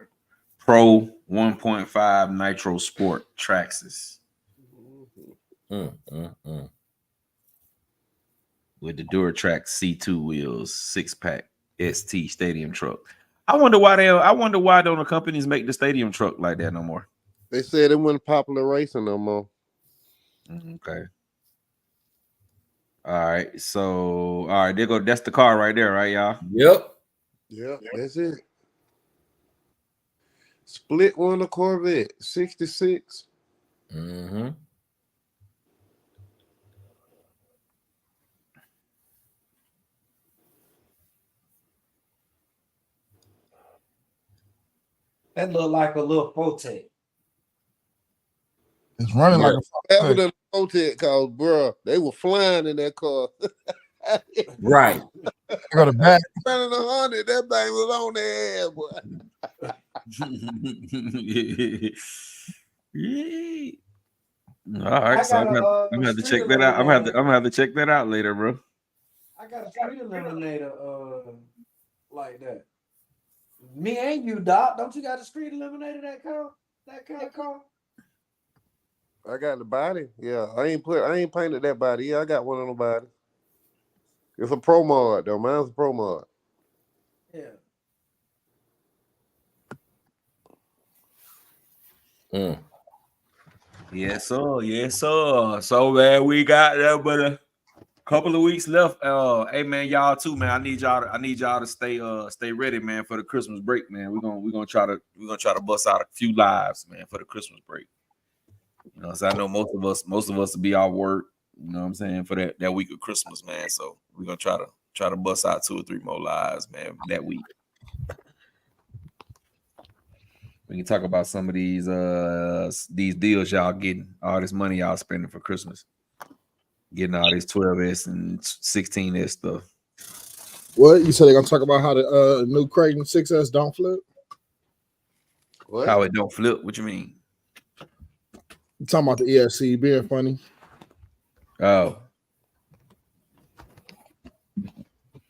Speaker 8: Pro 1.5 Nitro Sport Traxxas. With the Duratrack C2 wheels, 6-pack ST stadium truck. I wonder why don't the companies make the stadium truck like that no more?
Speaker 6: They said it wasn't popular racing no more.
Speaker 8: Okay. All right. So, all right, there go. That's the car right there, right, y'all?
Speaker 2: Yep.
Speaker 6: Yeah, that's it. Split one a Corvette, 66.
Speaker 5: That look like a little Forte.
Speaker 7: It's running like a
Speaker 6: Better than a Forte, cause bro, they were flying in that car.
Speaker 2: Right.
Speaker 7: I got a back.
Speaker 6: Running 100, that thing was on their ass, boy.
Speaker 8: Yeah. All right, so I'm gonna have to check that out. I'm gonna have to check that out later, bro.
Speaker 5: I got a street eliminator like that. Me and you, Doc. Don't you got a street eliminator that car? That kind of car?
Speaker 6: I got the body. Yeah, I ain't painted that body. Yeah, I got one on the body. It's a pro mod though. Mine's a pro mod.
Speaker 5: Yeah.
Speaker 8: Yes, sir. Yes, sir. So man, we got that, but a couple of weeks left. Hey man, y'all too, man. I need y'all to stay ready, man, for the Christmas break, man. We're gonna try to bust out a few lives, man, for the Christmas break. You know, so I know most of us will be off work, you know what I'm saying, for that week of Christmas, man. So we're gonna try to bust out 2 or 3 more lives, man, that week. We can talk about some of these deals y'all getting, all this money y'all spending for Christmas, getting all this 12S and 16S stuff.
Speaker 4: What you said? They're gonna talk about how the new Creighton 6S don't flip.
Speaker 6: What?
Speaker 8: How it don't flip? What you mean?
Speaker 4: You talking about the ESC being funny?
Speaker 8: Oh,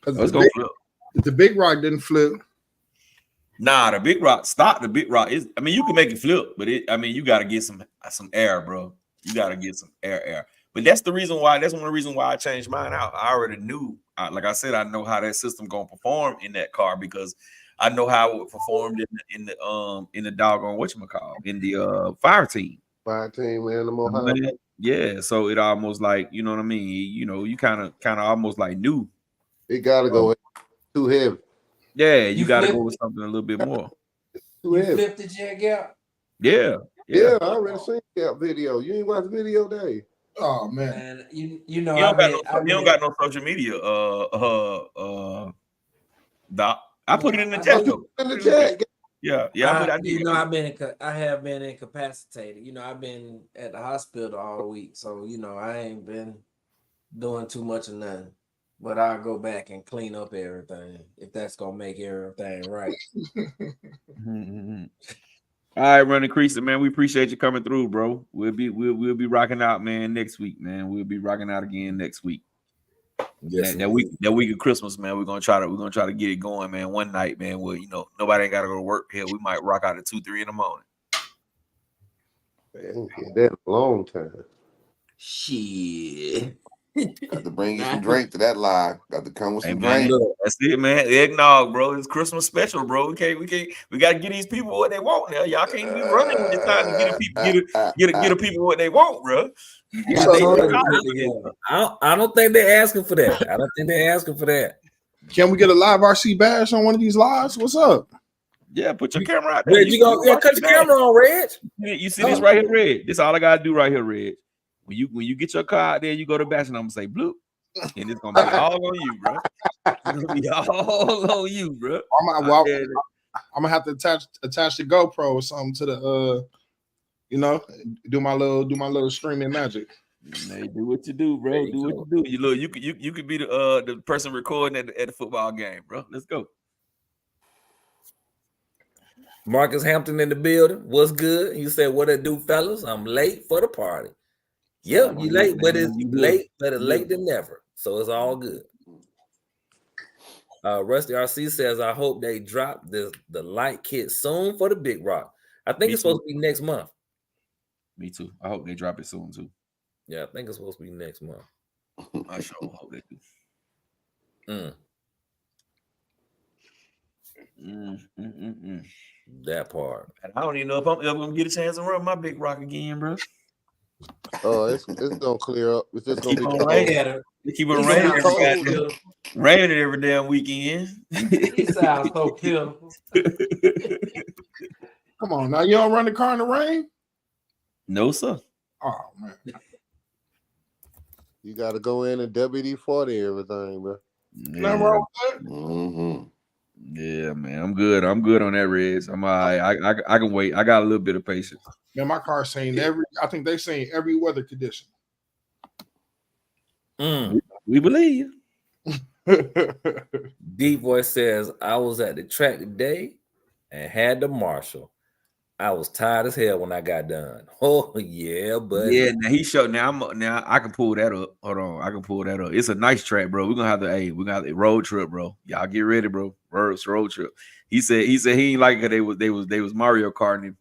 Speaker 4: It's gonna flip. The Big Rock didn't flip.
Speaker 1: Nah, the Big Rock, stop the Big Rock. I mean, you can make it flip, but you got to get some air, bro. You got to get some air. But that's the reason why. That's one of the reasons why I changed mine out. I already knew, like I said, I know how that system gonna perform in that car because I know how it performed in the doggone whatchamacallit, in the fire team.
Speaker 6: Fire team, animal.
Speaker 1: Yeah, so it almost like, you know what I mean. You know, you kind of almost like knew.
Speaker 6: It gotta go too heavy.
Speaker 1: Yeah, you got to go with something a little bit more.
Speaker 5: You flipped the jet gap?
Speaker 1: Yeah.
Speaker 6: I already seen that video. You ain't watch the video, Dave?
Speaker 4: Oh man,
Speaker 5: you know,
Speaker 1: you don't got no social media. Doc, I put it in the chat.
Speaker 6: In the chat.
Speaker 1: Yeah.
Speaker 5: I have been incapacitated. You know, I've been at the hospital all week, so you know, I ain't been doing too much of nothing. But I'll go back and clean up everything if that's gonna make everything right.
Speaker 8: All right, Running Creaser, man. We appreciate you coming through, bro. We'll be rocking out, man, next week, man. We'll be rocking out again next week.
Speaker 2: Yes,
Speaker 8: that week of Christmas, man. We're gonna try to get it going, man. One night, man. Where nobody ain't gotta go to work here. We might rock out at 2-3 in the morning.
Speaker 6: Man, that's a long time.
Speaker 8: Shit.
Speaker 3: Got to bring you some drink to that live. Got to come with some
Speaker 8: Man,
Speaker 3: drink.
Speaker 8: look, that's it, man. Eggnog, bro. It's Christmas special, bro. We gotta get these people what they want now. Y'all can't be running when it's time to get the people what they want, bro.
Speaker 2: I don't think they're asking for that. I don't think they're asking for that.
Speaker 4: Can we get a live RC bash on one of these lives? What's up?
Speaker 8: Yeah, put your camera out there.
Speaker 2: Reg, cut your camera on, Reg.
Speaker 8: You see this right here, Reg. This all I gotta do right here, Reg. When you get your car out there, you go to Bash and I'm gonna say Blue. And it's gonna be all on you, bro. It's gonna be all on you, bro.
Speaker 4: I'm gonna have to attach the GoPro or something to the do my little streaming magic.
Speaker 8: Hey, do what you do, bro. Do what you do. You could be the person recording at the football game, bro. Let's go.
Speaker 2: Marcus Hampton in the building. What's good? You said, what it do, fellas? I'm late for the party. Yep, you late, but it's late, better late than never. So it's all good. Rusty RC says, I hope they drop the light kit soon for the Big Rock. I think it's supposed to be next month.
Speaker 8: Me too. I hope they drop it soon too.
Speaker 2: Yeah, I think it's supposed to be next month.
Speaker 8: I sure hope they do.
Speaker 2: That part.
Speaker 8: And I don't even know if I'm ever gonna get a chance to run my Big Rock again, bro.
Speaker 6: Oh, it's gonna clear up. It's just gonna be
Speaker 5: raining.
Speaker 8: Keep it raining every damn weekend.
Speaker 5: He sounds so pitiful.
Speaker 4: Come on, now you don't run the car in the rain?
Speaker 8: No, sir.
Speaker 4: Oh man.
Speaker 6: You gotta go in and WD-40 everything, bro.
Speaker 4: Nothing wrong with that?
Speaker 3: Mm-hmm.
Speaker 8: Yeah, man. I'm good. I'm good on that, Reds. I'm all right. I can wait. I got a little bit of patience.
Speaker 4: Man, my car's saying I think they're saying every weather condition.
Speaker 8: We believe you.
Speaker 2: Deep Voice says, I was at the track today and had the Marshall. I was tired as hell when I got done. Oh, yeah, but
Speaker 8: yeah, now he showed now I can pull that up. Hold on, I can pull that up. It's a nice track, bro. We're gonna have a road trip, bro. Y'all get ready, bro. Road trip. He said he ain't like it. They was Mario Karting,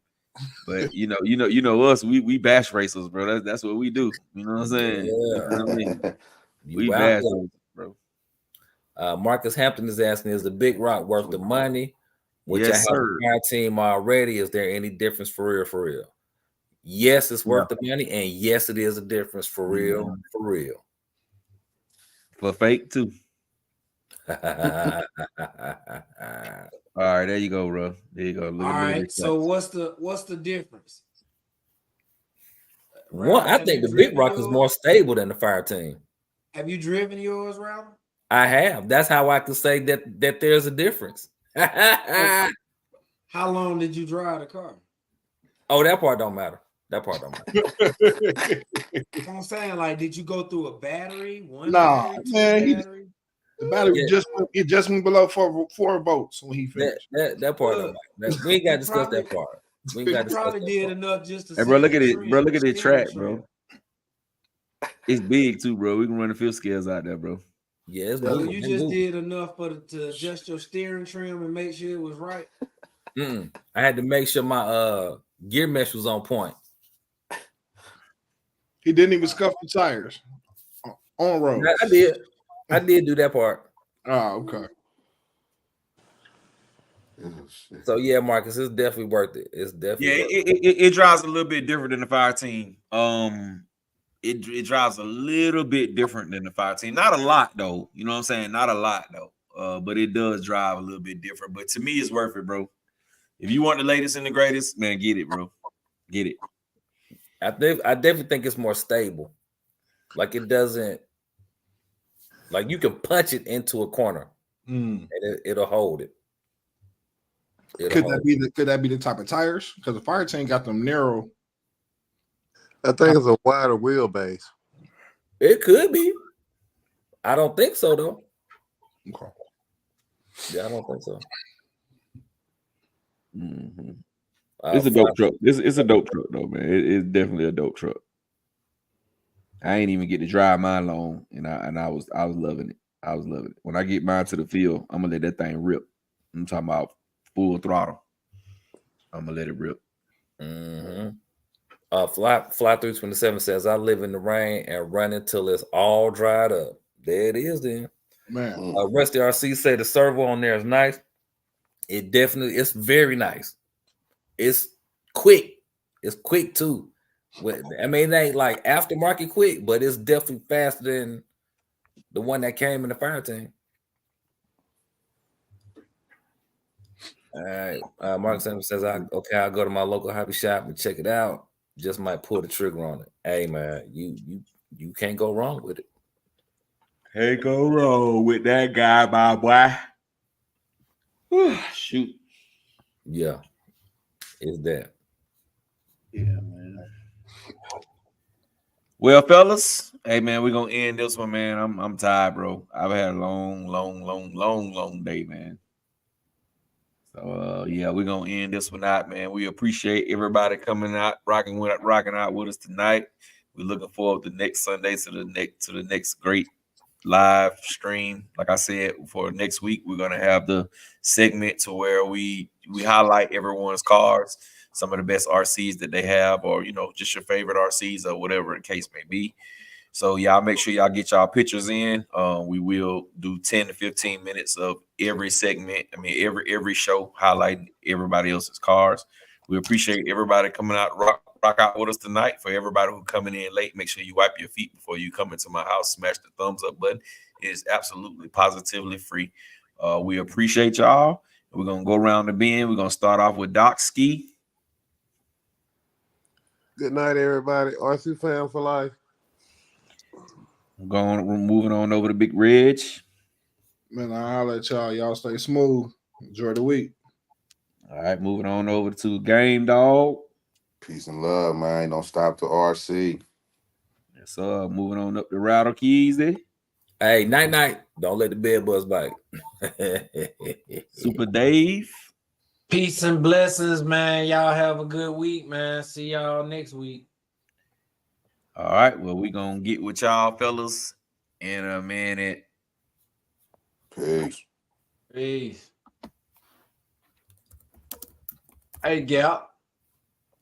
Speaker 8: but you know us, we bash racers, bro. That's what we do. You know what I'm saying?
Speaker 2: Yeah.
Speaker 8: You know what I mean? We
Speaker 2: Wow.
Speaker 8: bash racers, bro.
Speaker 2: Marcus Hampton is asking, is the Big Rock worth the money? Which
Speaker 8: Yes,
Speaker 2: I have
Speaker 8: sir.
Speaker 2: my team already. Is there any difference for real? Yes, it's worth the money, and yes, it is a difference for real.
Speaker 8: For fake too. All right, there you go, bro. There you go.
Speaker 5: All right. So what's the difference?
Speaker 2: One, I think the Big Rock is more stable than the Fire Team.
Speaker 5: Have you driven yours, Ralph?
Speaker 2: I have. That's how I can say that there's a difference.
Speaker 5: How long did you drive the car?
Speaker 2: Oh, that part don't matter.
Speaker 5: I'm saying, like, did you go through a battery?
Speaker 4: Nah, man. The battery just went below 4 volts when he finished.
Speaker 2: That part don't matter. We ain't got to discuss that part. We ain't got to discuss
Speaker 5: probably
Speaker 2: that
Speaker 5: did
Speaker 2: part.
Speaker 5: enough just to.
Speaker 8: Hey, bro, look at it. Bro, look at the track, bro. It's big too, bro. We can run the field scales out there, bro.
Speaker 2: Yeah, it's
Speaker 5: So
Speaker 2: moving.
Speaker 5: you just did enough to adjust your steering trim and make sure it was right.
Speaker 2: I had to make sure my gear mesh was on point.
Speaker 4: He didn't even scuff the tires on road.
Speaker 2: I did do that part.
Speaker 4: Oh, okay.
Speaker 2: So yeah, Marcus, it's definitely worth it. It's definitely worth
Speaker 8: it drives a little bit different than the Fire Team. It drives a little bit different than the Fire Team. Not a lot though. You know what I'm saying? Not a lot though. But it does drive a little bit different. But to me, it's worth it, bro. If you want the latest and the greatest, man, get it, bro. Get it.
Speaker 2: I definitely think it's more stable. Like it doesn't. Like you can punch it into a corner, and it'll hold it.
Speaker 4: Could that be the type of tires? Because the Fire Team got them narrow.
Speaker 6: I think it's a wider wheelbase.
Speaker 2: It could be. I don't think so though.
Speaker 4: Okay.
Speaker 2: Yeah, I don't think so.
Speaker 1: Mm-hmm. It's a dope truck. It's a dope truck though, man. It's definitely a dope truck. I ain't even get to drive mine long, and I was loving it. I was loving it. When I get mine to the field, I'm gonna let that thing rip. I'm talking about full throttle. I'm gonna let it rip.
Speaker 2: Mm-hmm. Fly 327 says, I live in the rain and run until it's all dried up. There it is then.
Speaker 4: Man.
Speaker 2: Rusty RC say the servo on there is nice. It's very nice. It's quick. It's quick too. I mean, it ain't like aftermarket quick, but it's definitely faster than the one that came in the fire tank. All right. Mark Samuel says, I'll go to my local hobby shop and check it out. Just might pull the trigger on it. Hey man, you can't go wrong with it.
Speaker 8: Can't go wrong with that guy, my boy. Shoot.
Speaker 2: Yeah. It's that.
Speaker 8: Yeah, man. Well, fellas, hey man, we're gonna end this one, man. I'm tired, bro. I've had a long day, man. So yeah, we're gonna end this one out, man. We appreciate everybody coming out, rocking out with us tonight. We're looking forward to next Sunday to the next great live stream. Like I said, for next week, we're gonna have the segment to where we highlight everyone's cars, some of the best RCs that they have, or just your favorite RCs or whatever the case may be. So y'all make sure y'all get y'all pictures in. We will do 10 to 15 minutes of every segment. I mean, every show highlighting everybody else's cars. We appreciate everybody coming out, rock out with us tonight. For everybody who coming in late, make sure you wipe your feet before you come into my house. Smash the thumbs up button. It is absolutely positively free. We appreciate y'all. We're gonna go around the bend. We're gonna start off with Doc Ski.
Speaker 6: Good night, everybody. RC fan for life.
Speaker 8: We're moving on over to Big Reg.
Speaker 4: Man, I'll let y'all stay smooth. Enjoy the week.
Speaker 8: All right, moving on over to Game Dog.
Speaker 3: Peace and love, man. Don't stop to RC.
Speaker 8: Yes, sir. Moving on up to Rattle Keys.
Speaker 2: Hey, night. Don't let the bed buzz bite.
Speaker 8: Super Dave.
Speaker 5: Peace and blessings, man. Y'all have a good week, man. See y'all next week.
Speaker 8: All right. Well, we're going to get with y'all fellas in a minute.
Speaker 3: Peace.
Speaker 5: Peace. Hey, Gap.